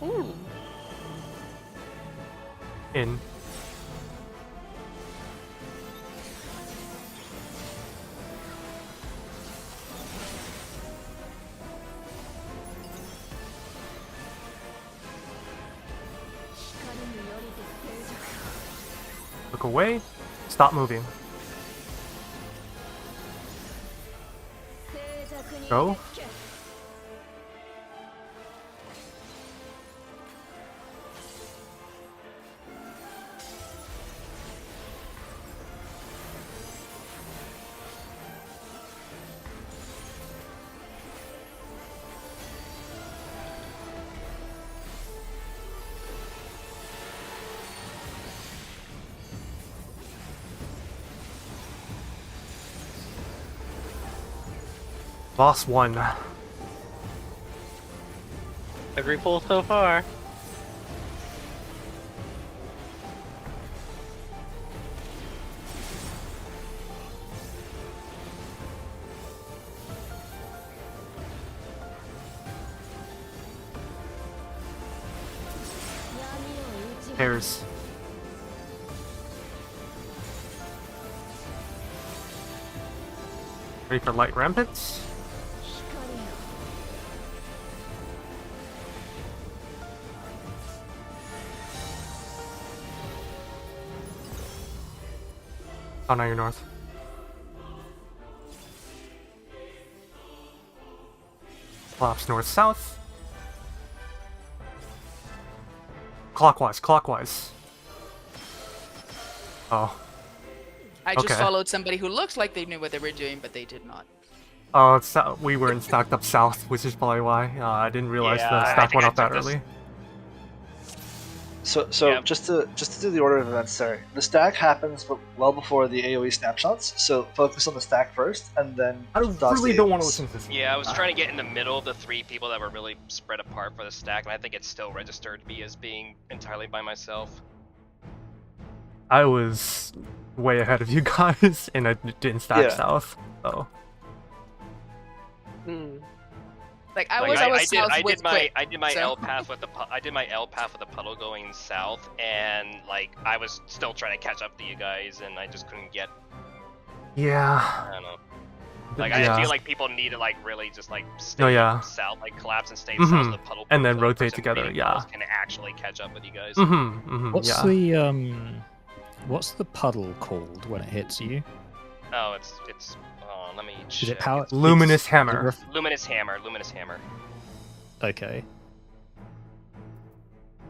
Speaker 7: Ooh.
Speaker 6: In. Look away. Stop moving. Go. Boss 1.
Speaker 7: Every pull so far.
Speaker 6: Pairs. Ready for light rampants? Oh, now you're north. Collapse north-south. Clockwise, clockwise. Oh.
Speaker 4: I just
Speaker 6: Okay.
Speaker 4: followed somebody who looks like they knew what they were doing, but they did not.
Speaker 6: Oh, it's, we weren't stacked up south, which is probably why. I didn't realize
Speaker 2: Yeah,
Speaker 6: the
Speaker 2: I
Speaker 6: stack
Speaker 2: think
Speaker 6: went
Speaker 2: I
Speaker 6: up that
Speaker 2: took this-
Speaker 6: early.
Speaker 1: So
Speaker 2: Yeah.
Speaker 1: just to do the order of events, sorry. The stack happens well before the AoE snapshots, so focus on the stack first, and then
Speaker 6: I
Speaker 1: dodge
Speaker 6: really
Speaker 1: the
Speaker 6: don't want to
Speaker 1: AoEs.
Speaker 6: listen to this.
Speaker 2: Yeah, I was trying to get in the middle of the 3 people that were really spread apart for the stack, and I think it still registered me as being entirely by myself.
Speaker 6: I was way ahead of you guys, and I didn't stack
Speaker 1: Yeah.
Speaker 6: south. So
Speaker 4: Like I
Speaker 2: Like,
Speaker 4: was south
Speaker 2: I
Speaker 4: with
Speaker 2: did my
Speaker 4: Quick,
Speaker 2: I did my
Speaker 4: so-
Speaker 2: L path with the I did my L path with the puddle going south, and like I was still trying to catch up to you guys, and I just couldn't get.
Speaker 6: yeah,
Speaker 2: I don't know. Like
Speaker 6: yeah.
Speaker 2: I feel like people need to like really just like stay
Speaker 6: No, yeah.
Speaker 2: south, like collapse and stay
Speaker 6: Mhm.
Speaker 2: south of the puddle,
Speaker 6: And then
Speaker 2: so the
Speaker 6: rotate
Speaker 2: person
Speaker 6: together,
Speaker 2: being
Speaker 6: yeah.
Speaker 2: close can actually catch up with you guys.
Speaker 3: What's
Speaker 6: yeah.
Speaker 3: what's the puddle called when it hits you?
Speaker 2: Oh, it's. Let me check.
Speaker 3: Is it power?
Speaker 6: Luminous
Speaker 3: is it
Speaker 6: hammer.
Speaker 2: Luminous hammer. Luminous hammer.
Speaker 3: Okay.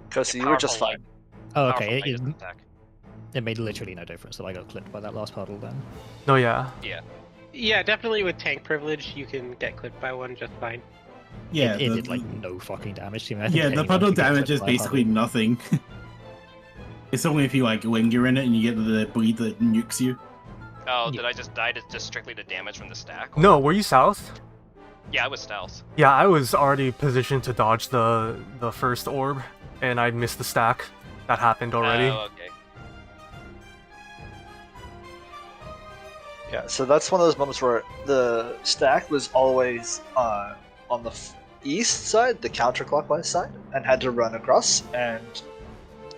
Speaker 1: Because
Speaker 2: Yeah,
Speaker 1: you were just
Speaker 2: powerful,
Speaker 1: fine.
Speaker 3: Oh,
Speaker 2: Powerful
Speaker 3: okay. It,
Speaker 2: Magus attack.
Speaker 3: it made literally no difference that I got clipped by that last puddle then.
Speaker 6: No, yeah.
Speaker 7: Yeah, definitely with tank privilege, you can get clipped by one just fine.
Speaker 5: Yeah,
Speaker 3: it
Speaker 5: the,
Speaker 3: did like no fucking damage to me. I think
Speaker 5: yeah, the
Speaker 3: anyone
Speaker 5: puddle
Speaker 3: can get
Speaker 5: damage
Speaker 3: clipped
Speaker 5: is
Speaker 3: by a
Speaker 5: basically
Speaker 3: puddle.
Speaker 5: nothing. It's only if you like linger in it and you get the bleed that nukes you.
Speaker 2: Oh,
Speaker 3: Yeah.
Speaker 2: did I just die to just strictly the damage from the stack? or-
Speaker 6: No, were you south?
Speaker 2: Yeah, I was stealth.
Speaker 6: Yeah, I was already positioned to dodge the first orb, and I missed the stack. That happened already.
Speaker 2: Oh, okay.
Speaker 1: Yeah, so that's one of those moments where the stack was always on the east side, the counterclockwise side, and had to run across. And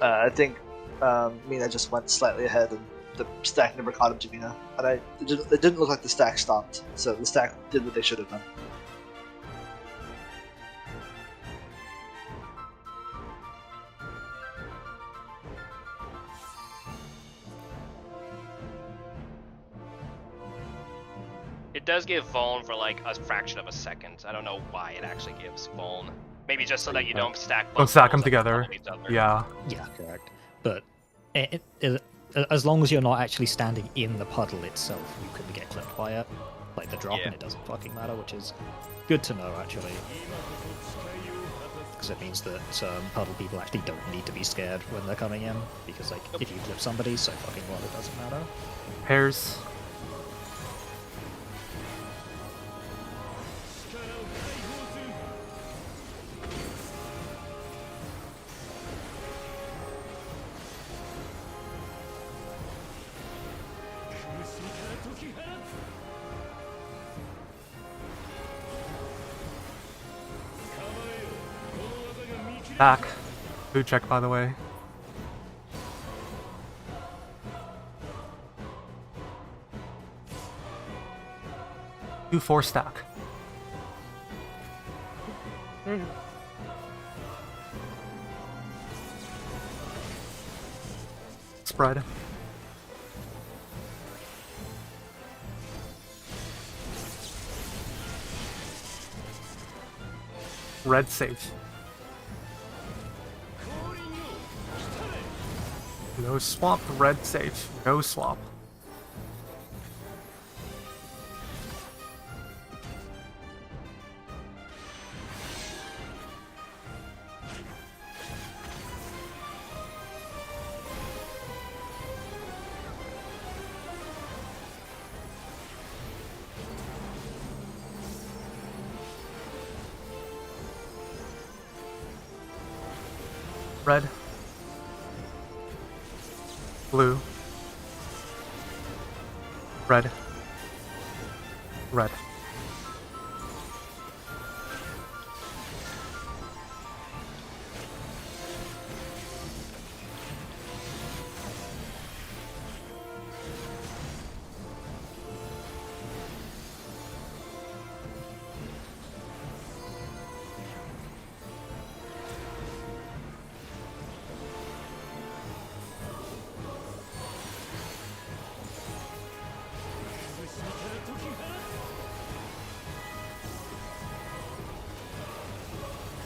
Speaker 1: I think Mina just went slightly ahead, and the stack never caught up to Mina. And it didn't look like the stack stopped, so the stack did what they should have done.
Speaker 2: It does give Vuln for like a fraction of a second. I don't know why it actually gives Vuln. Maybe just so that you don't stack.
Speaker 6: Don't
Speaker 2: both
Speaker 6: stack 'em
Speaker 2: puddles
Speaker 6: together.
Speaker 2: on top of each other.
Speaker 6: Yeah.
Speaker 3: Yeah, correct. But as long as you're not actually standing in the puddle itself, you couldn't get clipped by it. Like the drop,
Speaker 2: Yeah.
Speaker 3: and it doesn't fucking matter, which is good to know actually. Because it means that puddle people actually don't need to be scared when they're coming in. Because like if you clip somebody, so fucking what, it doesn't matter.
Speaker 6: Pairs. Back. Food check, by the way. Do 4 stack. Spread. Red safe. No swap, red safe. No swap. Red. Blue. Red. Red.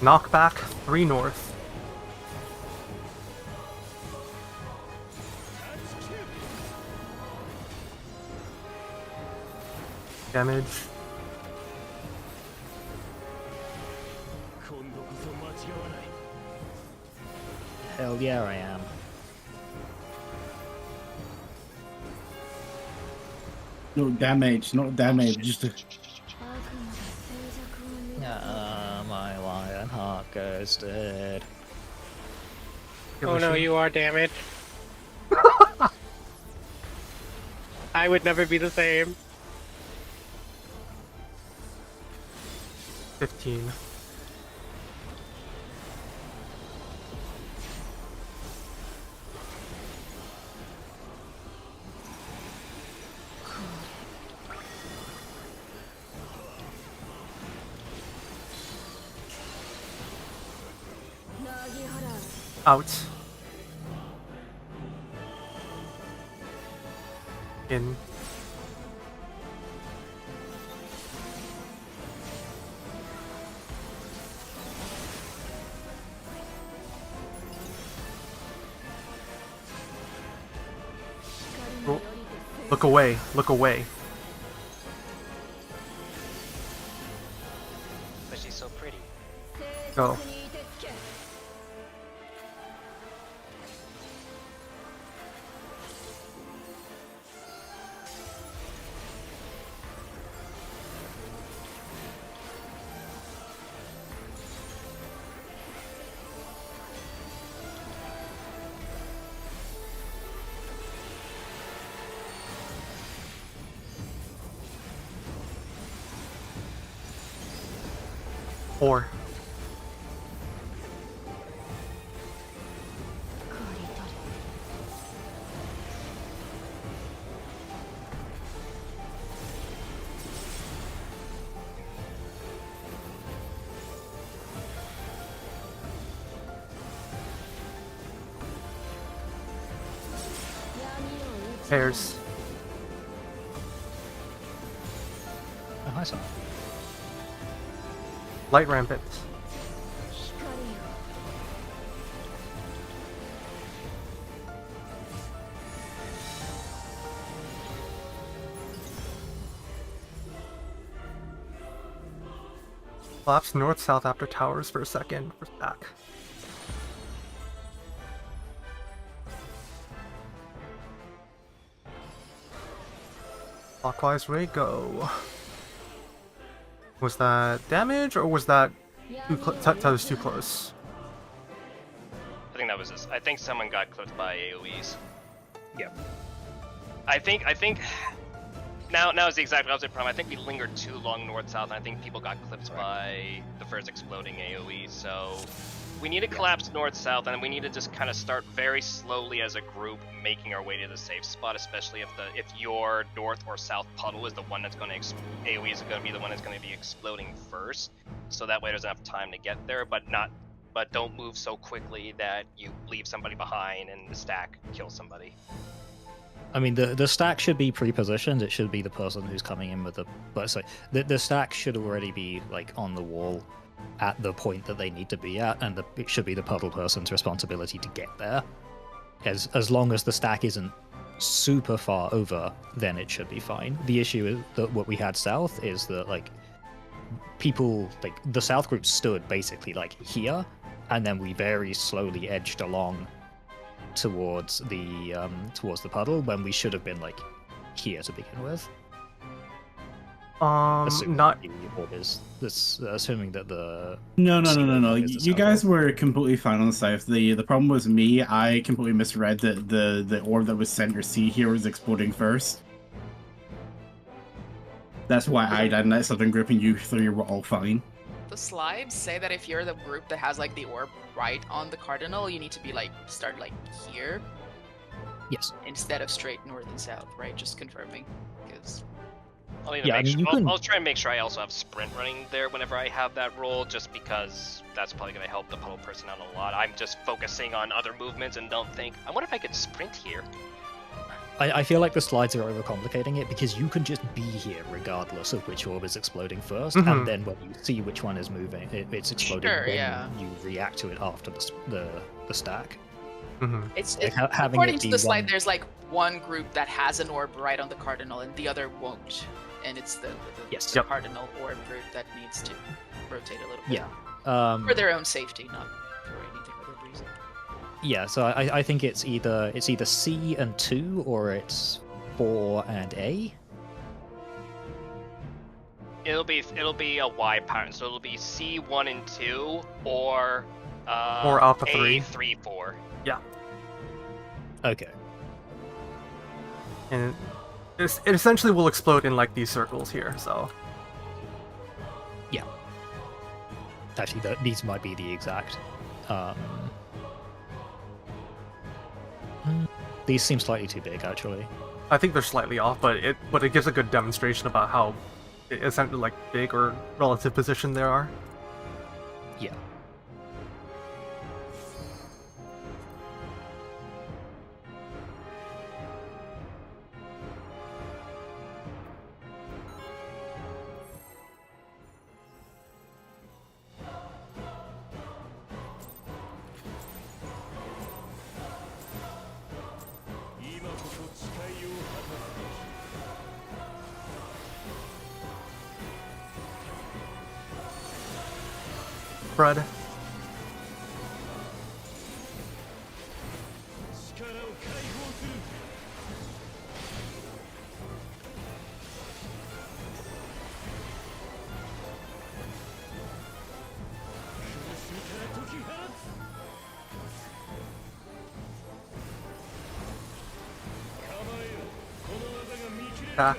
Speaker 6: Knockback 3 north. Damage.
Speaker 3: Hell yeah, I am.
Speaker 5: No damage, not damage, just a...
Speaker 3: My lion heart goes dead.
Speaker 7: Oh no, you are damaged. I would never be the same.
Speaker 6: 15. Out. In. Oh, look away, look away.
Speaker 2: But she's so pretty.
Speaker 6: Go. Four. Pairs.
Speaker 3: Oh, hi, son.
Speaker 6: Light rampant. Collapse north-south after towers for a second for stack. Clockwise way, go. Was that damage, or was that that was too close?
Speaker 2: I think that was this. I think someone got clipped by AoEs.
Speaker 3: Yep.
Speaker 2: I think now is the exact opposite problem. I think we lingered too long north-south, and I think people got clipped by the first exploding AoE. So we need to collapse north-south, and we need to just kind of start very slowly as a group, making our way to the safe spot. Especially if your north or south puddle is the one that's going to AoE is going to be the one that's going to be exploding first. So that way there's enough time to get there, but don't move so quickly that you leave somebody behind and the stack kills somebody.
Speaker 3: I mean, the stack should be pre-positioned. It should be the person who's coming in with the... But sorry, the stack should already be, like, on the wall at the point that they need to be at, and it should be the puddle person's responsibility to get there. As long as the stack isn't super far over, then it should be fine. The issue is that what we had south is that, like, people... Like, the south group stood, basically, like, here, and then we very slowly edged along towards the puddle when we should have been like here to begin with. Assuming
Speaker 6: Not
Speaker 3: the orders. Assuming that the
Speaker 5: No. You guys were completely fine on the south. The problem was me. I completely misread that the orb that was center C here was exploding first. That's why I died in that southern group, and you three were all fine.
Speaker 4: The slides say that if you're the group that has like the orb right on the cardinal, you need to be like start like here
Speaker 3: Yes.
Speaker 4: instead of straight north and south, right? Just confirming, because
Speaker 2: I'll try and make sure I also have sprint running there whenever I have that roll, just because that's probably going to help the puddle person out a lot. I'm just focusing on other movements and don't think, I wonder if I could sprint here.
Speaker 3: I feel like the slides are overcomplicating it because you can just be here regardless of which orb is exploding 1st,
Speaker 6: Mhm.
Speaker 3: and then when you see which one is moving, it's exploding.
Speaker 4: Sure,
Speaker 3: then
Speaker 4: yeah.
Speaker 3: you react to it after the stack.
Speaker 6: Hmm.
Speaker 4: It's
Speaker 3: Like, having
Speaker 4: according
Speaker 3: it
Speaker 4: to
Speaker 3: be
Speaker 4: the slide,
Speaker 3: one-
Speaker 4: there's like one group that has an orb right on the cardinal, and the other won't. And it's the
Speaker 3: Yes.
Speaker 6: Yep.
Speaker 4: cardinal orb group that needs to rotate a little bit.
Speaker 3: Yeah.
Speaker 4: For their own safety, not for anything other reason.
Speaker 3: Yeah, so I think it's either C and 2 or it's 4 and A.
Speaker 2: It'll be a Y pattern, so it'll be C1 and 2 or
Speaker 6: Alpha 3.
Speaker 2: A3 4.
Speaker 3: Okay.
Speaker 6: And it essentially will explode in like these circles here. So
Speaker 3: Actually, these might be the exact. These seem slightly too big, actually.
Speaker 6: I think they're slightly off, but it gives a good demonstration about how essentially like big or relative position they are.
Speaker 3: Yeah.
Speaker 6: Fred. Back.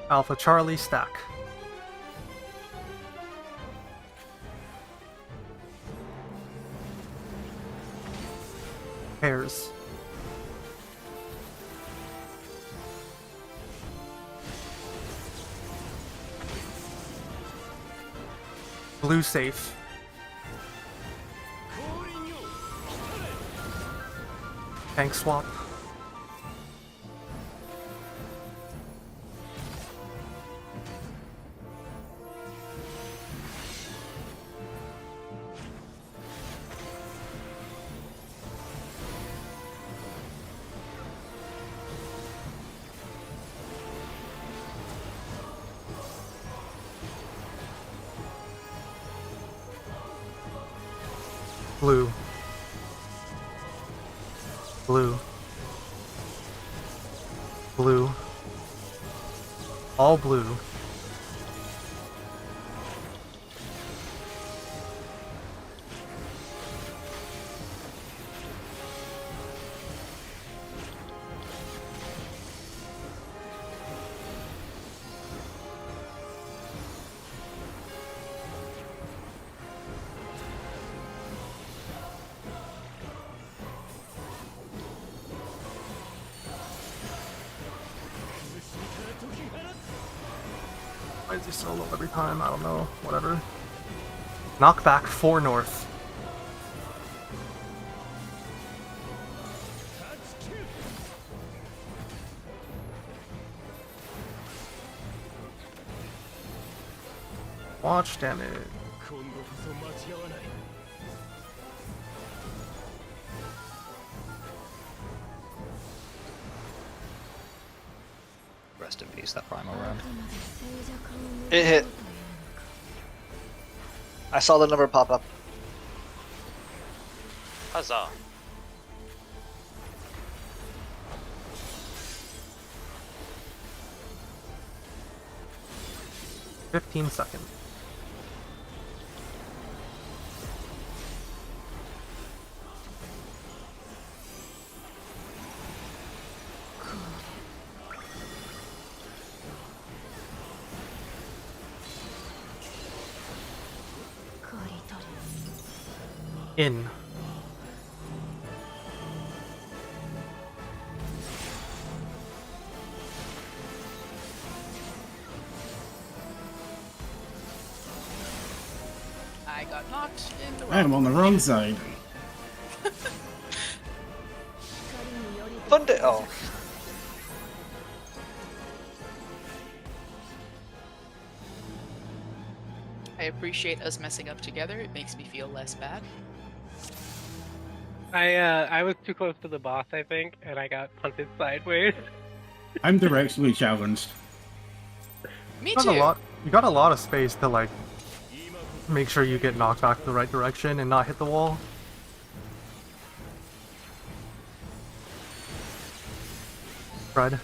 Speaker 6: Alpha Charlie stack. Pairs. Blue safe. Tank swap. Blue. Blue. Blue. All blue. Why is he so low every time? I don't know. Whatever. Knockback 4 north. Watch damage.
Speaker 3: Rest in peace, that primal round.
Speaker 1: It hit. I saw the number pop up.
Speaker 2: Huzzah.
Speaker 6: $15 seconds. In.
Speaker 4: got knocked in the
Speaker 5: I am on the wrong side.
Speaker 1: Fun day. Oh,
Speaker 4: I appreciate us messing up together. It makes me feel less bad.
Speaker 7: I was too close to the boss, I think, and I got punted sideways.
Speaker 5: I'm directionally challenged.
Speaker 4: Me
Speaker 6: You got
Speaker 4: too.
Speaker 6: you got a lot of space to like make sure you get knocked back the right direction and not hit the wall. Fred.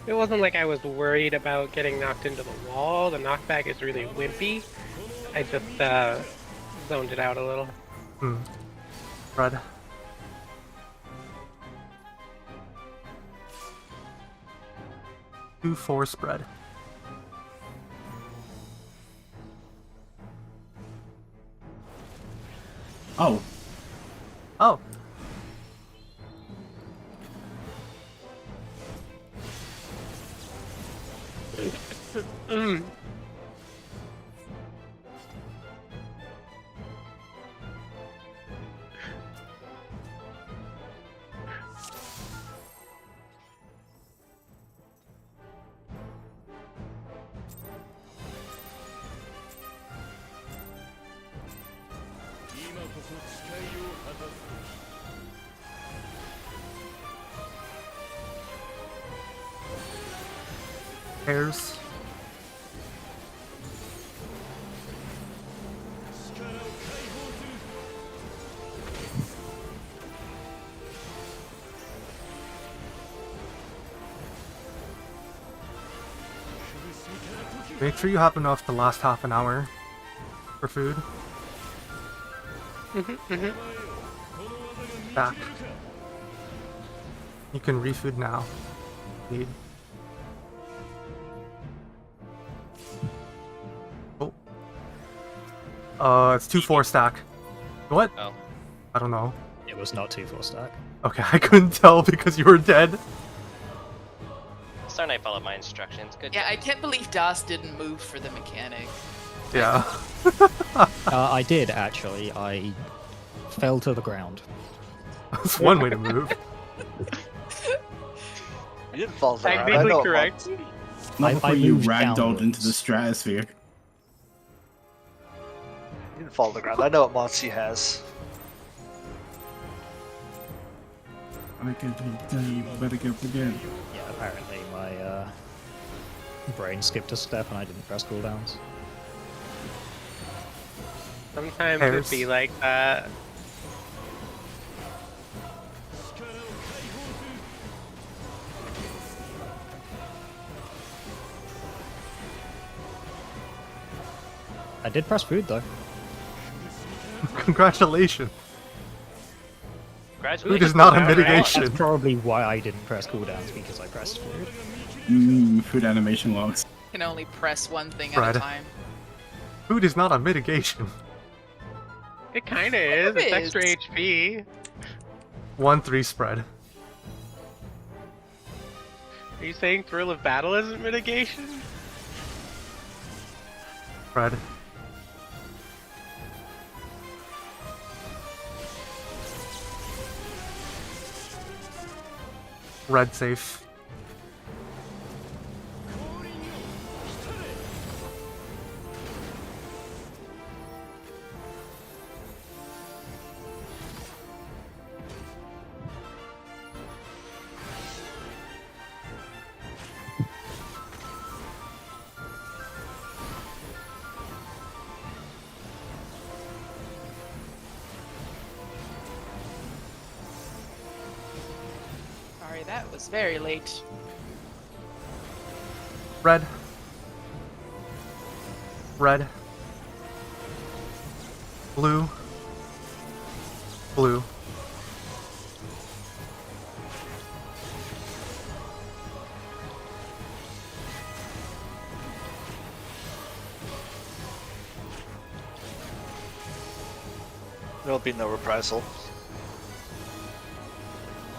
Speaker 7: It wasn't like I was worried about getting knocked into the wall. The knockback is really wimpy. I just zoned it out a little.
Speaker 6: Fred. Two 4 spread.
Speaker 5: Oh,
Speaker 6: Oh. Pairs. Make sure you have enough to last half an hour for food. Back. You can refood now. Need. Oh. It's 2-4 stack. What?
Speaker 2: Oh.
Speaker 6: I don't know.
Speaker 3: It was not 2-4 stack.
Speaker 6: Okay, I couldn't tell because you were dead.
Speaker 2: Star Knight followed my instructions. Good.
Speaker 4: Yeah,
Speaker 2: job.
Speaker 4: I can't believe Das didn't move for the mechanic.
Speaker 6: Yeah.
Speaker 3: I did actually. I fell to the ground.
Speaker 6: That's one way to move.
Speaker 1: you didn't fall down. I
Speaker 7: Technically
Speaker 1: know it
Speaker 7: correct.
Speaker 5: not
Speaker 3: I
Speaker 5: before you
Speaker 3: moved
Speaker 5: ragdolled into the
Speaker 3: downwards.
Speaker 5: stratosphere.
Speaker 1: You didn't fall to the ground. I know what mods he has.
Speaker 5: I can tell you better go again.
Speaker 3: Yeah, apparently my brain skipped a step and I didn't press cooldowns.
Speaker 7: Sometimes
Speaker 6: Pairs.
Speaker 7: it'd be like that.
Speaker 3: I did press food though.
Speaker 6: Congratulations.
Speaker 2: Congratulations.
Speaker 6: Food is not a
Speaker 2: Alright.
Speaker 6: mitigation.
Speaker 3: That's probably why I didn't press cooldowns, because I pressed food.
Speaker 5: Food animation logs.
Speaker 4: You can only press one thing at
Speaker 6: Fred.
Speaker 4: a time.
Speaker 6: Food is not a mitigation.
Speaker 7: It kinda is.
Speaker 4: It
Speaker 7: It's
Speaker 4: is.
Speaker 7: extra HP.
Speaker 6: 1-3 spread.
Speaker 7: Are you saying Thrill of Battle isn't mitigation?
Speaker 6: Fred. Red safe.
Speaker 4: Sorry, that was very late.
Speaker 6: Red. Red. Blue. Blue.
Speaker 1: There'll be no reprisal.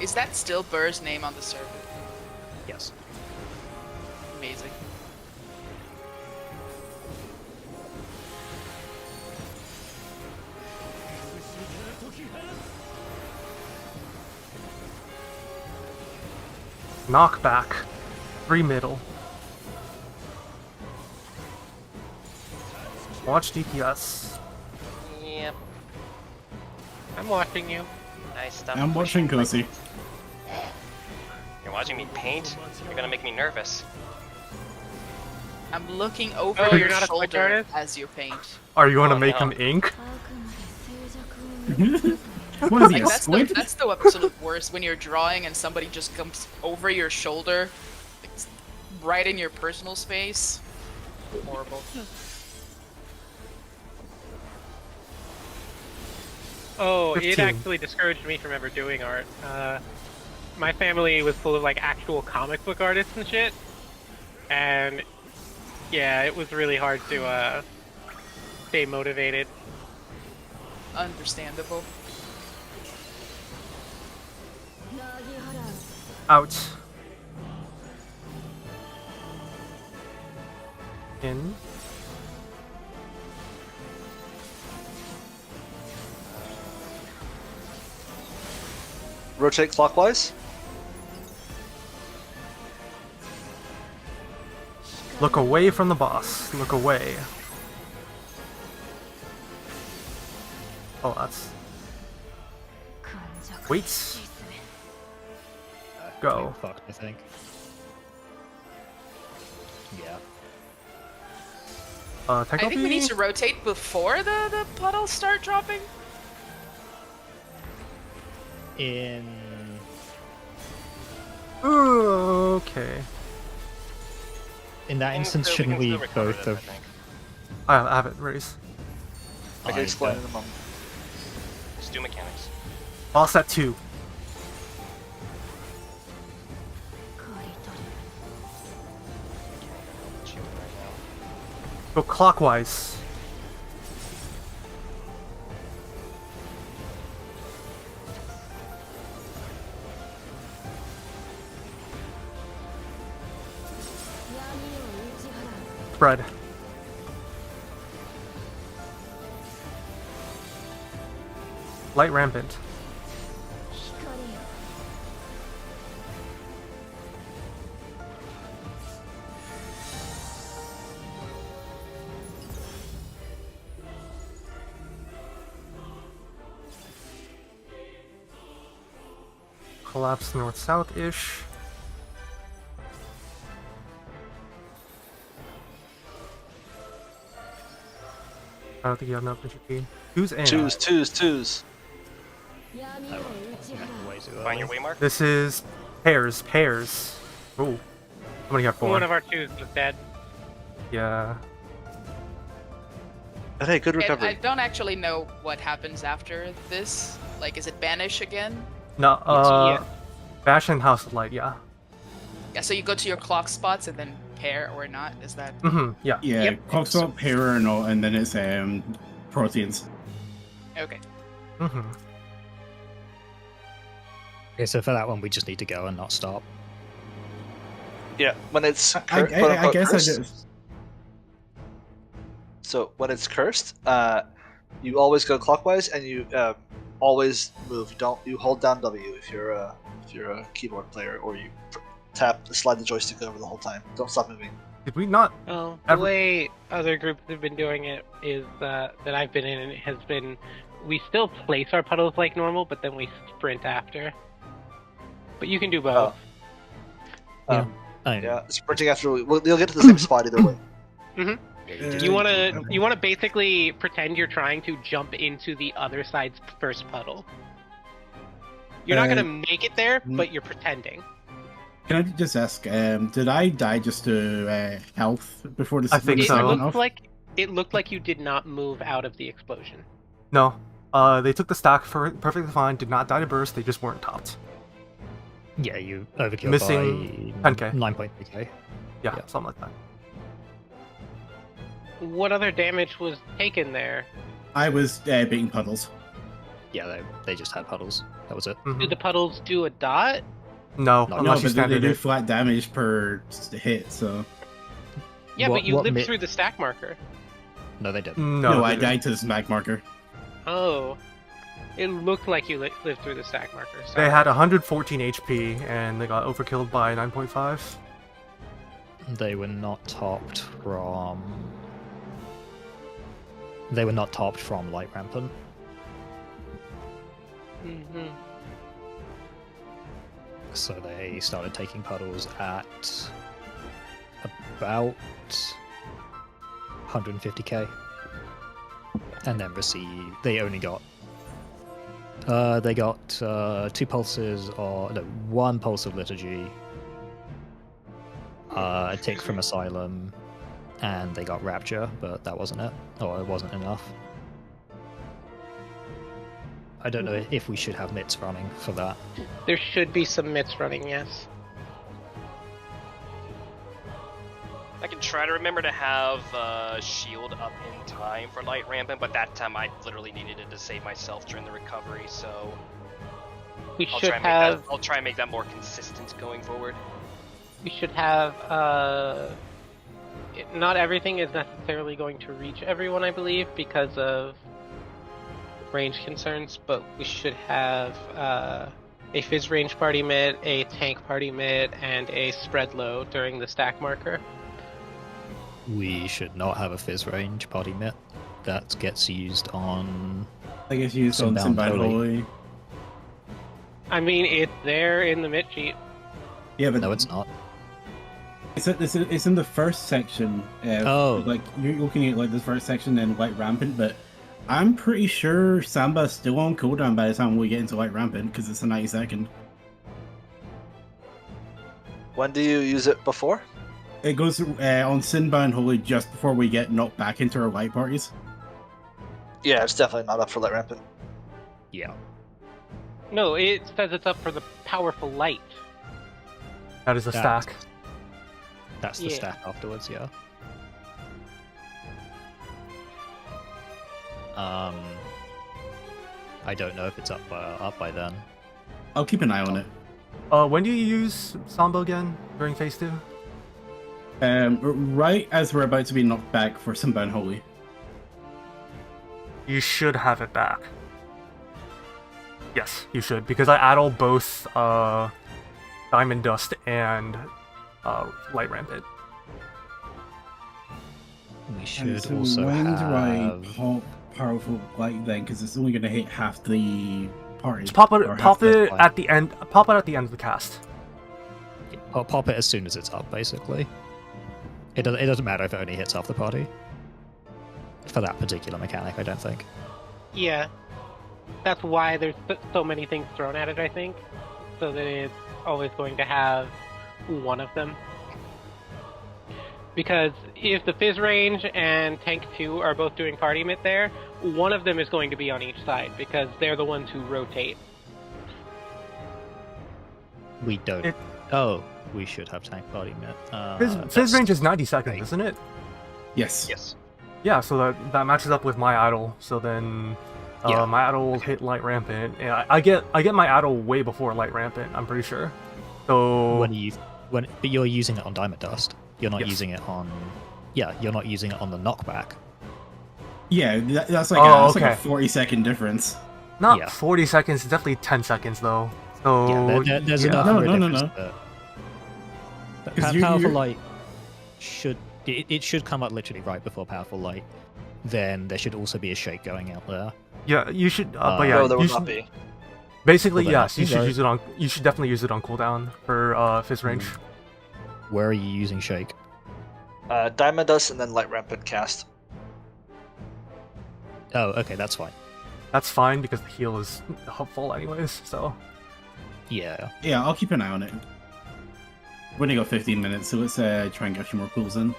Speaker 4: Is that still Burr's name on the server?
Speaker 3: Yes.
Speaker 4: Amazing.
Speaker 6: Knockback. 3 middle. Watch DPS.
Speaker 2: Yep.
Speaker 7: I'm watching you.
Speaker 2: Nice stuff.
Speaker 5: I'm watching Cozy.
Speaker 2: You're watching me paint? You're gonna make me nervous.
Speaker 4: I'm looking over
Speaker 7: Oh,
Speaker 4: your
Speaker 7: you're not a Twitch
Speaker 4: shoulder
Speaker 7: artist?
Speaker 4: as you paint.
Speaker 6: Are you gonna
Speaker 2: Oh,
Speaker 6: make
Speaker 2: no.
Speaker 6: him ink?
Speaker 5: What is he,
Speaker 4: Like
Speaker 5: a squid?
Speaker 4: that's the absolute worst when you're drawing and somebody just comes over your shoulder, like, right in your personal space. Horrible.
Speaker 7: Oh, it
Speaker 6: 15.
Speaker 7: actually discouraged me from ever doing art. My family was full of like actual comic book artists and shit, and yeah, it was really hard to stay motivated.
Speaker 4: Understandable.
Speaker 6: Out. In.
Speaker 1: Rotate clockwise.
Speaker 6: Look away from the boss. Look away. Oh, that's... Wait. Go.
Speaker 3: Fucked, I think. Yeah.
Speaker 4: I
Speaker 6: Techno
Speaker 4: think we need
Speaker 6: Beauty?
Speaker 4: to rotate before the puddles start dropping.
Speaker 3: In...
Speaker 6: Okay.
Speaker 3: In that instance, shouldn't we both have...
Speaker 6: I have it raised.
Speaker 1: I can explain in a moment.
Speaker 2: Just do mechanics.
Speaker 6: Boss at 2. Go clockwise. Spread. Light rampant. Collapse north-south-ish. I don't think you have enough HP. Who's in?
Speaker 1: Twos.
Speaker 2: Find your waymark.
Speaker 6: This is pairs. Ooh. Somebody got 4.
Speaker 7: One of our twos was dead.
Speaker 6: Yeah.
Speaker 1: But hey, good
Speaker 4: And I
Speaker 1: recovery.
Speaker 4: don't actually know what happens after this. Like, is it banish again?
Speaker 6: No,
Speaker 7: Yeah.
Speaker 6: Bash and House of Light, yeah.
Speaker 4: Yeah, so you go to your clock spots and then pair or not. Is that?
Speaker 6: Yeah.
Speaker 5: Yeah,
Speaker 7: Yep.
Speaker 5: Coxwell, Para, and then it's Proteins.
Speaker 4: Okay.
Speaker 3: Okay, so for that one, we just need to go and not stop.
Speaker 1: Yeah, when it's
Speaker 5: I
Speaker 1: quote-unquote
Speaker 5: guess I
Speaker 1: cursed.
Speaker 5: just.
Speaker 1: So when it's cursed, you always go clockwise and you always move. You hold down W if you're a keyboard player, or you slide the joystick over the whole time. Don't stop moving.
Speaker 6: Did we not?
Speaker 7: Well, the way other groups have been doing it is that I've been in has been we still place our puddles like normal, but then we sprint after. But you can do both.
Speaker 1: Yeah, sprinting after. You'll get to the same spot either way.
Speaker 7: You wanna basically pretend you're trying to jump into the other side's first puddle. You're not gonna make it there, but you're pretending.
Speaker 5: Can I just ask, did I die just to health before this?
Speaker 6: I think
Speaker 7: It
Speaker 6: so.
Speaker 7: looked like you did not move out of the explosion.
Speaker 6: No. They took the stack perfectly fine, did not die to burst, they just weren't topped.
Speaker 3: Yeah, you overkill
Speaker 6: Missing
Speaker 3: by
Speaker 6: 10k.
Speaker 3: 9.3k.
Speaker 6: Yeah,
Speaker 3: Yeah.
Speaker 6: something like that.
Speaker 7: What other damage was taken there?
Speaker 5: I was beating puddles.
Speaker 3: Yeah, they just had puddles. That was it.
Speaker 6: Mhm.
Speaker 7: Do the puddles do a dot?
Speaker 6: No,
Speaker 3: No,
Speaker 5: No,
Speaker 6: unless you
Speaker 5: but they
Speaker 6: standard
Speaker 5: do
Speaker 6: it.
Speaker 5: flat damage per hit, so...
Speaker 7: Yeah,
Speaker 3: What-
Speaker 7: but you
Speaker 3: what
Speaker 7: lived
Speaker 3: mi-
Speaker 7: through the stack marker.
Speaker 3: No, they didn't.
Speaker 6: No,
Speaker 5: No, I
Speaker 6: they-
Speaker 5: died to the smack marker.
Speaker 7: Oh. It looked like you lived through the stack marker.
Speaker 6: They
Speaker 7: Sorry.
Speaker 6: had 114 HP and they got overkilled by 9.5.
Speaker 3: They were not topped from. They were not topped from Light Rampant.
Speaker 7: Mhm.
Speaker 3: So they started taking puddles at about 150k, and then they only got they got 2 pulses or no 1 pulse of liturgy, a tick from asylum, and they got rapture, but that wasn't it, or it wasn't enough. I don't know if we should have mitts running for that.
Speaker 7: There should be some mitts running, yes.
Speaker 2: I can try to remember to have shield up in time for Light Rampant, but that time I literally needed it to save myself during the recovery, so
Speaker 7: We
Speaker 2: I'll
Speaker 7: should
Speaker 2: try and
Speaker 7: have.
Speaker 2: I'll try and make that more consistent going forward.
Speaker 7: We should have. Not everything is necessarily going to reach everyone, I believe, because of range concerns. But we should have a Fizz range party mid, a tank party mid, and a spread low during the stack marker.
Speaker 3: We should not have a Fizz range party mitt. That gets used on.
Speaker 5: I guess used on
Speaker 3: Sunbound
Speaker 5: Sunbound
Speaker 3: Holy.
Speaker 5: Holy.
Speaker 7: I mean, it's there in the mid sheet.
Speaker 5: Yeah, but
Speaker 3: No, it's not.
Speaker 5: it's in the first section.
Speaker 3: Oh.
Speaker 5: Like, you're looking at like the first section and Light Rampant, but I'm pretty sure Samba's still on cooldown by the time we get into Light Rampant, because it's a 90-second.
Speaker 1: When do you use it before?
Speaker 5: It goes on Sinbound Holy just before we get knocked back into our light parties.
Speaker 1: Yeah, it's definitely not up for Light Rampant.
Speaker 3: Yeah.
Speaker 7: No, it says it's up for the powerful light.
Speaker 6: That is a
Speaker 3: That-
Speaker 6: stack.
Speaker 3: That's the
Speaker 7: Yeah.
Speaker 3: stack afterwards, yeah. I don't know if it's up by then.
Speaker 5: I'll keep an eye on it.
Speaker 6: When do you use Sambo again during phase 2?
Speaker 5: Right as we're about to be knocked back for Sinbound Holy.
Speaker 6: You should have it back. Yes, you should, because I addle both Diamond Dust and Light Rampant.
Speaker 3: We
Speaker 5: And
Speaker 3: should
Speaker 5: so
Speaker 3: also
Speaker 5: when do I
Speaker 3: have.
Speaker 5: pop powerful light then? Because it's only going to hit half the party.
Speaker 6: Just pop
Speaker 5: or
Speaker 6: it,
Speaker 5: half
Speaker 6: pop
Speaker 5: the
Speaker 6: it
Speaker 5: fight.
Speaker 6: at the end. Pop it at the end of the cast.
Speaker 3: Pop it as soon as it's up, basically. It doesn't matter if it only hits half the party. For that particular mechanic, I don't think.
Speaker 7: Yeah. That's why there's so many things thrown at it, I think. So that it's always going to have one of them. Because if the Fizz range and Tank 2 are both doing party mitt there, one of them is going to be on each side, because they're the ones who rotate.
Speaker 3: We don't.
Speaker 6: It-
Speaker 3: Oh, we should have tank party mitt.
Speaker 6: Fizz
Speaker 3: That's-
Speaker 6: range is 90 seconds,
Speaker 3: right.
Speaker 6: isn't it?
Speaker 5: Yes.
Speaker 2: Yes.
Speaker 6: Yeah, so that matches up with my idol. So then
Speaker 3: Yeah.
Speaker 6: my idol will hit Light Rampant, and I get my idol way before Light Rampant. I'm pretty sure. So
Speaker 3: but you're using it on Diamond Dust. You're not
Speaker 6: Yes.
Speaker 3: using it on. Yeah, you're not using it on the knockback.
Speaker 5: Yeah, that's like,
Speaker 6: Oh,
Speaker 5: that's like a
Speaker 6: okay.
Speaker 5: 40-second difference.
Speaker 6: not
Speaker 3: yeah.
Speaker 6: 40 seconds, definitely 10 seconds though. So
Speaker 3: Yeah, there's
Speaker 6: yeah.
Speaker 3: enough
Speaker 5: No,
Speaker 3: of a
Speaker 5: no, no,
Speaker 3: difference
Speaker 5: no.
Speaker 3: that- But
Speaker 5: 'Cause you-
Speaker 3: Powerful
Speaker 5: you're-
Speaker 3: Light should it should come up literally right before Powerful Light. Then there should also be a shake going out there.
Speaker 6: Yeah, you should. But
Speaker 3: Yeah,
Speaker 6: yeah,
Speaker 1: no, there
Speaker 6: you
Speaker 1: will not
Speaker 6: should,
Speaker 1: be.
Speaker 6: basically
Speaker 3: Well, then
Speaker 6: yes, you
Speaker 3: nothing,
Speaker 6: should
Speaker 3: right?
Speaker 6: use it on. You should definitely use it on cooldown for Fizz range.
Speaker 3: Where are you using shake?
Speaker 1: Diamond Dust and then Light Rampant cast.
Speaker 3: Oh, okay, that's fine.
Speaker 6: That's fine because the heal is helpful anyways. So
Speaker 3: Yeah.
Speaker 5: Yeah, I'll keep an eye on it. We've only got 15 minutes, so let's try and get a few more pools in.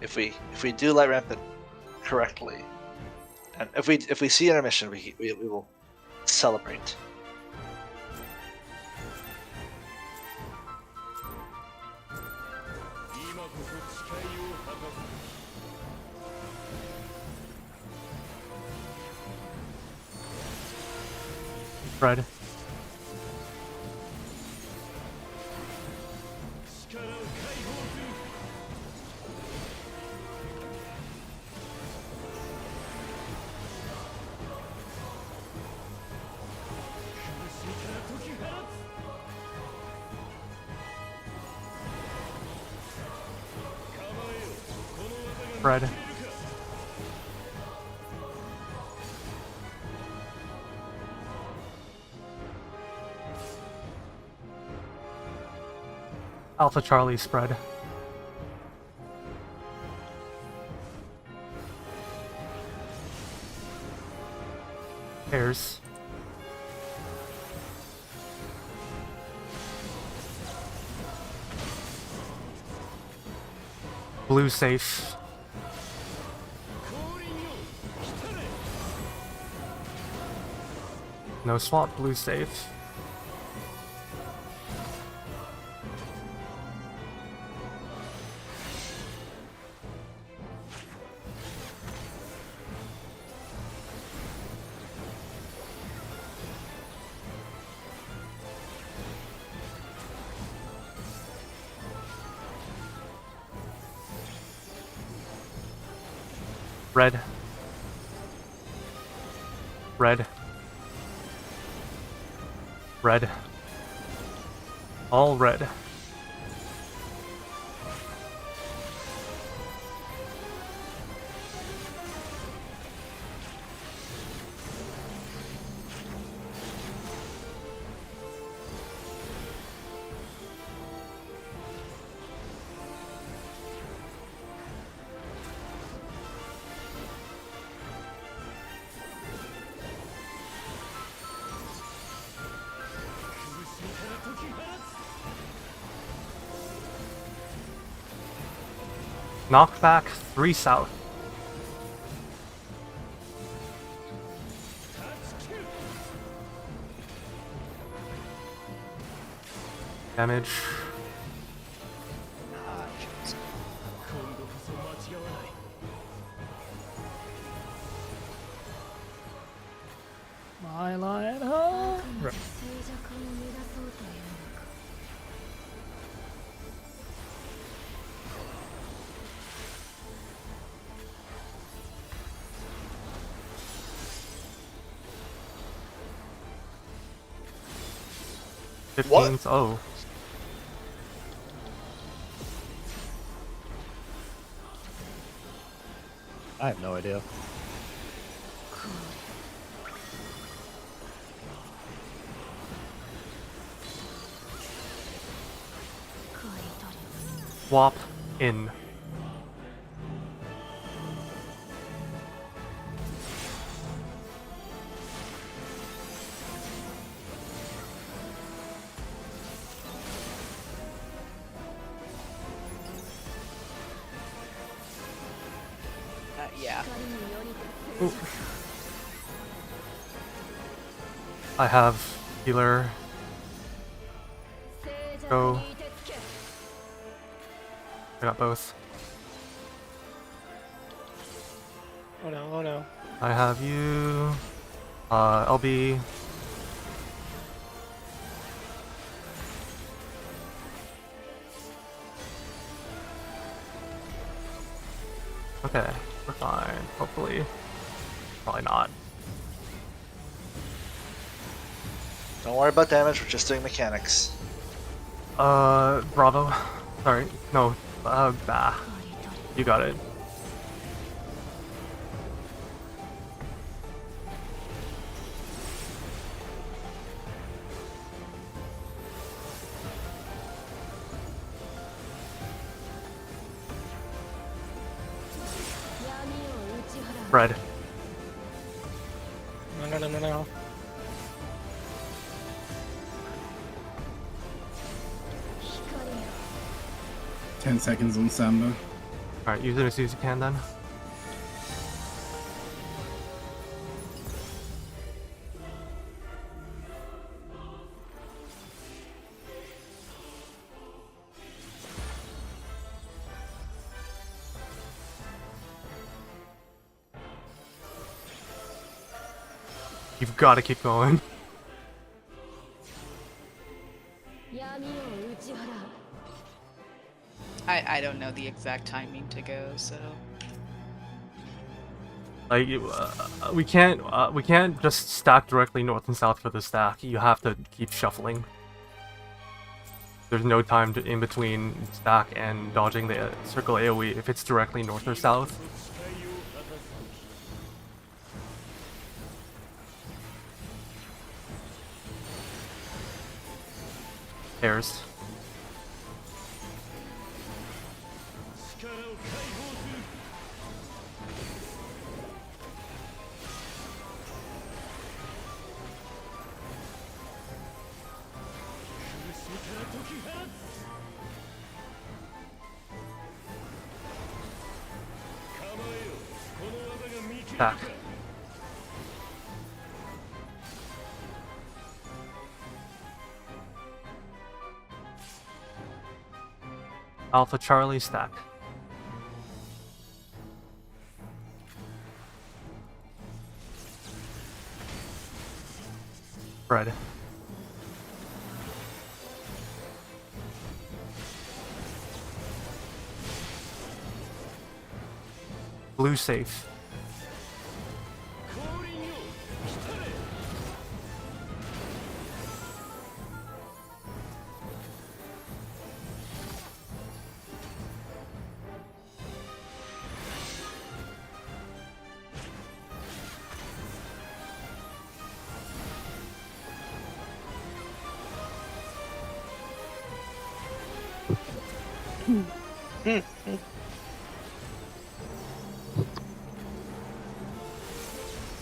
Speaker 1: If we do Light Rampant correctly, and if we see intermission, we will celebrate.
Speaker 6: Fred. Fred. Alpha Charlie spread. Pairs. Blue safe. No swap, blue safe. Red. Red. Red. All red. Knockback 3 south. Damage.
Speaker 3: My lion, huh? Right.
Speaker 1: What?
Speaker 6: 15s, oh.
Speaker 3: I have no idea.
Speaker 6: Swap in.
Speaker 4: Yeah.
Speaker 6: Ooh. I have healer. Go. I got both.
Speaker 7: Oh no, oh no.
Speaker 6: I have you. LB. Okay, we're fine. Hopefully. Probably not.
Speaker 1: Don't worry about damage, we're just doing mechanics.
Speaker 6: Bravo. Sorry, no. Bah. You got it. Red.
Speaker 7: No.
Speaker 5: 10 seconds on Samba.
Speaker 6: Alright, use it as soon as you can then. You've got to keep going.
Speaker 4: I don't know the exact timing to go, so.
Speaker 6: Like we can't just stack directly north and south for the stack. You have to keep shuffling. There's no time in between stack and dodging the circle AoE if it's directly north or south. Pairs. Stack. Alpha Charlie stack. Red. Blue safe.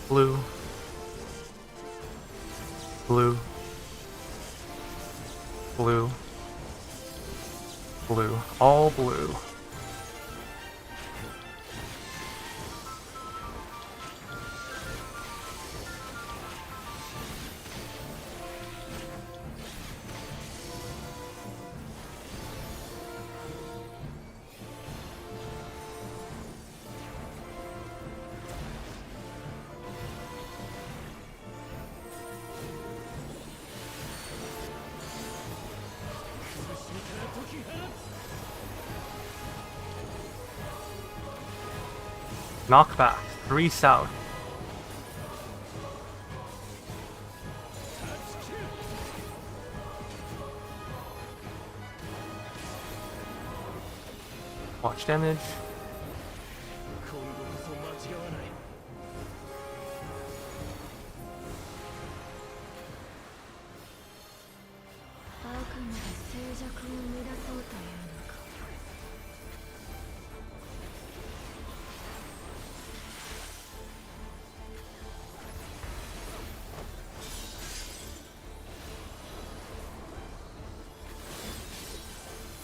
Speaker 6: Blue. Blue. Blue. Blue. All blue. Knockback. 3 south. Watch damage.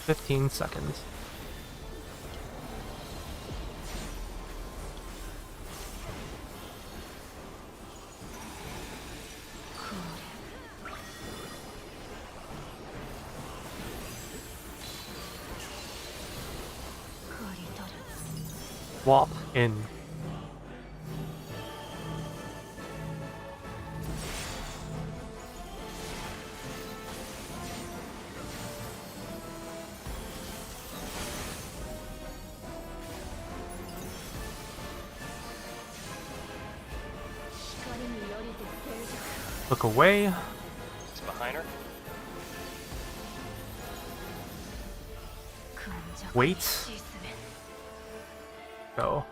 Speaker 6: Fifteen seconds. Swap in. Look away.
Speaker 2: It's behind her.
Speaker 6: Wait. Go.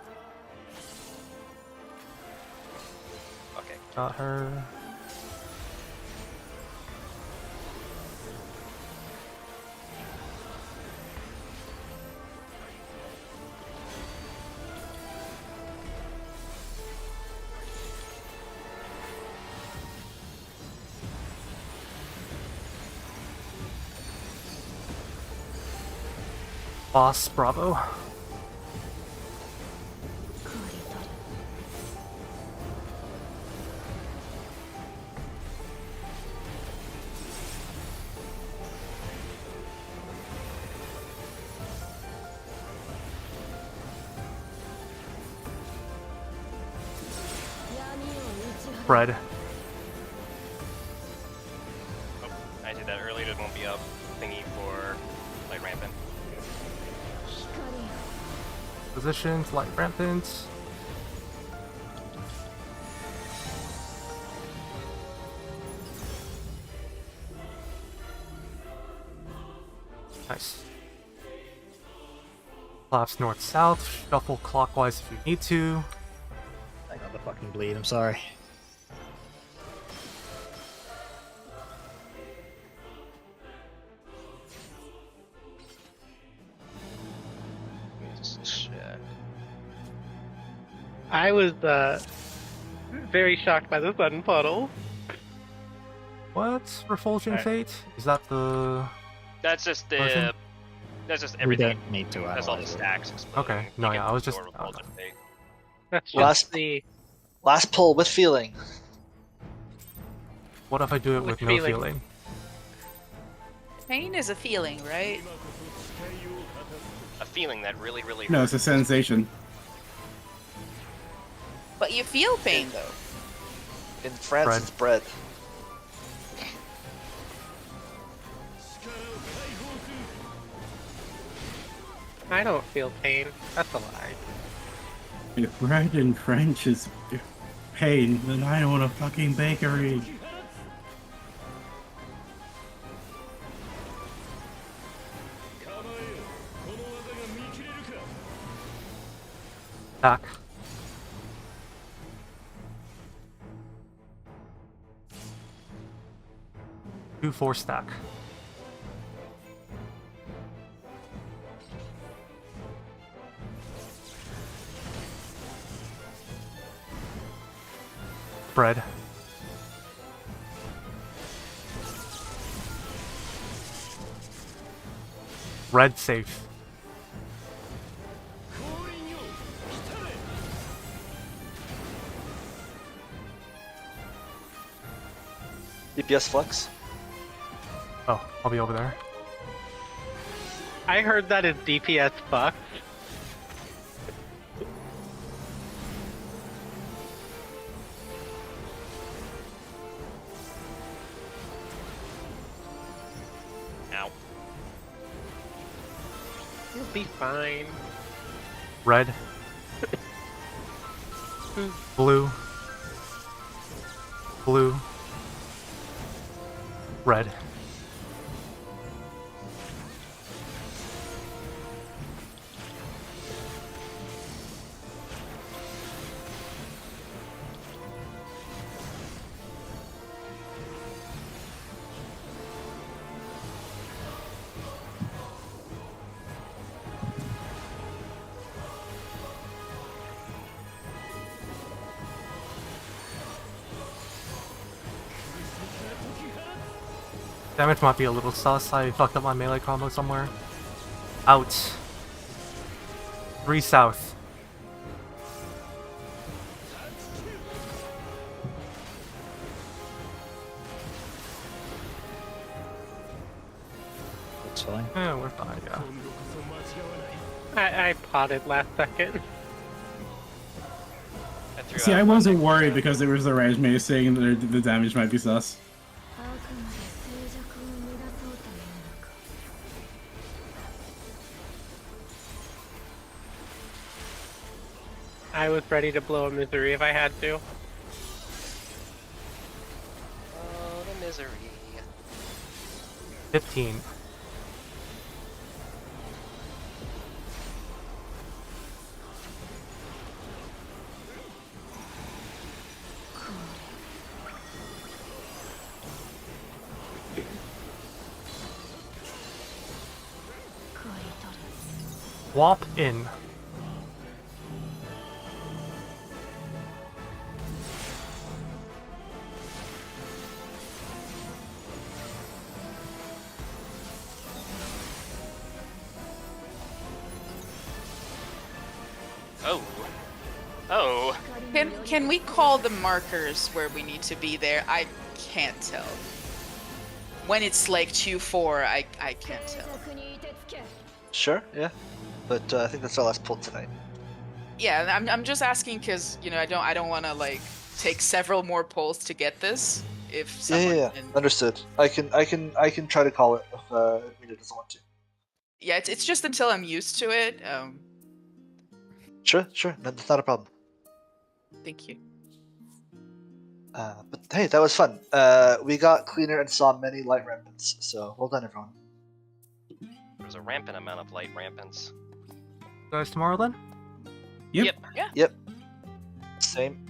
Speaker 2: Okay.
Speaker 6: Got her. Boss Bravo. Fred.
Speaker 2: Oh, I did that early. There won't be a thingy for light rampant.
Speaker 6: position to light rampant. Nice. Collapse north-south, shuffle clockwise if you need to.
Speaker 3: I got the fucking bleed, I'm sorry.
Speaker 7: I was very shocked by the sudden puddle.
Speaker 6: What's Refulgent
Speaker 3: Alright.
Speaker 6: Fate? Is that the...
Speaker 2: That's just the.
Speaker 6: Motion?
Speaker 2: That's just
Speaker 3: We
Speaker 2: everything.
Speaker 3: don't need to
Speaker 2: That's all the
Speaker 3: analyze it.
Speaker 2: stacks exploding.
Speaker 6: Okay, no,
Speaker 2: You
Speaker 6: yeah,
Speaker 2: can
Speaker 6: I was just-
Speaker 2: store Refulgent Fate.
Speaker 7: That's just
Speaker 1: Last-
Speaker 7: the
Speaker 1: Last pull with feeling.
Speaker 6: What if I do it
Speaker 7: With
Speaker 6: with no
Speaker 7: feeling.
Speaker 6: feeling?
Speaker 4: Pain is a feeling, right?
Speaker 2: A feeling that really, really
Speaker 5: No,
Speaker 2: hurts.
Speaker 5: it's a sensation.
Speaker 4: But you feel pain though.
Speaker 1: In France,
Speaker 6: Bread.
Speaker 1: it's bread.
Speaker 7: I don't feel pain. That's a lie.
Speaker 5: If bread in French is pain, then I own a fucking bakery.
Speaker 6: Back. Two 4 stack. Bread. Red safe.
Speaker 1: DPS flex.
Speaker 6: Oh, I'll be over there.
Speaker 7: I heard that is DPS fucked.
Speaker 2: Ow.
Speaker 7: You'll be fine.
Speaker 6: Red. Blue. Blue. Red. Damage might be a little sus. I fucked up my melee combo somewhere. Out. 3 south.
Speaker 3: It's fine.
Speaker 6: Yeah, we're fine, yeah.
Speaker 7: I potted last second.
Speaker 2: I threw
Speaker 5: See,
Speaker 2: out
Speaker 5: I
Speaker 2: one
Speaker 5: wasn't
Speaker 2: big
Speaker 5: worried
Speaker 2: step.
Speaker 5: because there was the range maze saying that the damage might be sus.
Speaker 7: I was ready to blow a misery if I had to.
Speaker 2: Oh, the misery.
Speaker 6: 15. Swap in.
Speaker 2: Oh. Oh.
Speaker 4: Can we call the markers where we need to be there? I can't tell. When it's like 2-4, I can't tell.
Speaker 1: Sure, yeah. But I think that's our last pull tonight.
Speaker 4: Yeah, I'm just asking because you know I don't want to like take several more polls to get this. If
Speaker 1: Yeah,
Speaker 4: someone
Speaker 1: yeah, yeah.
Speaker 4: can-
Speaker 1: Understood. I can try to call it if Mina doesn't want to.
Speaker 4: yeah, it's just until I'm used to it.
Speaker 1: Sure, that's not a problem.
Speaker 4: Thank you.
Speaker 1: But hey, that was fun. We got cleaner and saw many light rampants, so well done, everyone.
Speaker 2: There's a rampant amount of light rampants.
Speaker 6: Guys, tomorrow then?
Speaker 5: Yep.
Speaker 2: Yep.
Speaker 1: Same